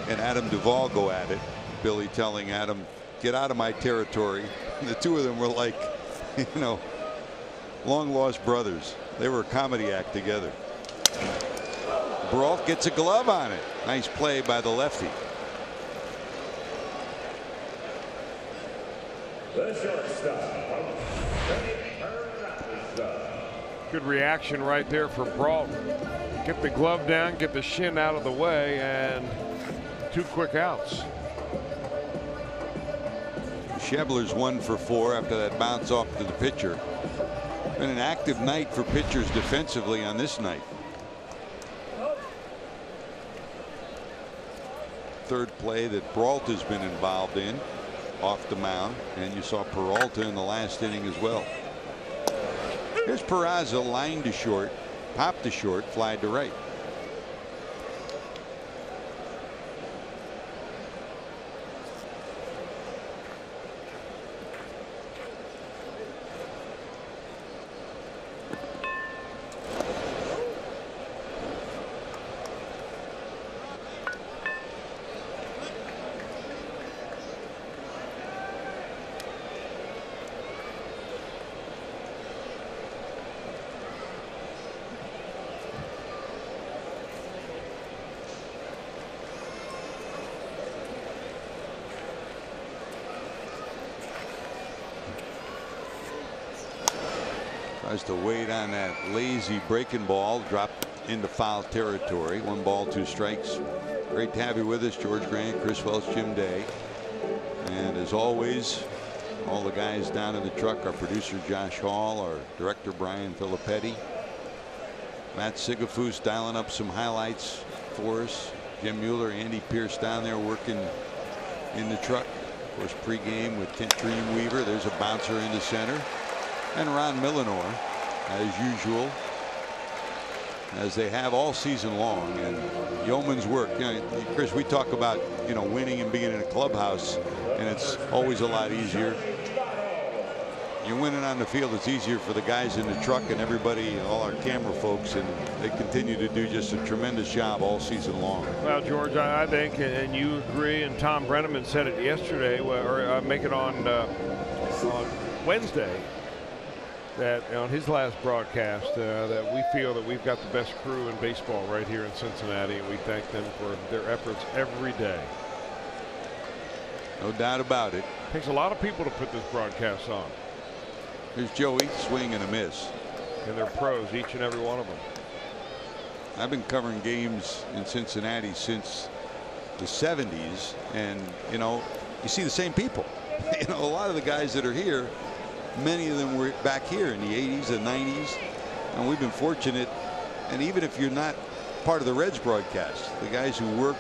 and Adam Duvall go at it. Billy telling Adam, "Get out of my territory." And the two of them were like, you know, long lost brothers. They were a comedy act together. Brault gets a glove on it. Nice play by the lefty. The shortstop. Good reaction right there for Brault. Get the glove down, get the shin out of the way, and 2 quick outs. Schebler's 1 for 4 after that bounce off to the pitcher. Been an active night for pitchers defensively on this night. Third play that Brault has been involved in off the mound, and you saw Peralta in the last inning as well. Here's Peraza, line to short, popped to short, fly to right. Tries to wait on that lazy breaking ball, dropped into foul territory. 1 ball, 2 strikes. Great to have you with us, George Grant, Chris Welch, Jim Day. And as always, all the guys down in the truck, our producer Josh Hall, our director Brian Filippetti, Matt Sigafus dialing up some highlights for us, Jim Mueller, Andy Pierce down there working in the truck. Of course, pregame with Kent Dreamweaver. There's a bouncer into center. And Ron Millenor, as usual, as they have all season long. And yeoman's work. You know, Chris, we talk about, you know, winning and being in a clubhouse, and it's always a lot easier. You're winning on the field, it's easier for the guys in the truck and everybody, all our camera folks, and they continue to do just a tremendous job all season long. Well, George, I think, and you agree, and Tom Brenneman said it yesterday, or make it on Wednesday, that on his last broadcast, that we feel that we've got the best crew in baseball right here in Cincinnati, and we thank them for their efforts every day. No doubt about it. Takes a lot of people to put this broadcast on. Here's Joey, swing and a miss. And they're pros, each and every one of them. I've been covering games in Cincinnati since the 70s, and you know, you see the same people. You know, a lot of the guys that are here, many of them were back here in the 80s and 90s, and we've been fortunate. And even if you're not part of the Reds broadcast, the guys who work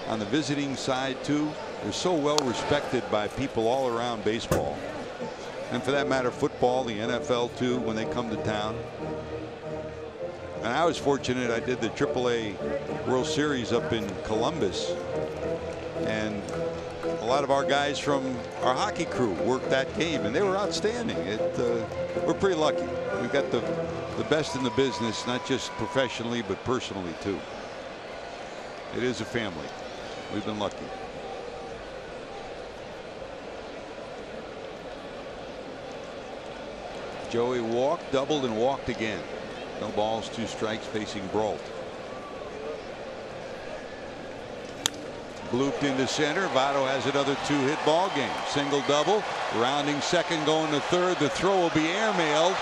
on the visiting side too, they're so well respected by people all around baseball, and for that matter football, the NFL too, when they come to town. And I was fortunate, I did the AAA World Series up in Columbus, and a lot of our guys from our hockey crew worked that game, and they were outstanding. We're pretty lucky. We've got the best in the business, not just professionally but personally too. It is a family. We've been lucky. Joey walked, doubled, and walked again. No balls, 2 strikes, facing Brault. Blooped into center. Votto has another 2-hit ball game. Single double. Rounding second, going to third. The throw will be airmailed.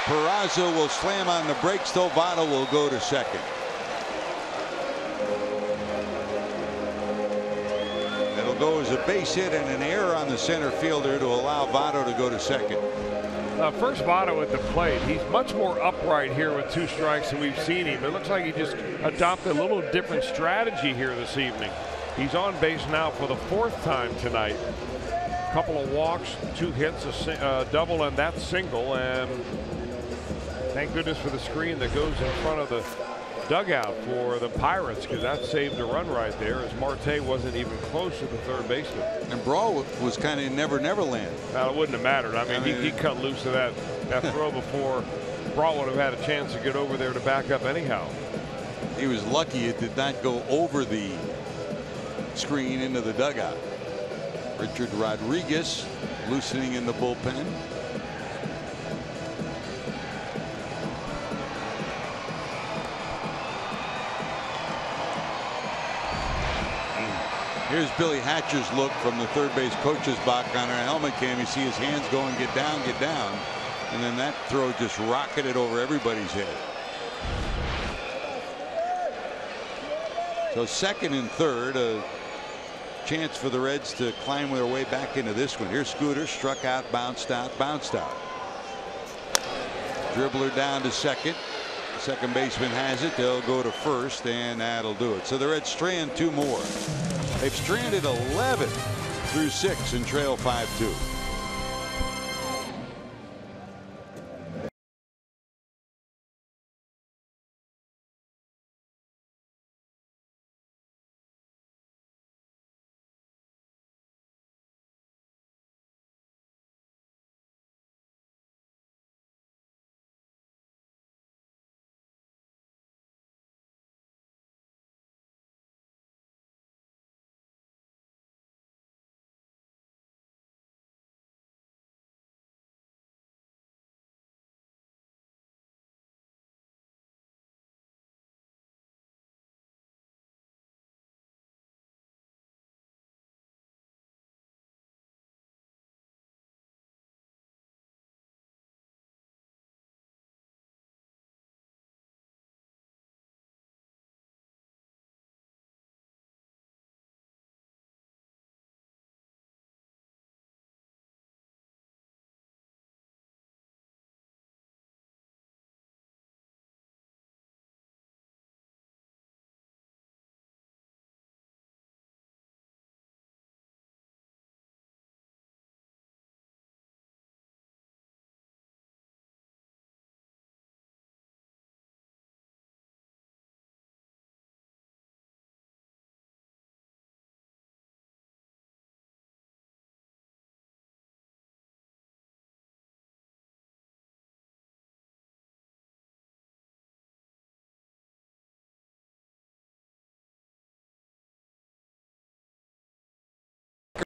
Peraza will slam on the brakes, though. Votto will go to second. It'll go as a base hit and an error on the center fielder to allow Votto to go to second. First Votto at the plate. He's much more upright here with 2 strikes than we've seen him. It looks like he just adopted a little different strategy here this evening. He's on base now for the 4th time tonight. couple of walks, 2 hits, a double, and that single. And thank goodness for the screen that goes in front of the dugout for the Pirates, because that saved a run right there, as Marte wasn't even close to the third baseman. And Brawl was kind of never land. Well, it wouldn't have mattered. I mean, he cut loose of that throw before Brawl would have had a chance to get over there to back up anyhow. He was lucky it did not go over the screen into the dugout. Richard Rodriguez loosening in the bullpen. Here's Billy Hatcher's look from the third base coach's box on our helmet cam. You see his hands going, get down, get down. And then that throw just rocketed over everybody's head. So second and third, a chance for the Reds to climb their way back into this one. Here's Scooter, struck out, bounced out, bounced out. Dribbler down to second. Second baseman has it. They'll go to first, and that'll do it. So the Reds strand 2 more. They've stranded 11 through 6 and trail 5-2.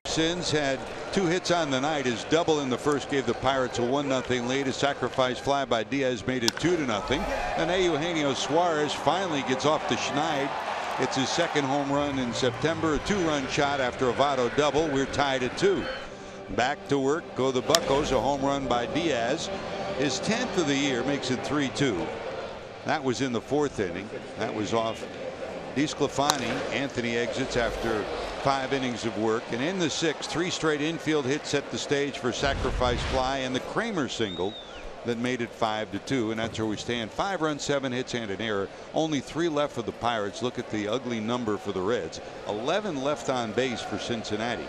Sins had 2 hits on the night. His double in the first gave the Pirates a 1-0 lead. A sacrifice fly by Diaz made it 2-0. And Eugenio Suarez finally gets off the schneid. It's his second home run in September. A 2-run shot after a Votto double. We're tied at 2. Back to work go the Buccos. A home run by Diaz. His 10th of the year makes it 3-2. That was in the 4th inning. That was off DeSclafani. Anthony exits after 5 innings of work, and in the 6th, 3 straight infield hits set the stage for sacrifice fly and the Kramer single that made it 5-2, and that's where we stand. 5 runs, 7 hits, and an error. Only 3 left for the Pirates. Look at the ugly number for the Reds. 11 left on base for Cincinnati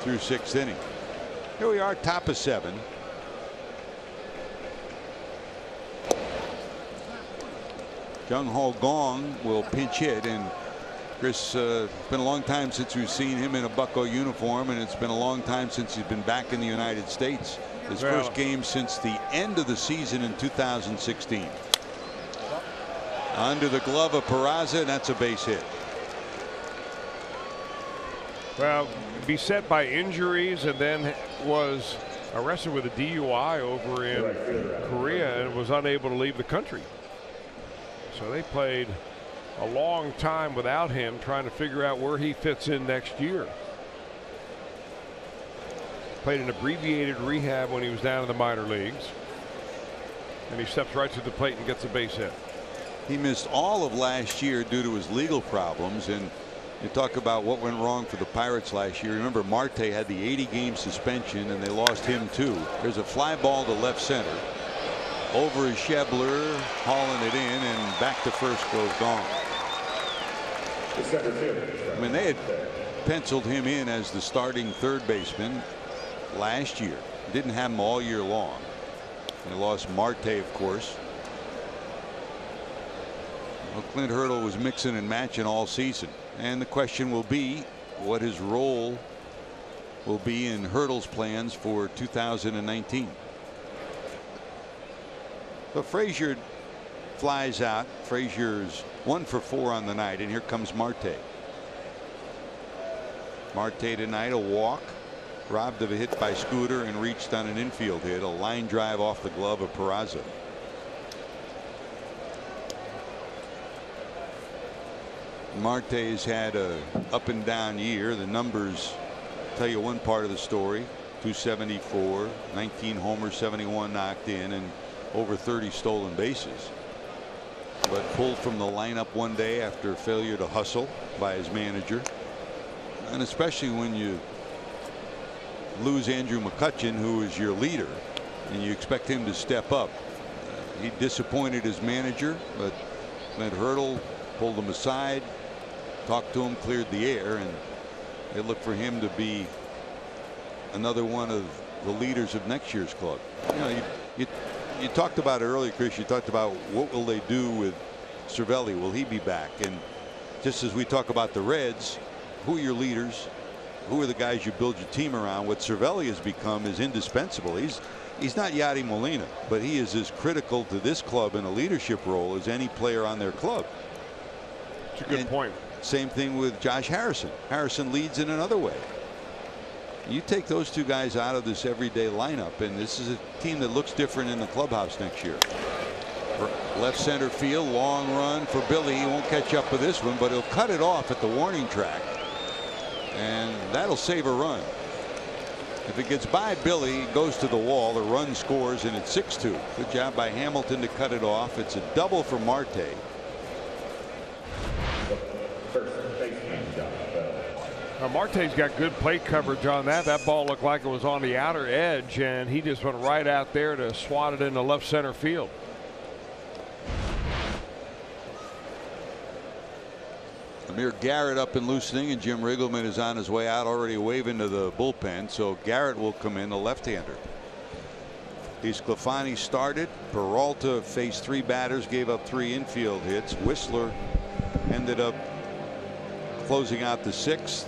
through 6th inning. Here we are, top of 7. Jung Ho Gong will pinch hit, and Chris, it's been a long time since we've seen him in a Bucco uniform, and it's been a long time since he's been back in the United States. His first game since the end of the season in 2016. Under the glove of Peraza, and that's a base hit. Well, beset by injuries, and then was arrested with a DUI over in Korea and was unable to leave the country. So they played a long time without him, trying to figure out where he fits in next year. Played an abbreviated rehab when he was down in the minor leagues, and he steps right to the plate and gets a base hit. He missed all of last year due to his legal problems, and you talk about what went wrong for the Pirates last year. Remember, Marte had the 80-game suspension, and they lost him too. There's a fly ball to left center. Over is Schebler, hauling it in, and back to first goes Gong. I mean, they had penciled him in as the starting third baseman last year. Didn't have him all year long. They lost Marte, of course. Well, Clint Hurdle was mixing and matching all season, and the question will be what his role will be in Hurdle's plans for 2019. So Frazier flies out. Frazier's 1 for 4 on the night, and here comes Marte. Marte tonight a walk, robbed of a hit by Scooter and reached on an infield hit, a line drive off the glove of Peraza. Marte has had a up and down year. The numbers tell you one part of the story. 274, 19 homers, 71 knocked in, and over 30 stolen bases. But pulled from the lineup one day after failure to hustle by his manager. And especially when you lose Andrew McCutchen, who is your leader, and you expect him to step up. He disappointed his manager, but Clint Hurdle pulled him aside, talked to him, cleared the air, and they look for him to be another one of the leaders of next year's club. You know, you talked about it earlier, Chris. You talked about what will they do with Cervelli. Will he be back? And just as we talk about the Reds, who are your leaders? Who are the guys you build your team around? What Cervelli has become is indispensable. He's not Yadi Molina, but he is as critical to this club in a leadership role as any player on their club. It's a good point. Same thing with Josh Harrison. Harrison leads in another way. You take those two guys out of this everyday lineup, and this is a team that looks different in the clubhouse next year. Left center field, long run for Billy. He won't catch up with this one, but he'll cut it off at the warning track, and that'll save a run. If it gets by Billy, it goes to the wall. The run scores, and it's 6-2. Good job by Hamilton to cut it off. It's a double for Marte. Marte's got good plate coverage on that. That ball looked like it was on the outer edge, and he just went right out there to swat it into left center field. Amir Garrett up and loosening, and Jim Riggleman is on his way out, already waving to the bullpen. So Garrett will come in, the left-hander. DeSclafani started. Peralta faced 3 batters, gave up 3 infield hits. Whistler ended up closing out the 6th.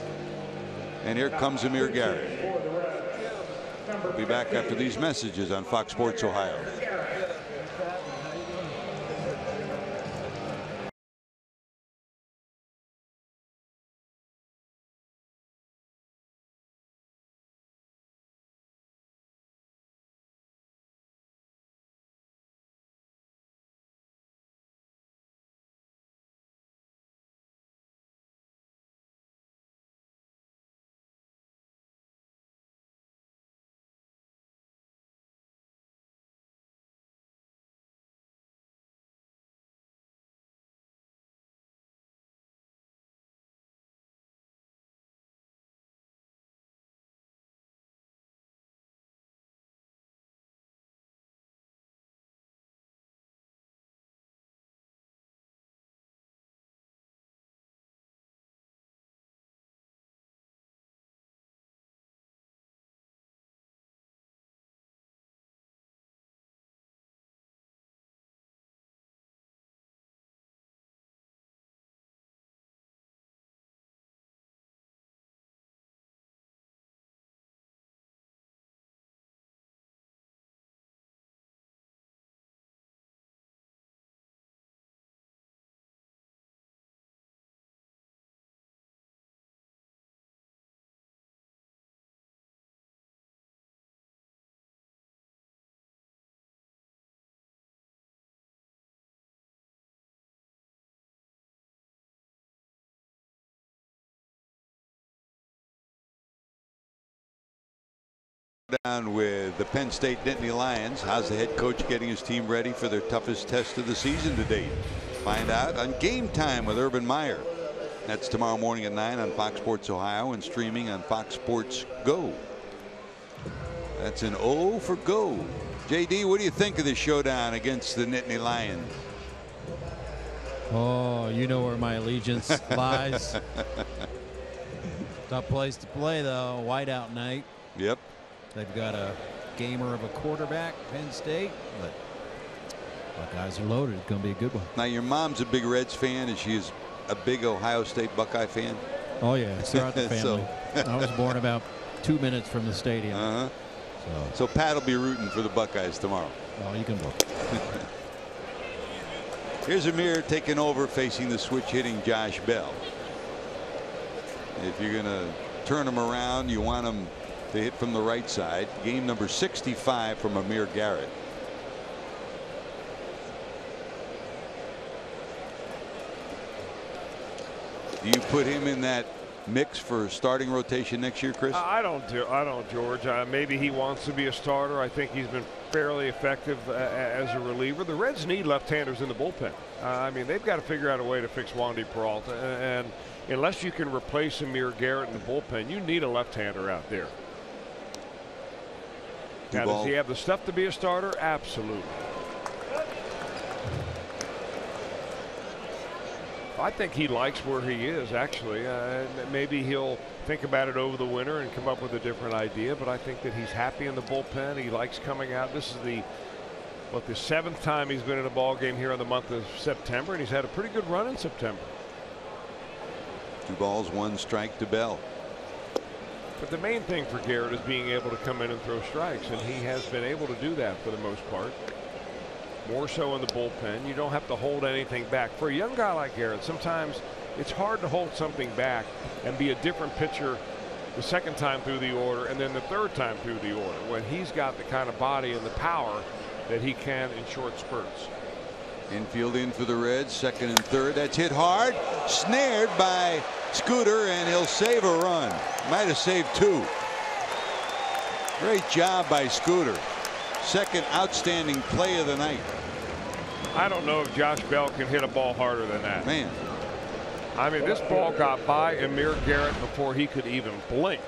And here comes Amir Garrett. We'll be back after these messages on Fox Sports Ohio. Down with the Penn State Nittany Lions. How's the head coach getting his team ready for their toughest test of the season to date? Find out on Game Time with Urban Meyer. That's tomorrow morning at 9 on Fox Sports Ohio and streaming on Fox Sports Go. That's an O for Go. JD, what do you think of this showdown against the Nittany Lions? Oh, you know where my allegiance lies. Tough place to play, though. Whiteout night. Yep. They've got a gamer of a quarterback, Penn State, but Buckeyes are loaded. It's going to be a good one. Now, your mom's a big Reds fan, and she is a big Ohio State Buckeye fan. Oh, yeah. It's throughout the family. I was born about 2 minutes from the stadium. Uh-huh. So Pat will be rooting for the Buckeyes tomorrow. Well, you can look. Here's Amir taking over, facing the switch hitting Josh Bell. If you're going to turn him around, you want him to hit from the right side. Game number 65 from Amir Garrett. Do you put him in that mix for starting rotation next year, Chris? I don't, George. Maybe he wants to be a starter. I think he's been fairly effective as a reliever. The Reds need left-handers in the bullpen. I mean, they've got to figure out a way to fix Wandy Peralta, and unless you can replace Amir Garrett in the bullpen, you need a left-hander out there. Now, does he have the stuff to be a starter? Absolutely. I think he likes where he is, actually. Maybe he'll think about it over the winter and come up with a different idea, but I think that he's happy in the bullpen. He likes coming out. This is the 7th time he's been in a ball game here in the month of September, and he's had a pretty good run in September. 2 balls, 1 strike to Bell. But the main thing for Garrett is being able to come in and throw strikes, and he has been able to do that for the most part. More so in the bullpen. You don't have to hold anything back. For a young guy like Garrett, sometimes it's hard to hold something back and be a different pitcher the second time through the order and then the third time through the order, when he's got the kind of body and the power that he can in short spurts. Infield in for the Reds, 2nd and 3rd. That's hit hard, snared by Scooter, and he'll save a run. Might have saved 2. Great job by Scooter. 2nd outstanding play of the night. I don't know if Josh Bell can hit a ball harder than that. Man. I mean, this ball got by Amir Garrett before he could even blink.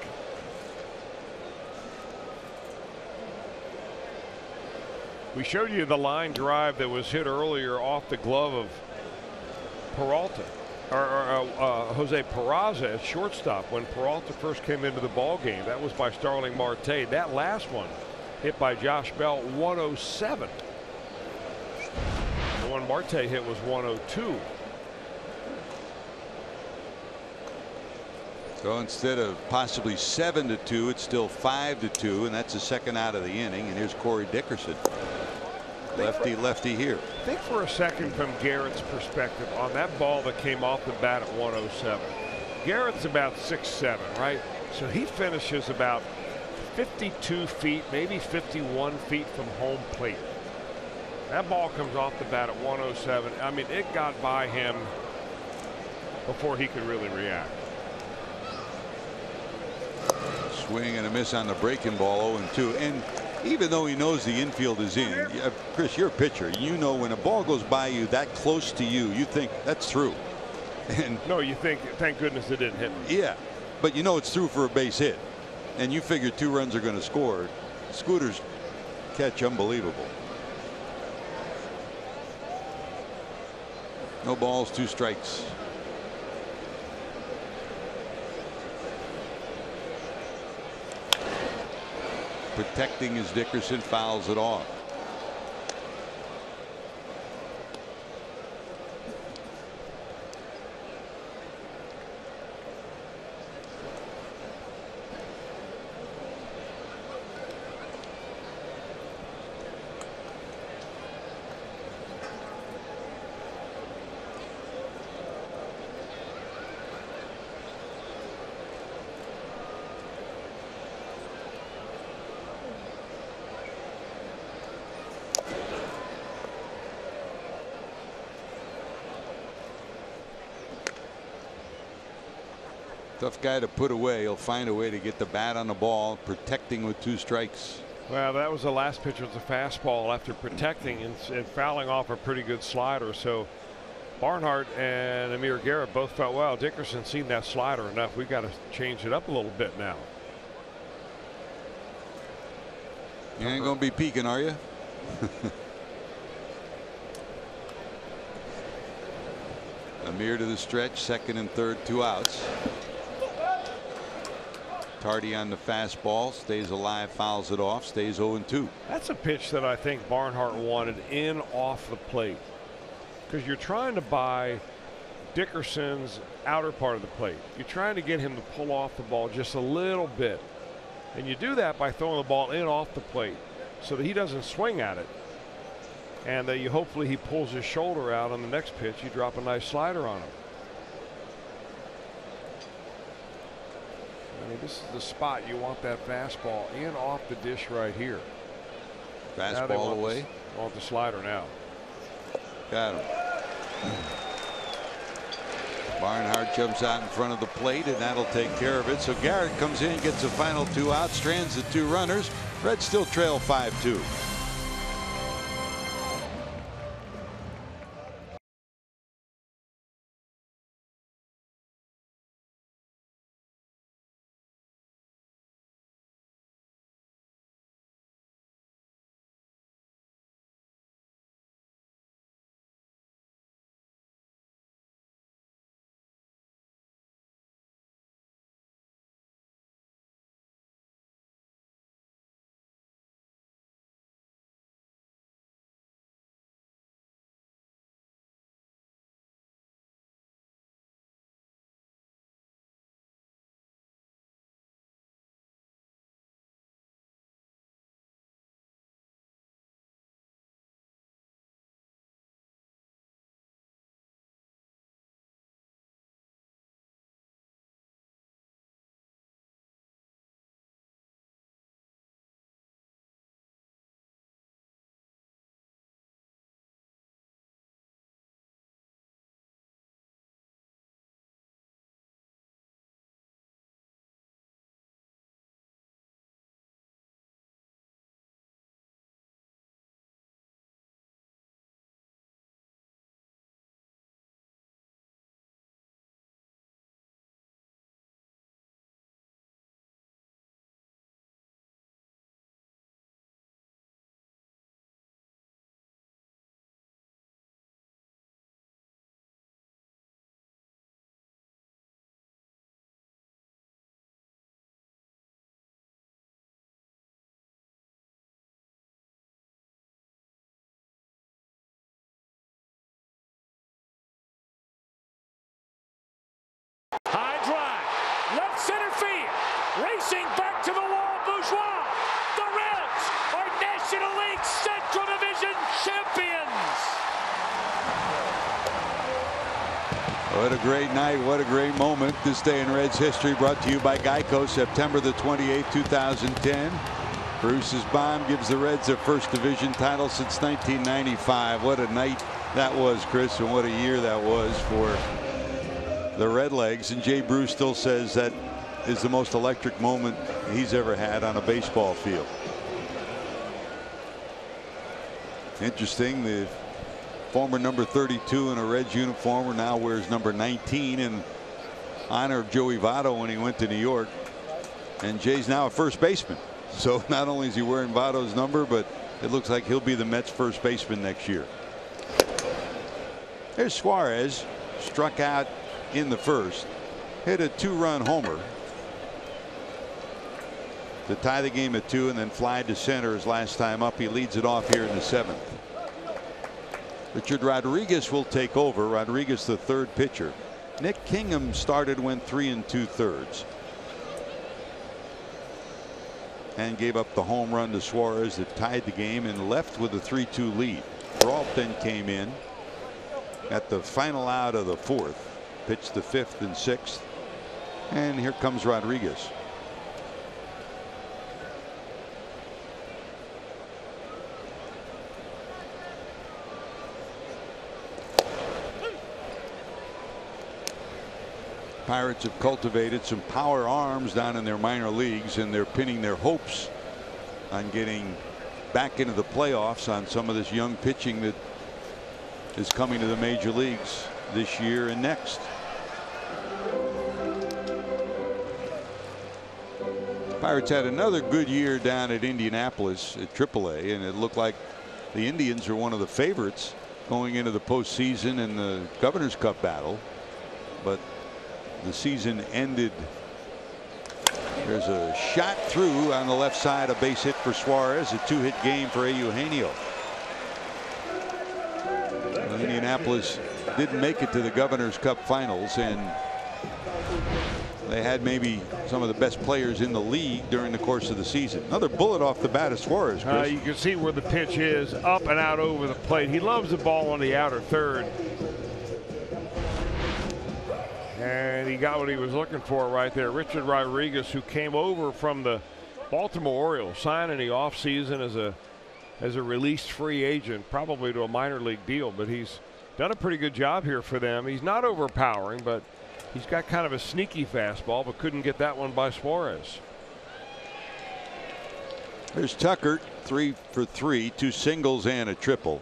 We showed you the line drive that was hit earlier off the glove of Peralta, or Jose Peraza at shortstop when Peralta first came into the ball game. That was by Starling Marte. That last one hit by Josh Bell, 107. The one Marte hit was 102. So instead of possibly 7-2, it's still 5-2, and that's the 2nd out of the inning. And here's Corey Dickerson. Lefty here. Think for a second from Garrett's perspective on that ball that came off the bat at 107. Garrett's about 6'7", right? So he finishes about 52 feet, maybe 51 feet from home plate. That ball comes off the bat at 107. I mean, it got by him before he could really react. Swing and a miss on the breaking ball, 0-2. And even though he knows the infield is in, Chris, you're a pitcher. You know when a ball goes by you that close to you, you think that's through. And no, you think, thank goodness it didn't hit me. Yeah, but you know it's through for a base hit. And you figure 2 runs are going to score. Scooter's catch unbelievable. No balls, 2 strikes. Protecting as Dickerson fouls it off. Tough guy to put away. He'll find a way to get the bat on the ball, protecting with 2 strikes. Well, that was the last pitch. It was a fastball after protecting and fouling off a pretty good slider. So Barnhart and Amir Garrett both felt, well, Dickerson's seen that slider enough. We've got to change it up a little bit now. You ain't going to be peeking, are you? Amir to the stretch, 2nd and 3rd, 2 outs. Tardy on the fastball, stays alive, fouls it off, stays 0-2. That's a pitch that I think Barnhart wanted in off the plate, because you're trying to buy Dickerson's outer part of the plate. You're trying to get him to pull off the ball just a little bit, and you do that by throwing the ball in off the plate so that he doesn't swing at it, and you hopefully he pulls his shoulder out on the next pitch. You drop a nice slider on him. I mean, this is the spot you want that fastball in off the dish right here. Fastball away. Want the slider now. Got him. Barnhart jumps out in front of the plate, and that'll take care of it. So Garrett comes in, gets the final 2 out, strands the 2 runners. Reds still trail 5-2. High drive, left center field, racing back to the wall, Bourgeois. The Reds are National League Central Division champions. What a great night. What a great moment. This day in Reds history brought to you by Geico, September the 28th, 2010. Bruce's bomb gives the Reds their first division title since 1995. What a night that was, Chris, and what a year that was for the Redlegs. And Jay Bruce still says that is the most electric moment he's ever had on a baseball field. Interesting, the former number 32 in a Reds uniform now wears number 19 in honor of Joey Votto when he went to New York. And Jay's now a first baseman. So not only is he wearing Votto's number, but it looks like he'll be the Mets first baseman next year. There's Suarez, struck out in the first, hit a 2-run homer to tie the game at 2, and then fly to center his last time up. He leads it off here in the 7th. Richard Rodriguez will take over. Rodriguez, the 3rd pitcher. Nick Kingham started, went 3 2/3, and gave up the home run to Suarez that tied the game and left with a 3-2 lead. Brault then came in at the final out of the 4th, pitched the 5th and 6th, and here comes Rodriguez. Pirates have cultivated some power arms down in their minor leagues, and they're pinning their hopes on getting back into the playoffs on some of this young pitching that is coming to the major leagues this year and next. Pirates had another good year down at Indianapolis at AAA, and it looked like the Indians are one of the favorites going into the postseason and the Governor's Cup battle, but the season ended There's a shot through on the left side, a base hit for Suarez, a 2-hit game for Eugenio. Indianapolis didn't make it to the Governor's Cup Finals, and they had maybe some of the best players in the league during the course of the season. Another bullet off the bat of Suarez, Chris. You can see where the pitch is, up and out over the plate. He loves the ball on the outer third. And he got what he was looking for right there. Richard Rodriguez, who came over from the Baltimore Orioles, signed in the offseason as a released free agent, probably to a minor league deal, but he's done a pretty good job here for them. He's not overpowering, but he's got kind of a sneaky fastball, but couldn't get that one by Suarez. There's Tucker, 3 for 3, 2 singles and a triple.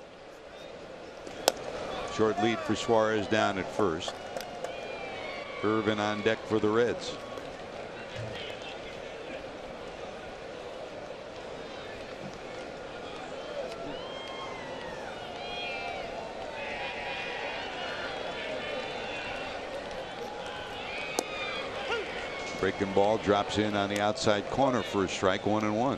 Short lead for Suarez down at first. Irvin on deck for the Reds. Breaking ball drops in on the outside corner for a strike, 1-1.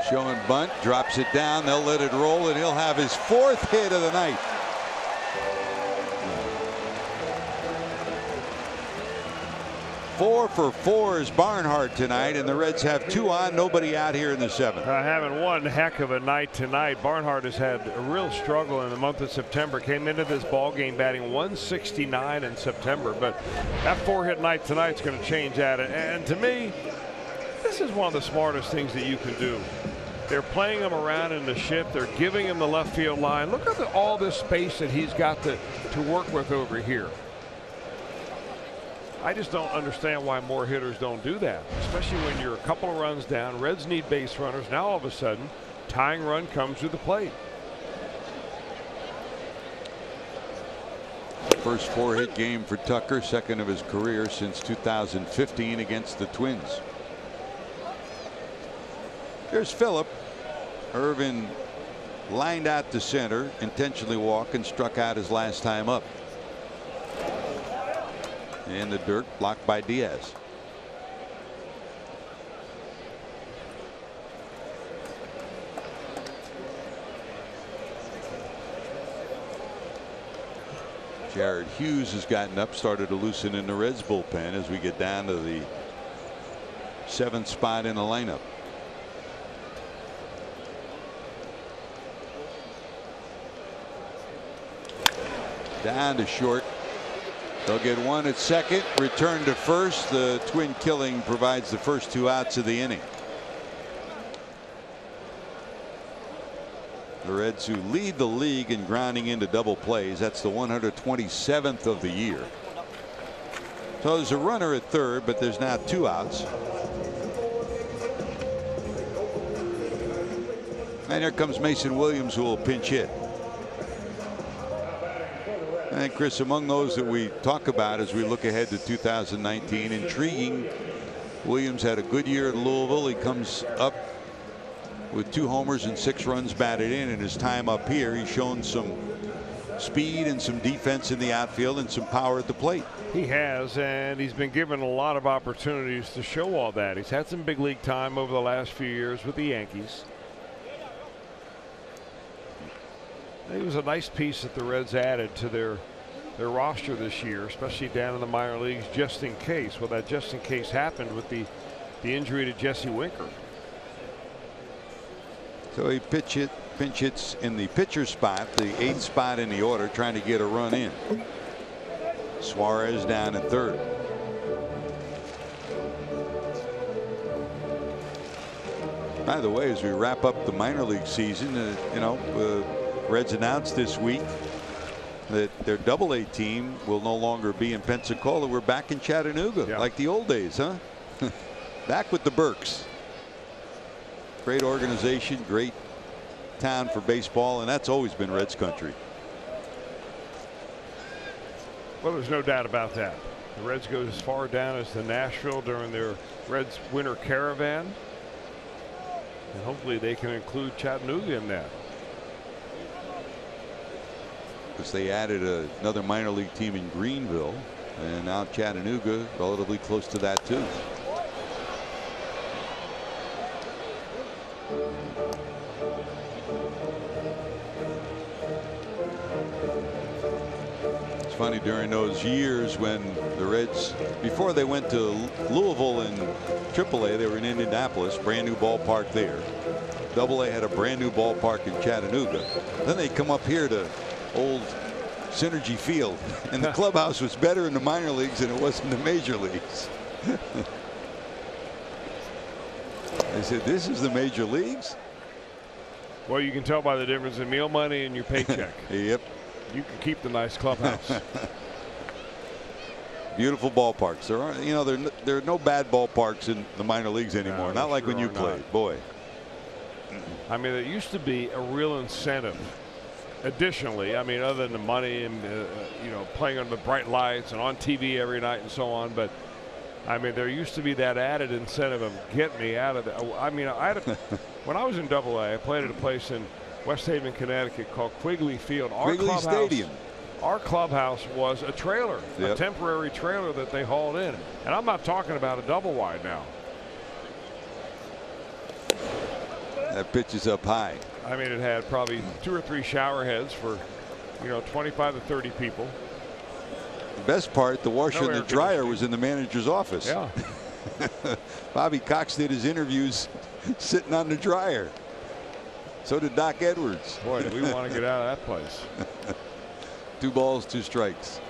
Showing bunt, drops it down. They'll let it roll, and he'll have his 4th hit of the night. Four for 4 is Barnhart tonight, and the Reds have 2 on, nobody out here in the 7th. Having one heck of a night tonight. Barnhart has had a real struggle in the month of September. Came into this ball game batting 169 in September, but that 4-hit night tonight's going to change that. And to me, this is one of the smartest things that you can do. They're playing him around in the shift. They're giving him the left field line. Look at all this space that he's got to work with over here. I just don't understand why more hitters don't do that, especially when you're a couple of runs down. Reds need base runners. Now all of a sudden, tying run comes to the plate. First 4-hit game for Tucker, 2nd of his career since 2015 against the Twins. There's Phillip. Irvin lined out to center, intentionally walked, and struck out his last time up. In the dirt, blocked by Diaz. Jared Hughes has gotten up, started to loosen in the Reds bullpen as we get down to the 7th spot in the lineup. Down to short. They'll get one at second, return to first. The twin killing provides the first 2 outs of the inning. The Reds, who lead the league in grounding into double plays, that's the 127th of the year. So there's a runner at third, but there's now 2 outs. And here comes Mason Williams, who will pinch hit. And Chris, among those that we talk about as we look ahead to 2019, intriguing. Williams had a good year at Louisville. He comes up with 2 homers and 6 runs batted in his time up here. He's shown some speed and some defense in the outfield and some power at the plate. He has, and he's been given a lot of opportunities to show all that. He's had some big league time over the last few years with the Yankees. He was a nice piece that the Reds added to their roster this year, especially down in the minor leagues, just in case. Well, that just in case happened with the injury to Jesse Winker. So he pinch hits in the pitcher spot, the 8th spot in the order, trying to get a run in. Suarez down at third. By the way, as we wrap up the minor league season, Reds announced this week that their AA team will no longer be in Pensacola. We're back in Chattanooga, like the old days, huh? Back with the Burks. Great organization, great town for baseball, and that's always been Reds country. Well, there's no doubt about that. The Reds go as far down as to Nashville during their Reds winter caravan. And hopefully they can include Chattanooga in that. Because they added another minor league team in Greenville, and now Chattanooga relatively close to that too. It's funny, during those years when the Reds, before they went to Louisville in AAA, they were in Indianapolis, brand new ballpark there. AA had a brand new ballpark in Chattanooga. Then they come up here to old Synergy Field, and the clubhouse was better in the minor leagues than it was in the major leagues. They said, this is the major leagues? Well, you can tell by the difference in meal money and your paycheck. Yep. You can keep the nice clubhouse. Beautiful ballparks. There are, you know, there are no bad ballparks in the minor leagues anymore. No, not like sure when you played. Boy. I mean, there used to be a real incentive. Additionally, I mean, other than the money and you know, playing under the bright lights and on TV every night and so on, but I mean, there used to be that added incentive of get me out of the. I mean, when I was in AA, I played at a place in West Haven, Connecticut called Quigley Field. Quigley Stadium. Our clubhouse was a trailer, a temporary trailer that they hauled in, and I'm not talking about a double wide now. That pitch is up high. I mean, it had probably 2 or 3 shower heads for, you know, 25 to 30 people. The best part, the washer and the dryer was in the manager's office. Yeah. Bobby Cox did his interviews sitting on the dryer. So did Doc Edwards. Boy, do we want to get out of that place. 2 balls, 2 strikes.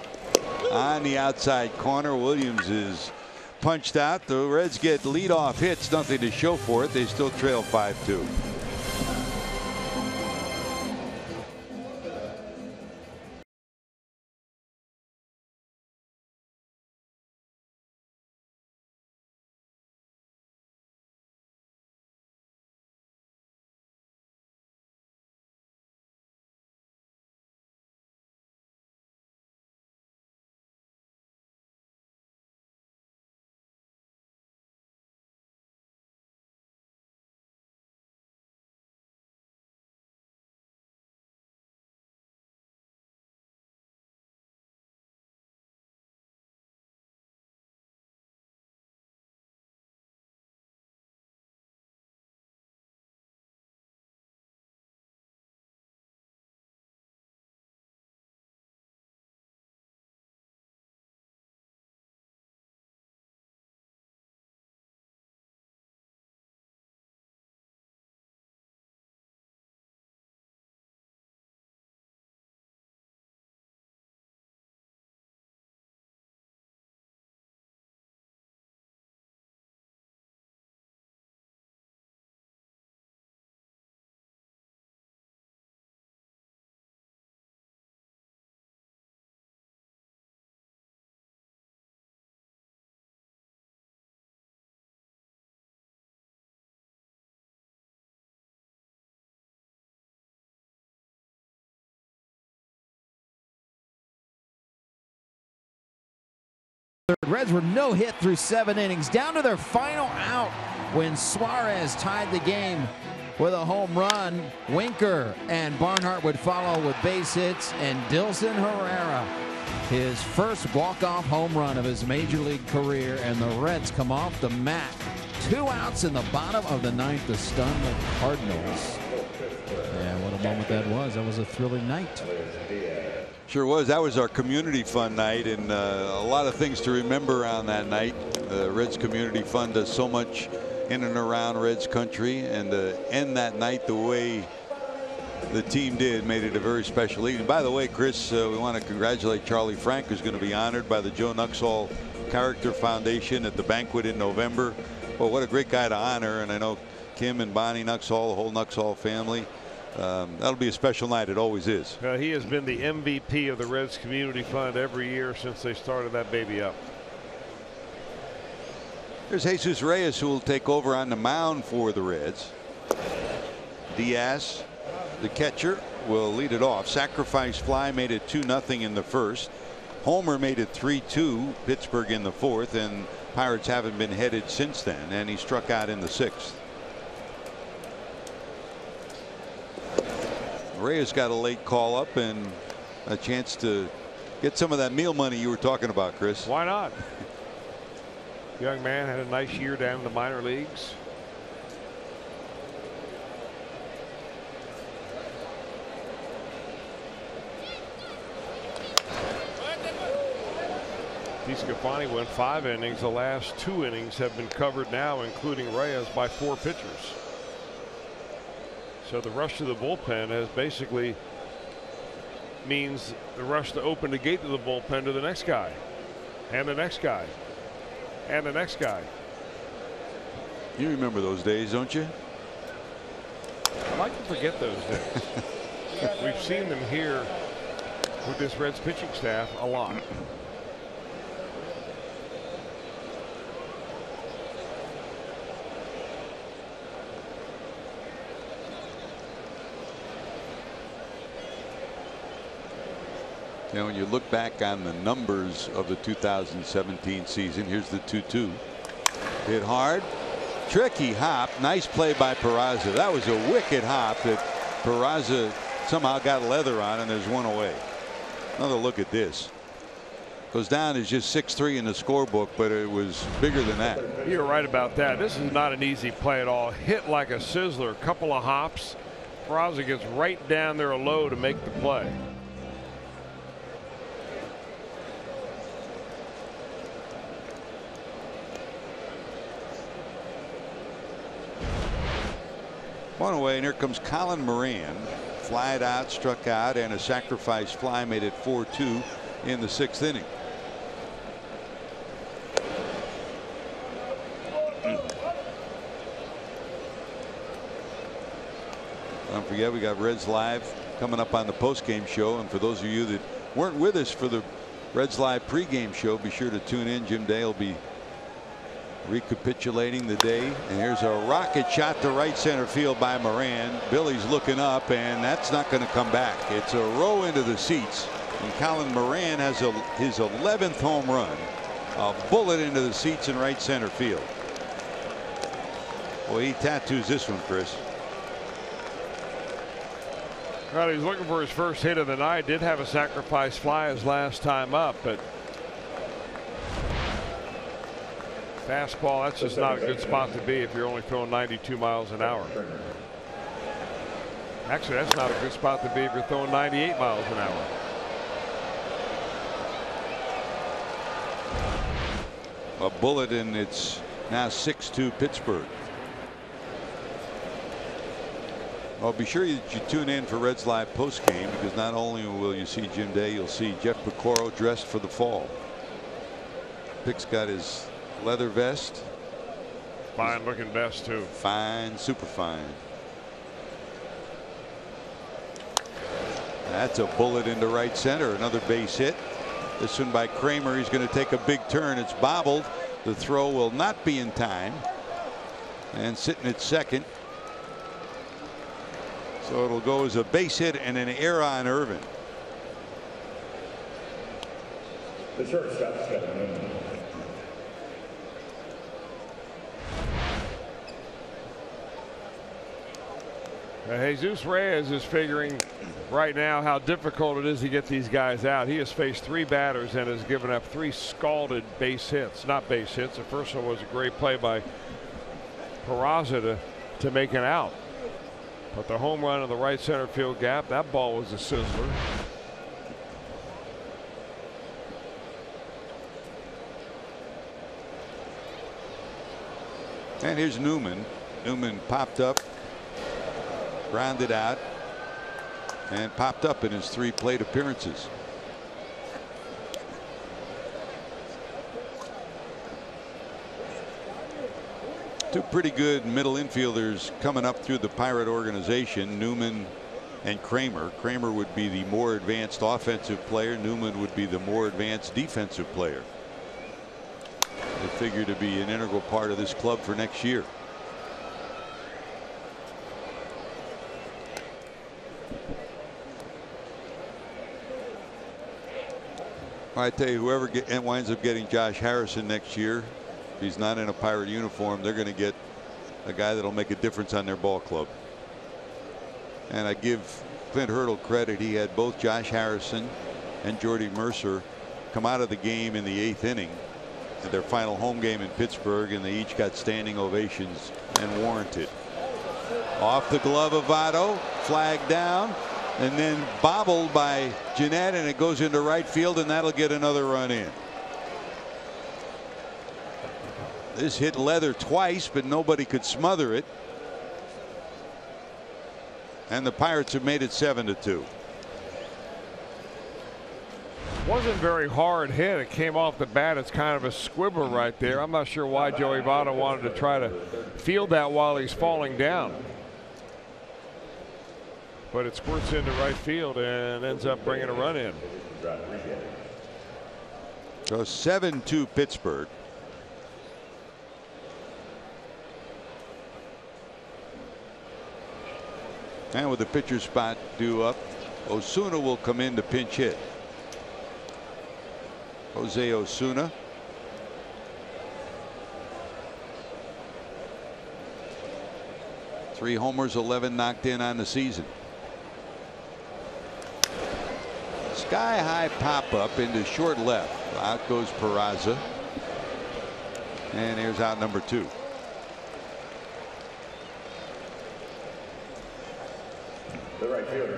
On the outside corner, Williams is punched out. The Reds get leadoff hits, nothing to show for it. They still trail 5-2. The Reds were no hit through 7 innings, down to their final out when Suarez tied the game with a home run. Winker and Barnhart would follow with base hits, and Dilson Herrera, his first walk-off home run of his major league career, and the Reds come off the mat. 2 outs in the bottom of the 9th to stun the Cardinals. And what a moment that was. That was a thrilling night. Sure was. That was our community fund night, and a lot of things to remember on that night. The Reds Community Fund does so much in and around Reds country, and to end that night the way the team did made it a very special evening. By the way, Chris, we want to congratulate Charlie Frank, who's going to be honored by the Joe Nuxhall Character Foundation at the banquet in November. Well, what a great guy to honor, and I know Kim and Bonnie Nuxhall, the whole Nuxhall family. That'll be a special night. It always is. He has been the MVP of the Reds Community Fund every year since they started that baby up. There's Jesus Reyes, who will take over on the mound for the Reds. Diaz, the catcher, will lead it off. Sacrifice fly made it 2-0 in the first. Homer made it 3-2 Pittsburgh in the fourth, and Pirates haven't been headed since then, and he struck out in the sixth. Reyes got a late call up and a chance to get some of that meal money you were talking about, Chris. Why not? Young man had a nice year down in the minor leagues. Scafani went 5 innings. The last 2 innings have been covered now, including Reyes, by 4 pitchers. So the rush to the bullpen has basically means the rush to open the gate to the bullpen to the next guy, and the next guy, and the next guy. You remember those days, don't you? I like to forget those days. We've seen them here with this Reds pitching staff a lot. You know, when you look back on the numbers of the 2017 season, here's the 2-2. Hit hard. Tricky hop. Nice play by Peraza. That was a wicked hop that Peraza somehow got leather on, and there's one away. Another look at this. Goes down as just 6-3 in the scorebook, but it was bigger than that. You're right about that. This is not an easy play at all. Hit like a sizzler. Couple of hops. Peraza gets right down there low to make the play. One away, and here comes Colin Moran. Flied out, struck out, and a sacrifice fly made it 4-2 in the 6th inning. Don't forget, we got Reds Live coming up on the postgame show, and for those of you that weren't with us for the Reds Live pregame show, be sure to tune in. Jim Day will be recapitulating the day, and here's a rocket shot to right center field by Moran. Billy's looking up, and that's not going to come back. It's a row into the seats, and Colin Moran has his 11th home run. A bullet into the seats in right center field. Well, he tattoos this one, Chris. Well, he's looking for his first hit of the night. Did have a sacrifice fly his last time up, but fastball, that's just not a good spot to be if you're only throwing 92 miles an hour. Actually, that's not a good spot to be if you're throwing 98 miles an hour. A bullet, and it's now 6-2 Pittsburgh. Well, be sure that you tune in for Reds Live postgame, because not only will you see Jim Day, you'll see Jeff Piccoro dressed for the fall. Pick's got his leather vest. Fine looking vest too. Fine, super fine. That's a bullet into right center. Another base hit. This one by Kramer. He's going to take a big turn. It's bobbled. The throw will not be in time. And sitting at second. So it'll go as a base hit and an error on Irvin. The shortstop's got Jesus Reyes is figuring right now how difficult it is to get these guys out. He has faced 3 batters and has given up 3 scalded base hits. Not base hits. The first one was a great play by Peraza to make an out. But the home run in the right center field gap, that ball was a sizzler. And here's Newman. Newman popped up, grounded out, and popped up in his 3 plate appearances. Two pretty good middle infielders coming up through the Pirate organization. Newman and Kramer. Kramer would be the more advanced offensive player. Newman would be the more advanced defensive player. They figure to be an integral part of this club for next year. I tell you, whoever winds up getting Josh Harrison next year, if he's not in a Pirate uniform, they're going to get a guy that'll make a difference on their ball club. And I give Clint Hurdle credit. He had both Josh Harrison and Jordy Mercer come out of the game in the 8th inning at their final home game in Pittsburgh, and they each got standing ovations and warranted. Off the glove of Votto, flag down, and then bobbled by Jeanette, and it goes into right field, and that'll get another run in. This hit leather twice, but nobody could smother it. And the Pirates have made it 7-2. Wasn't very hard hit. It came off the bat. It's kind of a squibber right there. I'm not sure why Joey Votto wanted to try to field that while he's falling down. But it squirts into right field and ends up bringing a run in. So 7-2 Pittsburgh. And with the pitcher spot due up, Osuna will come in to pinch hit. Jose Osuna. Three homers, 11 knocked in on the season. Sky high pop up into short left. Out goes Peraza. And here's out number 2. The right fielder,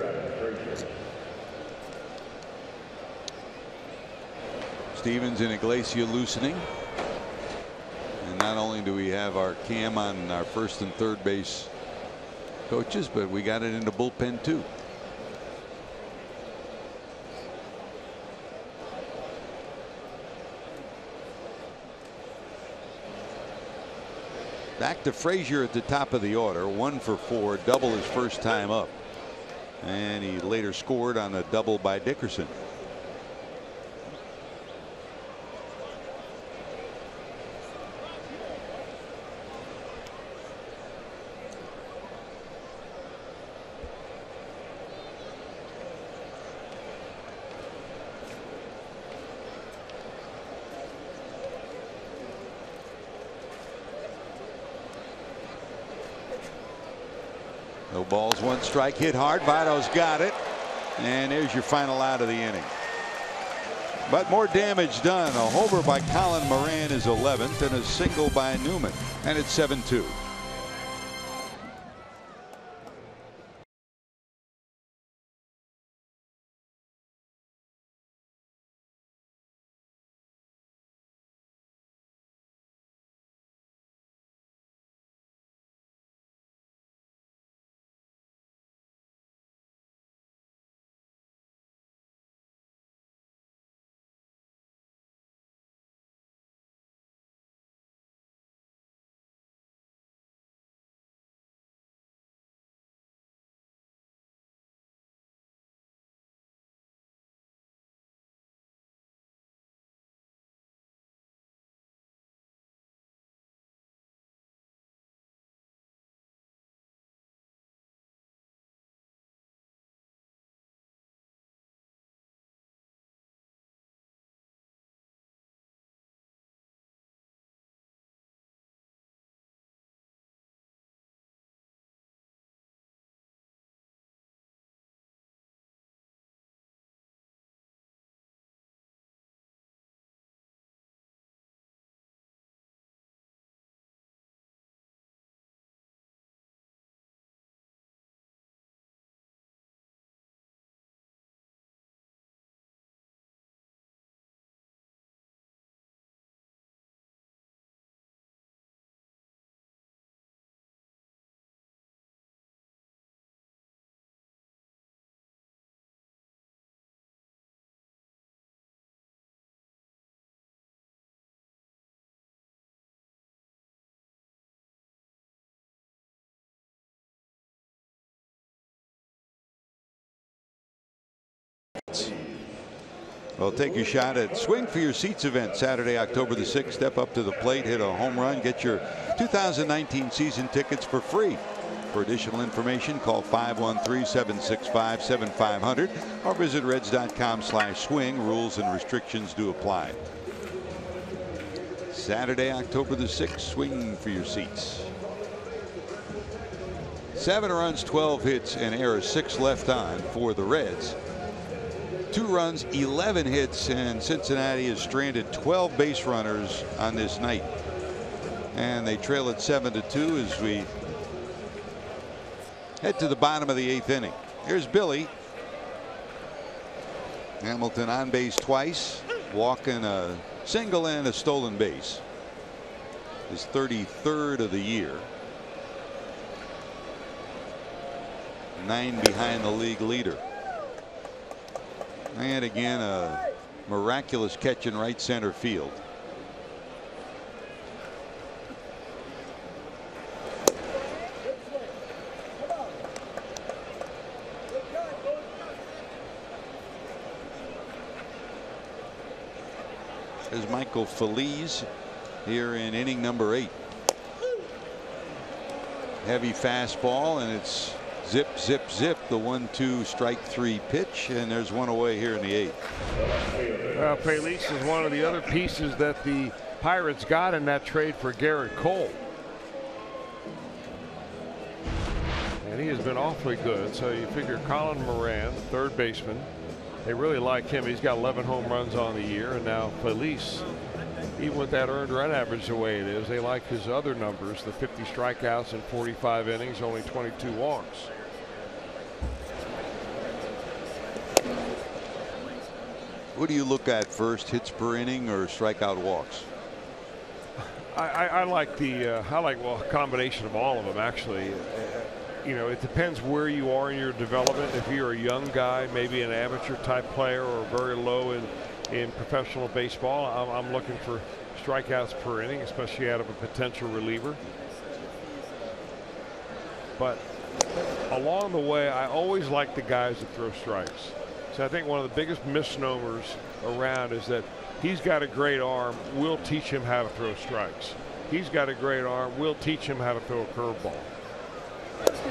Stevens and Iglesias loosening. And not only do we have our cam on our first and third base coaches, but we got it in the bullpen too. Back to Frazier at the top of the order. 1 for 4, double his first time up. And he later scored on a double by Dickerson. No balls, 1 strike, hit hard. Votto's got it. And there's your final out of the inning. But more damage done. A homer by Colin Moran is 11th, and a single by Newman. And it's 7-2. Well, take your shot at Swing for Your Seats event Saturday, October the 6th. Step up to the plate, hit a home run, get your 2019 season tickets for free. For additional information, call 513-765-7500 or visit reds.com/swing. Rules and restrictions do apply. Saturday, October the 6th, Swing for Your Seats. 7 runs, 12 hits, and errors, 6 left on for the Reds. 2 runs, 11 hits, and Cincinnati has stranded 12 base runners on this night. And they trail it 7-2 as we head to the bottom of the 8th inning. Here's Billy. Hamilton on base twice, walking a single and a stolen base. His 33rd of the year. 9 behind the league leader. And again, a miraculous catch in right center field. There's Michael Feliz here in inning number 8. Heavy fastball, and it's zip, zip, zip, the 1-2 strike 3 pitch, and there's one away here in the 8th. Feliz is one of the other pieces that the Pirates got in that trade for Garrett Cole. And he has been awfully good. So you figure Colin Moran, third baseman, they really like him. He's got 11 home runs on the year, and now Feliz, even with that earned run average the way it is, they like his other numbers, the 50 strikeouts in 45 innings, only 22 walks. What do you look at first, hits per inning or strikeout walks? I like well, a combination of all of them, actually. You know, it depends where you are in your development. If you're a young guy, maybe an amateur type player, or very low in professional baseball, I'm looking for strikeouts per inning, especially out of a potential reliever. But along the way, I always like the guys that throw strikes. So I think one of the biggest misnomers around is that he's got a great arm, we'll teach him how to throw strikes. He's got a great arm, we'll teach him how to throw a curveball.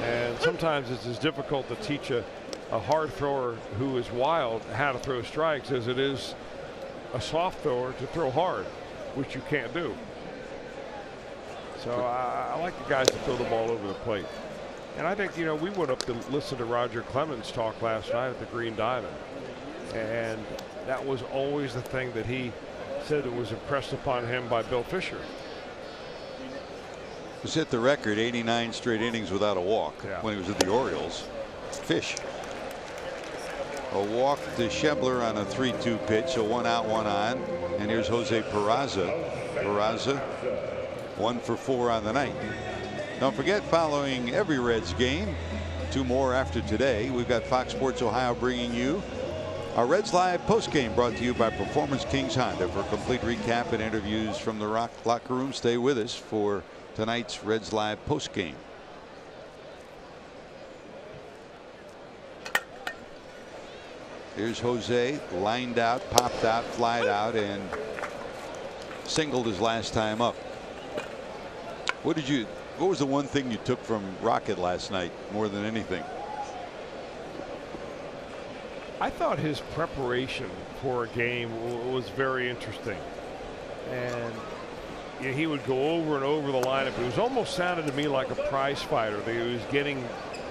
And sometimes it's as difficult to teach a hard thrower who is wild how to throw strikes as it is a soft thrower to throw hard, which you can't do. So I like the guys that throw the ball over the plate. And I think, you know, we went up to listen to Roger Clemens talk last night at the Green Diamond. And that was always the thing that he said that was impressed upon him by Bill Fisher. He set the record 89 straight innings without a walk when he was at the Orioles. Fish. A walk to Schebler on a 3-2 pitch, so 1 out, 1 on. And here's Jose Peraza. Peraza 1 for 4 on the night. Don't forget, following every Reds game, 2 more after today, we've got Fox Sports Ohio bringing you our Reds Live postgame, brought to you by Performance Kings Honda. For a complete recap and interviews from the locker room, stay with us for tonight's Reds Live postgame. Here's Jose, lined out, popped out, flied out, and singled his last time up. What was the one thing you took from Rocket last night more than anything? I thought his preparation for a game was very interesting. And he would go over and over the lineup. It was almost sounded to me like a prize fighter, that he was getting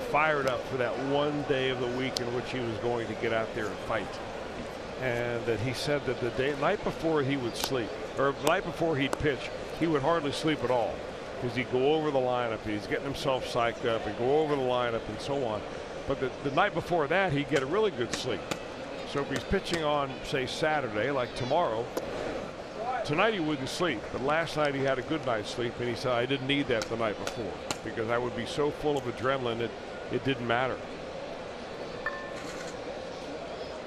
fired up for that one day of the week in which he was going to get out there and fight. And that he said that the night before he would sleep, or the night before he'd pitch, he would hardly sleep at all, because he'd go over the lineup, he's getting himself psyched up and go over the lineup and so on. But the night before that, he'd get a really good sleep. So if he's pitching on, say, Saturday, like tomorrow, tonight he wouldn't sleep, but last night he had a good night's sleep, and he said, I didn't need that the night before because I would be so full of adrenaline that it didn't matter.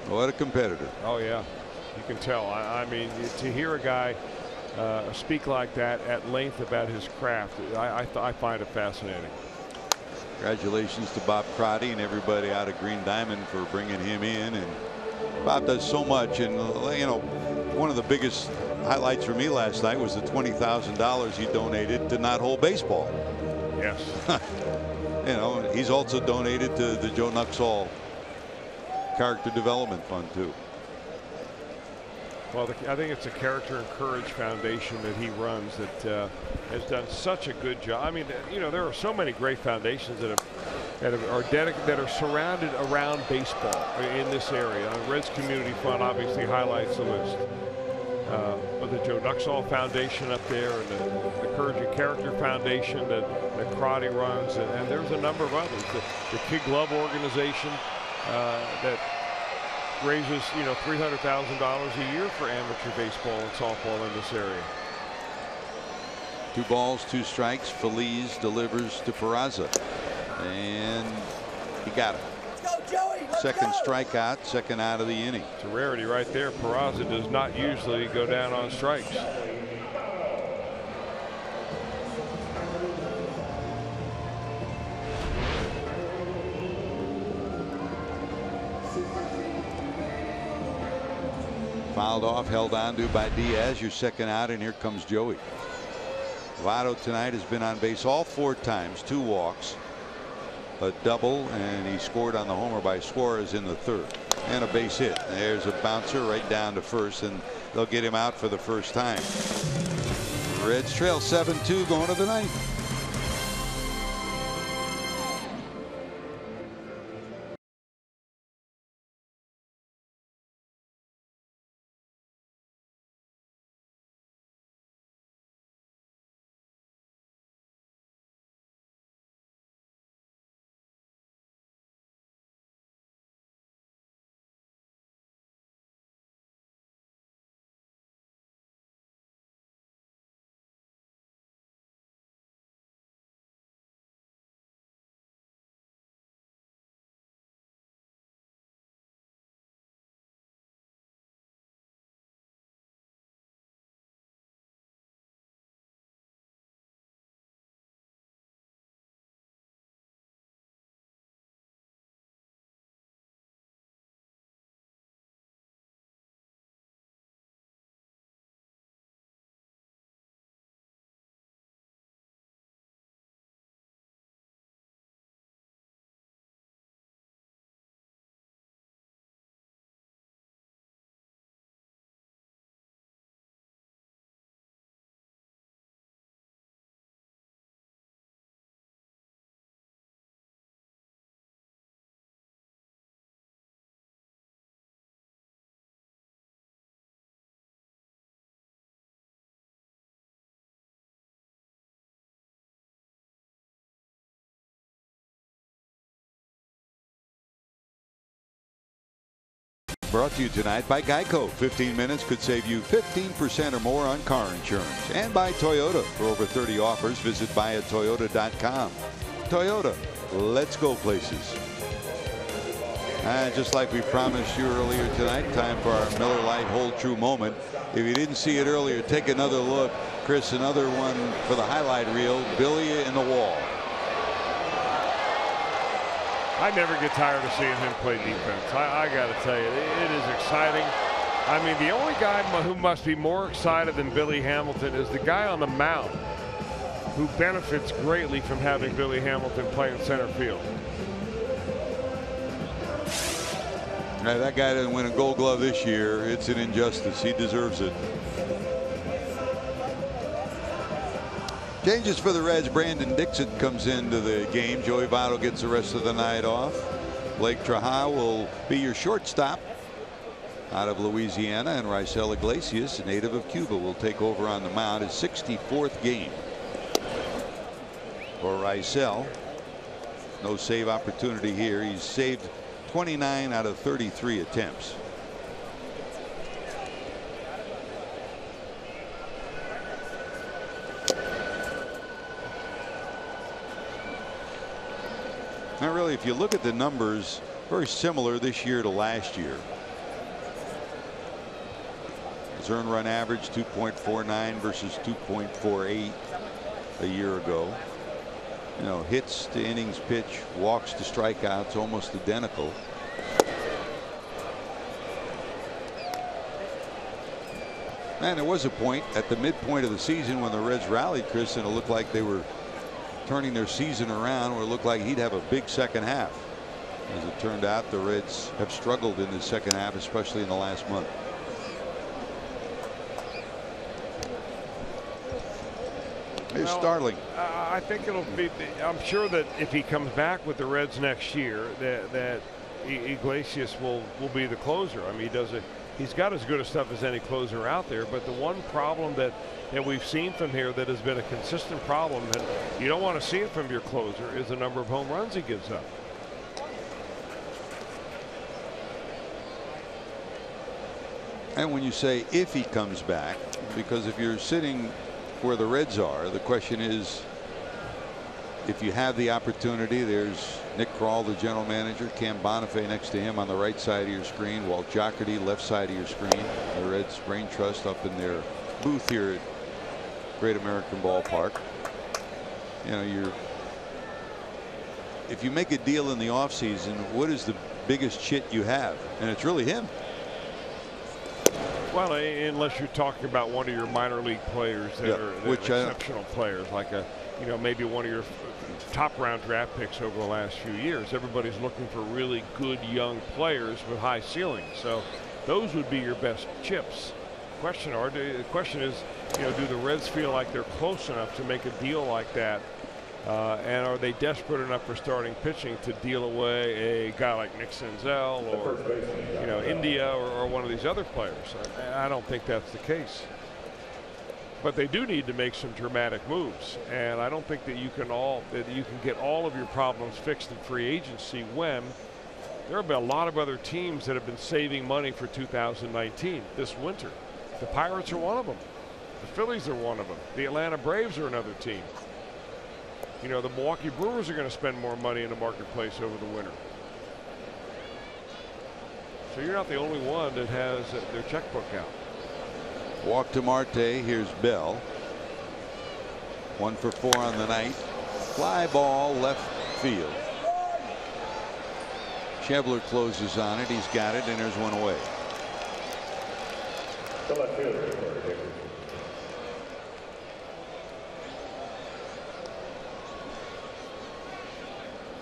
What a competitor. Oh, yeah. You can tell. I mean, to hear a guy speak like that at length about his craft, I find it fascinating. Congratulations to Bob Crotty and everybody out of Green Diamond for bringing him in and Bob does so much, and you know, one of the biggest highlights for me last night was the $20,000 he donated to Not Whole Baseball. Yes. You know, he's also donated to the Joe Nuxhall Character Development Fund too. Well, I think it's a Character and Courage Foundation that he runs that has done such a good job. I mean, you know, there are so many great foundations that are surrounded around baseball in this area. Reds Community Fund obviously highlights the list. But the Joe Nuxhall Foundation up there, and the Courage and Character Foundation that Crotty runs, and there's a number of others. The Kid Glove organization that raises, you know, $300,000 a year for amateur baseball and softball in this area. 2 balls, 2 strikes. Feliz delivers to Peraza, and he got it. Second strikeout, second out of the inning. It's a rarity right there. Peraza does not usually go down on strikes. Fouled off, held on to by Diaz. Your second out, and here comes Joey. Votto tonight has been on base all 4 times, 2 walks, a double, and he scored on the homer by Suarez in the 3rd, and a base hit. There's a bouncer right down to first, and they'll get him out for the first time. Reds trail 7-2 going to the 9th. Brought to you tonight by Geico. 15 minutes could save you 15% or more on car insurance. And by Toyota. For over 30 offers, visit buyatoyota.com. Toyota, let's go places. Just like we promised you earlier tonight, time for our Miller Lite Hold True moment. If you didn't see it earlier, take another look. Chris, another one for the highlight reel. Billy in the wall. I never get tired of seeing him play defense. I got to tell you, it is exciting. I mean, the only guy who must be more excited than Billy Hamilton is the guy on the mound who benefits greatly from having Billy Hamilton play in center field. Now, that guy didn't win a Gold Glove this year. It's an injustice. He deserves it. Changes for the Reds. Brandon Dixon comes into the game. Joey Votto gets the rest of the night off. Blake Traha will be your shortstop out of Louisiana, and Raisel Iglesias, a native of Cuba, will take over on the mound. His 64th game for Raisel. No save opportunity here. He's saved 29 out of 33 attempts. Now, really, if you look at the numbers, very similar this year to last year. His earned run average 2.49 versus 2.48 a year ago. You know, hits to innings pitch, walks to strikeouts, almost identical. Man, there was a point at the midpoint of the season when the Reds rallied, Chris, and it looked like they were turning their season around, where it looked like he'd have a big second half. As it turned out, the Reds have struggled in the second half, especially in the last month. Here's Starling. I think it'll be. I'm sure that if he comes back with the Reds next year, that Iglesias will be the closer. I mean, he's got as good a stuff as any closer out there. But the one problem that we've seen from here that has been a consistent problem, and you don't want to see it from your closer, is the number of home runs he gives up. And when you say if he comes back, because if you're sitting where the Reds are, the question is, if you have the opportunity, there's Nick Krall, the general manager, Cam Bonifay next to him on the right side of your screen, Walt Jocketty left side of your screen, the Reds Brain Trust up in their booth here at Great American Ballpark. You know, if you make a deal in the offseason, what is the biggest chit you have? And it's really him. Well, unless you're talking about one of your minor league players that are exceptional players, like maybe one of your top round draft picks over the last few years. Everybody's looking for really good young players with high ceilings. So those would be your best chips. The question is, do the Reds feel like they're close enough to make a deal like that? And are they desperate enough for starting pitching to deal away a guy like Nick Senzel or India or one of these other players? I don't think that's the case. But they do need to make some dramatic moves, and I don't think that you can get all of your problems fixed in free agency when there have been a lot of other teams that have been saving money for 2019 this winter. The Pirates are one of them. The Phillies are one of them. The Atlanta Braves are another team. The Milwaukee Brewers are going to spend more money in the marketplace over the winter. So you're not the only one that has their checkbook out. Walk to Marte. Here's Bell. 1 for 4 on the night. Fly ball left field. Schebler closes on it. He's got it, and there's one away. The left fielder.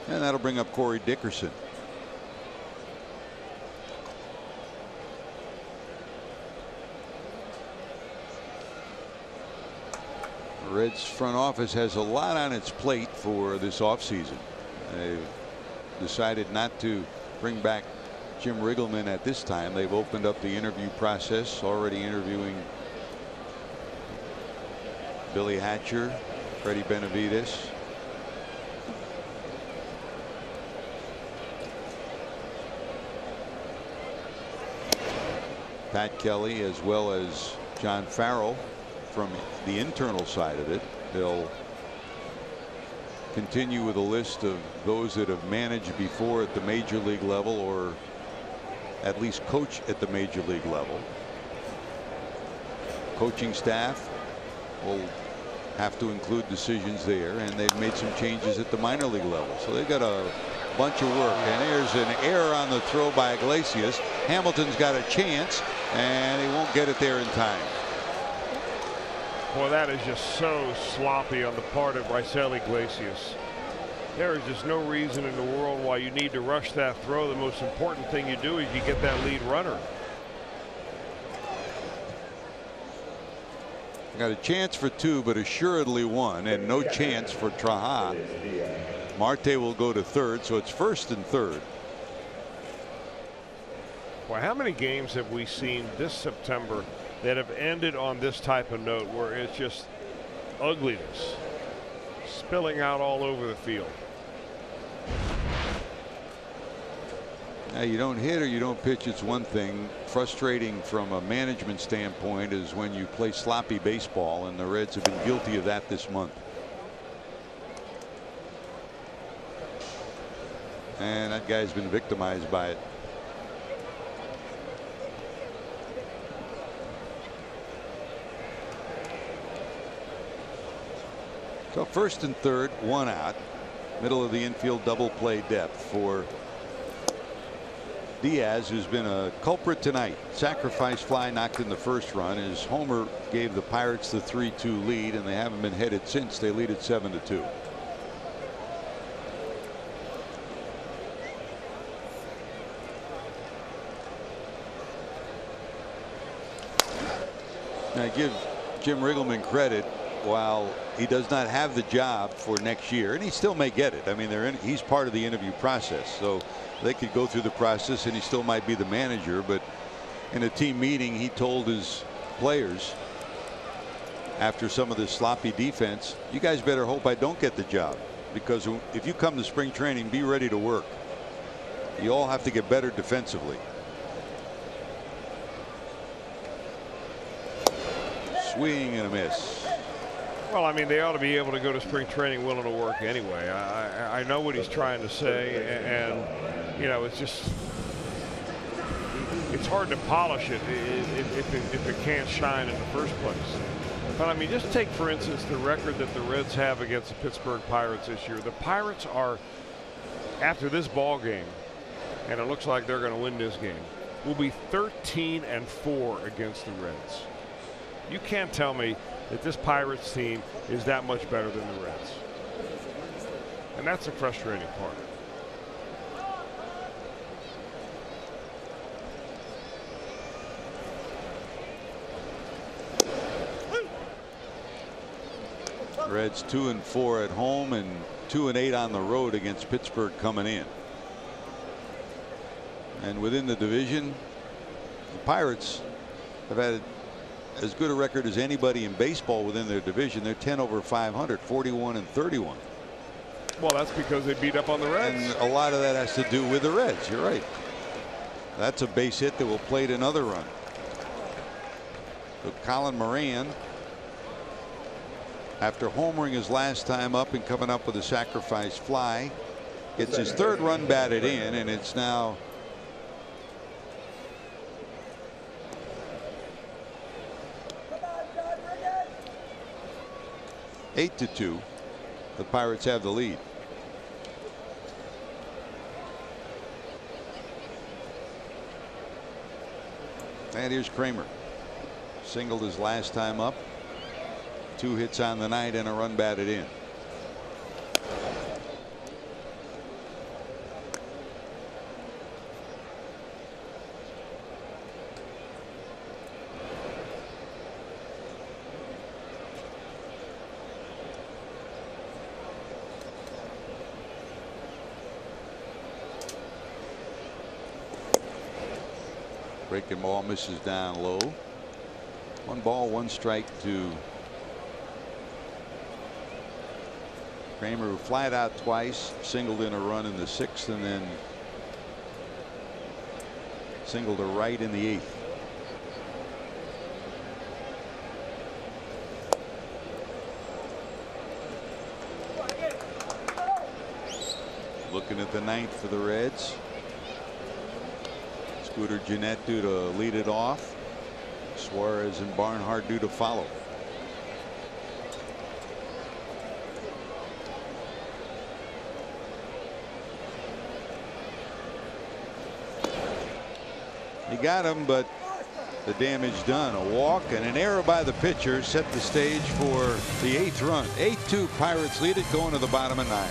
And that'll bring up Corey Dickerson. The Reds front office has a lot on its plate for this offseason. They've decided not to bring back Jim Riggleman at this time. They've opened up the interview process, already interviewing Billy Hatcher, Freddie Benavides. Pat Kelly, as well as John Farrell from the internal side of it. They'll continue with a list of those that have managed before at the major league level, or at least coach at the major league level. Coaching staff will have to include decisions there, and they've made some changes at the minor league level. So they've got a bunch of work, and there's an error on the throw by Iglesias. Hamilton's got a chance, and he won't get it there in time. Boy, that is just so sloppy on the part of Raisel Iglesias. There is just no reason in the world why you need to rush that throw. The most important thing you do is you get that lead runner. Got a chance for 2, but assuredly 1, and no chance for Traha. Marte will go to third, so it's 1st and 3rd. Well, how many games have we seen this September that have ended on this type of note, where it's just ugliness spilling out all over the field? Now, you don't hit or you don't pitch, it's one thing. Frustrating from a management standpoint is when you play sloppy baseball, and the Reds have been guilty of that this month. And that guy's been victimized by it. So 1st and 3rd, 1 out. Middle of the infield double play depth for Diaz, who's been a culprit tonight. Sacrifice fly knocked in the first run. His homer gave the Pirates the 3-2 lead, and they haven't been headed since. They lead at 7-2. Now, I give Jim Riggleman credit. While he does not have the job for next year, and he still may get it. I mean, he's part of the interview process, so they could go through the process and he still might be the manager. But in a team meeting, he told his players after some of this sloppy defense, you guys better hope I don't get the job, because if you come to spring training, be ready to work. You all have to get better defensively. Swing and a miss. Well, I mean, they ought to be able to go to spring training willing to work anyway. I know what he's trying to say, and you know, it's just it's hard to polish it if it can't shine in the first place. But I mean, just take for instance the record that the Reds have against the Pittsburgh Pirates this year. The Pirates are, after this ball game, and it looks like they're going to win this game, will be 13-4 against the Reds. You can't tell me that this Pirates team is that much better than the Reds. And that's the frustrating part. Reds 2-4 at home and 2-8 on the road against Pittsburgh coming in. And within the division, the Pirates have had as good a record as anybody in baseball within their division. They're 10 over 500, 41-31. Well, that's because they beat up on the Reds. And a lot of that has to do with the Reds. You're right. That's a base hit that will plate another run. So Colin Moran, after homering his last time up and coming up with a sacrifice fly, gets his third run batted in, and it's now 8-2. The Pirates have the lead. And here's Kramer. Singled his last time up. 2 hits on the night and a run batted in. Breaking ball misses down low. 1 ball, 1 strike to Kramer, who flied out twice, singled in a run in the 6th, and then singled to right in the 8th. Looking at the 9th for the Reds. Scooter Gennett due to lead it off. Suarez and Barnhart due to follow. He got him, but the damage done. A walk and an error by the pitcher set the stage for the 8th run. 8-2, Pirates lead it going to the bottom of 9.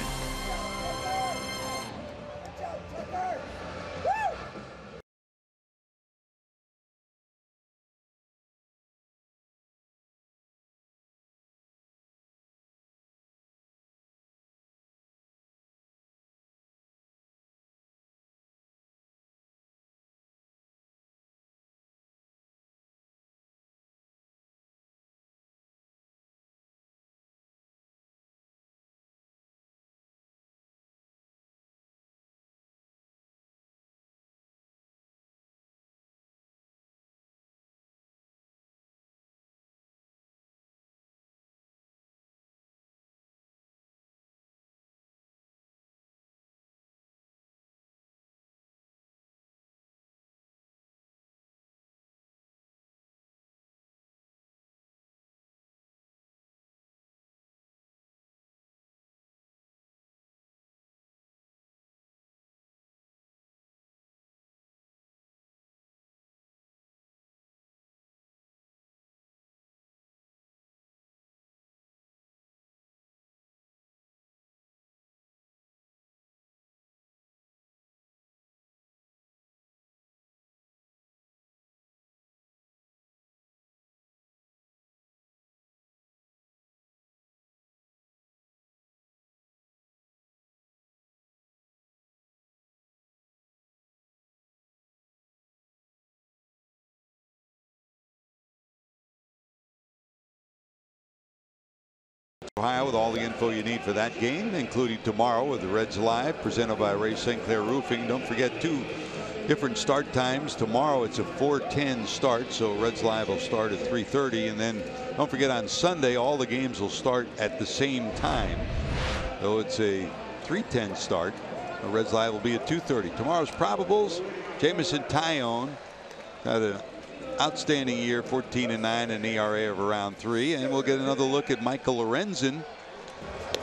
Ohio with all the info you need for that game, including tomorrow with the Reds Live presented by Ray St. Clair Roofing. Don't forget 2 different start times. Tomorrow it's a 4:10 start, so Reds Live will start at 3:30, and then don't forget on Sunday all the games will start at the same time. Though it's a 3:10 start, the Reds Live will be at 2:30. Tomorrow's probables: Jamison Tyone had an outstanding year, 14-9, an ERA of around 3, and we'll get another look at Michael Lorenzen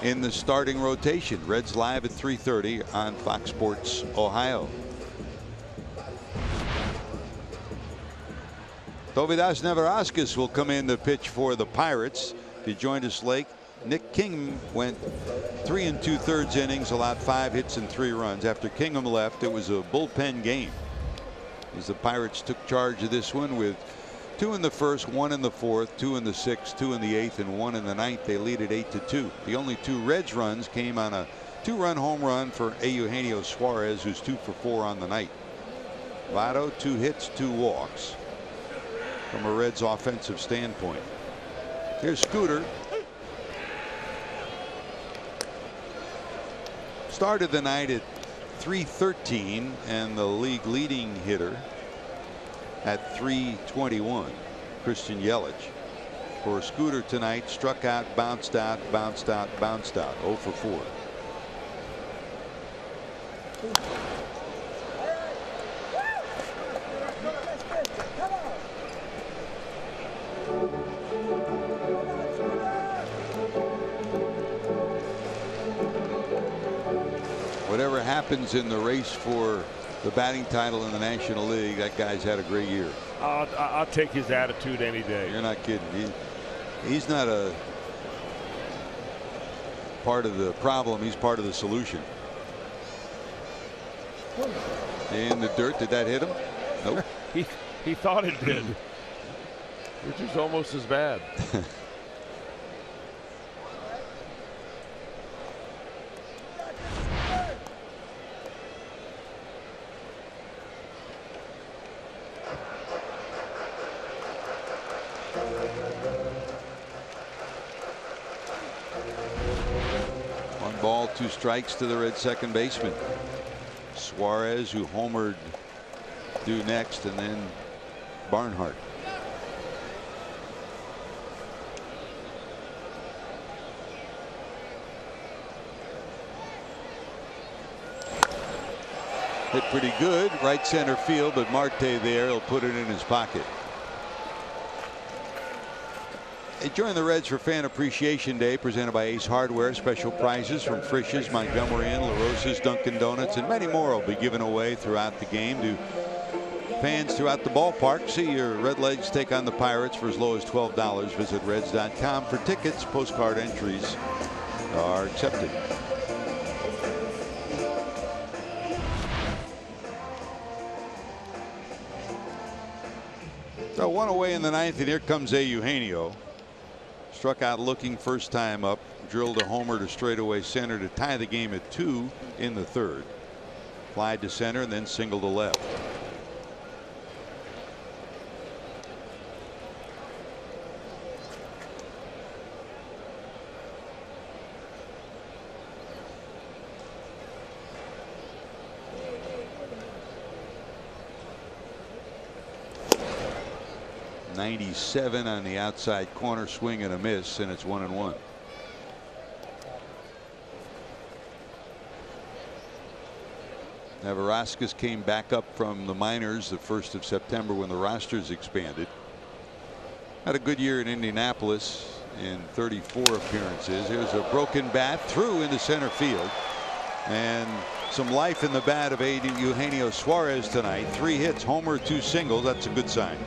in the starting rotation. Reds Live at 3:30 on Fox Sports Ohio. Dovydas Neverauskas will come in to pitch for the Pirates. If you joined us late, Nick Kingham went 3 2/3 innings, allowed 5 hits and 3 runs. After Kingham left, it was a bullpen game as the Pirates took charge of this one with 2 in the first, 1 in the fourth, 2 in the sixth, 2 in the eighth, and 1 in the ninth. They lead at 8-2. The only 2 Reds runs came on a 2-run home run for Eugenio Suarez, who's 2 for 4 on the night. Votto, 2 hits, 2 walks from a Reds offensive standpoint. Here's Scooter. Started the night at .313 and the league leading hitter at .321. Christian Yelich. For Scooter tonight, struck out, bounced out, bounced out, bounced out. 0 for 4. Whatever happens in the race for the batting title in the National League, that guy's had a great year. I'll take his attitude any day. You're not kidding. He's not a part of the problem. He's part of the solution. In the dirt. Did that hit him? Nope. he thought it did, which is almost as bad. Ball, 2 strikes to the Red second baseman. Suarez, who homered, due next, and then Barnhart. Hit pretty good right center field, but Marte there, he'll put it in his pocket. Hey, join the Reds for Fan Appreciation Day presented by Ace Hardware. Special prizes from Frisch's, Montgomery Inn, La Rosa's, Dunkin' Donuts, and many more will be given away throughout the game to fans throughout the ballpark. See your Redlegs take on the Pirates for as low as $12. Visit Reds.com for tickets. Postcard entries are accepted. So 1 away in the ninth, and here comes Eugenio. Struck out looking first time up, drilled a homer to straightaway center to tie the game at 2 in the third. Fly to center and then single to left. .97 on the outside corner, swing and a miss, and it's 1-1. Neverauskas came back up from the minors the 1st of September when the rosters expanded. Had a good year in Indianapolis in 34 appearances. Here's a broken bat through into center field, and some life in the bat of Eugenio Suarez tonight. 3 hits, homer, 2 singles. That's a good sign.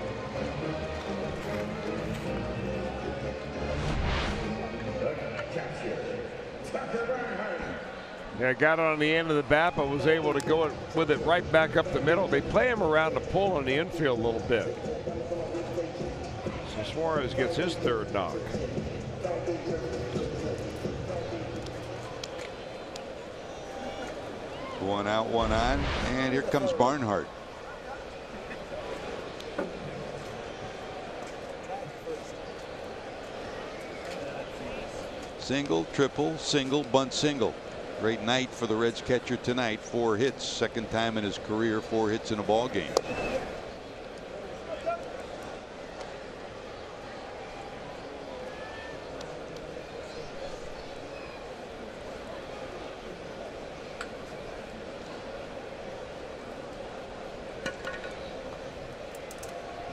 Yeah, got it on the end of the bat, but was able to go with it right back up the middle. They play him around the pull on the infield a little bit. So Suarez gets his 3rd knock. One out, one on, and here comes Barnhart. Single, triple, single, bunt, single. Great night for the Reds catcher tonight. 4 hits, second time in his career 4 hits in a ball game.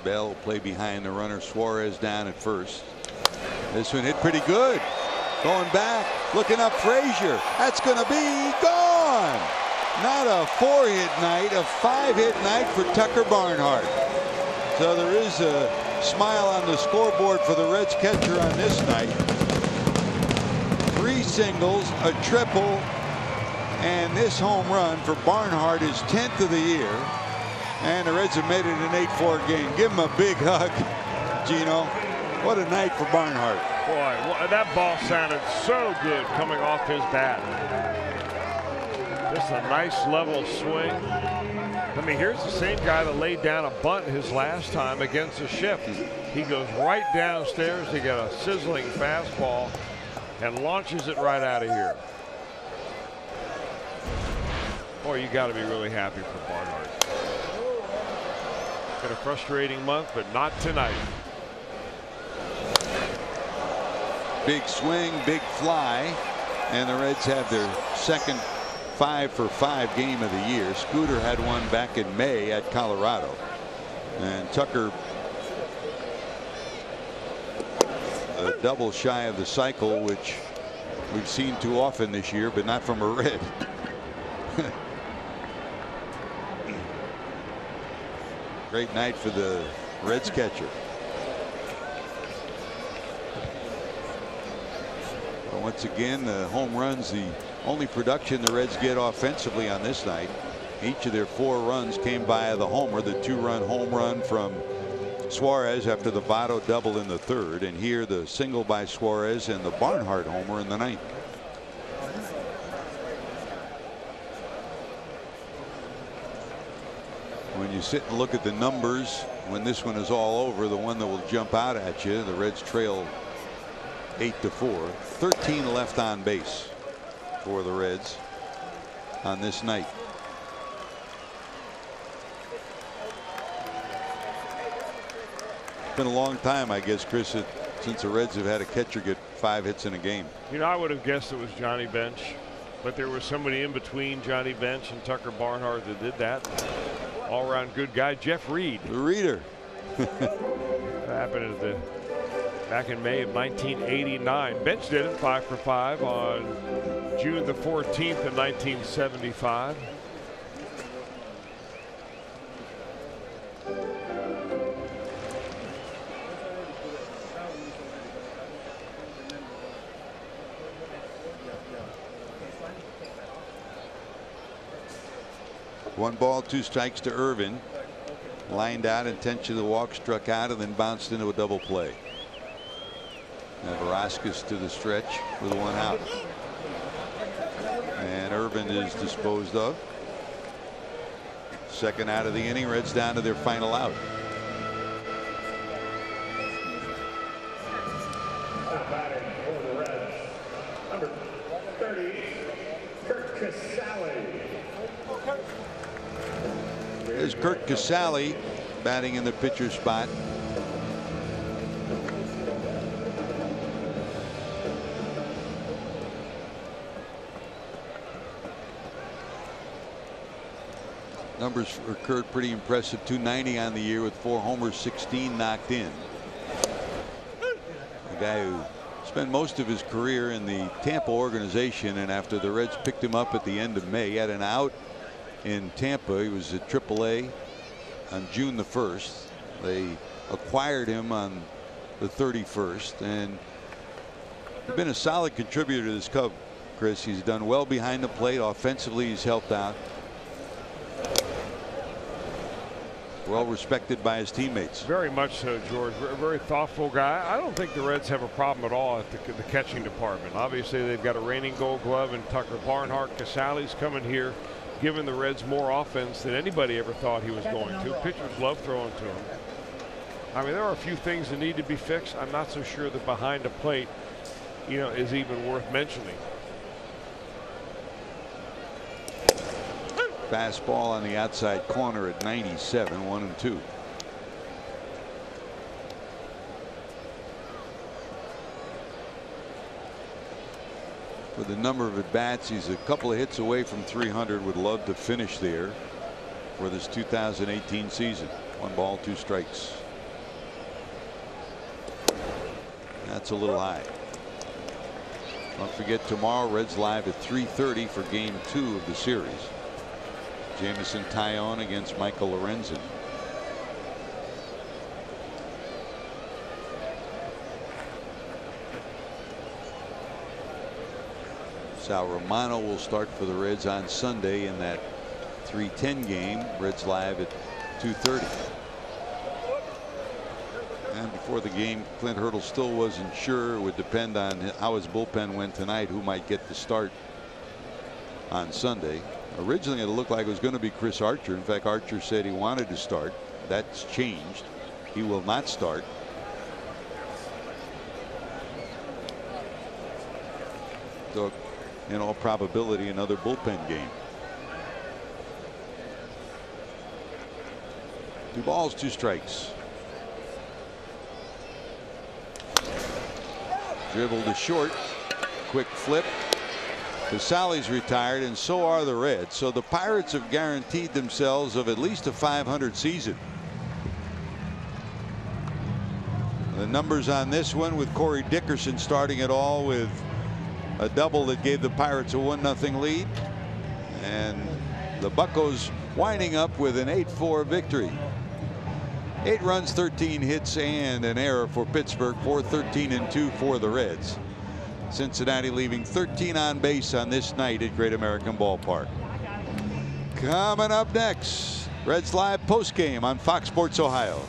Bell play behind the runner. Suarez down at first. This one hit pretty good. Going back, looking up Frazier. That's going to be gone. Not a 4-hit night, a 5-hit night for Tucker Barnhart. So there is a smile on the scoreboard for the Reds catcher on this night. 3 singles, a triple, and this home run for Barnhart is 10th of the year. And the Reds have made it an 8-4 game. Give him a big hug, Gino. What a night for Barnhart. Boy, that ball sounded so good coming off his bat. Just a nice level swing. I mean, here's the same guy that laid down a bunt his last time against a shift. He goes right downstairs to get a sizzling fastball and launches it right out of here. Boy, you got to be really happy for Barnhart. Been a frustrating month, but not tonight. Big swing, big fly, and the Reds have their second 5-for-5 game of the year. Scooter had one back in May at Colorado, and Tucker a double shy of the cycle, which we've seen too often this year, but not from a Red. Great night for the Reds catcher. But once again, the home runs, the only production the Reds get offensively on this night. Each of their 4 runs came via the homer. The 2-run home run from Suarez after the Votto double in the 3rd, and here the single by Suarez and the Barnhart homer in the 9th. When you sit and look at the numbers, when this one is all over, the one that will jump out at you, the Reds trail 8-4. 13 left on base for the Reds on this night. It's been a long time, I guess, Chris, since the Reds have had a catcher get 5 hits in a game. You know, I would have guessed it was Johnny Bench, but there was somebody in between Johnny Bench and Tucker Barnhart that did that. All-around good guy, Jeff Reed. The Reader. That happened back in May of 1989. Bench did it 5-for-5 on June the 14th of 1975. One ball, 2 strikes to Irvin. Lined out, intention of the walk, struck out, and then bounced into a double play. And Velasquez to the stretch with 1 out. And Irvin is disposed of. Second out of the inning. Reds down to their final out. Batting for the Reds, number 30, Kurt Casale. There's Kurt Casale batting in the pitcher spot. Numbers for Kurt pretty impressive. 290 on the year with 4 homers, 16 knocked in. A guy who spent most of his career in the Tampa organization, and after the Reds picked him up at the end of May, he had an out in Tampa. He was at AAA on June the 1st. They acquired him on the 31st, and he's been a solid contributor to this Cub, Chris. He's done well behind the plate. Offensively, he's helped out. Well respected by his teammates. Very much so, George. A very thoughtful guy. I don't think the Reds have a problem at all at the catching department. Obviously, they've got a reigning Gold Glove in Tucker Barnhart. Casale's coming here, giving the Reds more offense than anybody ever thought he was going to. Pitchers love throwing to him. I mean, there are a few things that need to be fixed. I'm not so sure that behind the plate is even worth mentioning. Fastball on the outside corner at 97, 1-2. With the number of at-bats, he's a couple of hits away from 300. Would love to finish there for this 2018 season. 1 ball, 2 strikes. That's a little high. Don't forget, tomorrow Reds live at 3:30 for game 2 of the series. Jamison Tyone against Michael Lorenzen. Sal Romano will start for the Reds on Sunday in that 3:10 game. Reds live at 2:30. And before the game, Clint Hurdle still wasn't sure. It would depend on how his bullpen went tonight, who might get the start on Sunday. Originally, it looked like it was going to be Chris Archer. In fact, Archer said he wanted to start. That's changed. He will not start. So, in all probability, another bullpen game. 2 balls, 2 strikes. Dribble to short. Quick flip. Casale's retired, and so are the Reds. So the Pirates have guaranteed themselves of at least a 500 season. The numbers on this one, with Corey Dickerson starting it all with a double that gave the Pirates a 1-0 lead, and the Buccos winding up with an 8-4 victory. 8 runs, 13 hits, and an error for Pittsburgh. 4-13-2 for the Reds. Cincinnati leaving 13 on base on this night at Great American Ballpark. Coming up next, Reds Live postgame on Fox Sports Ohio.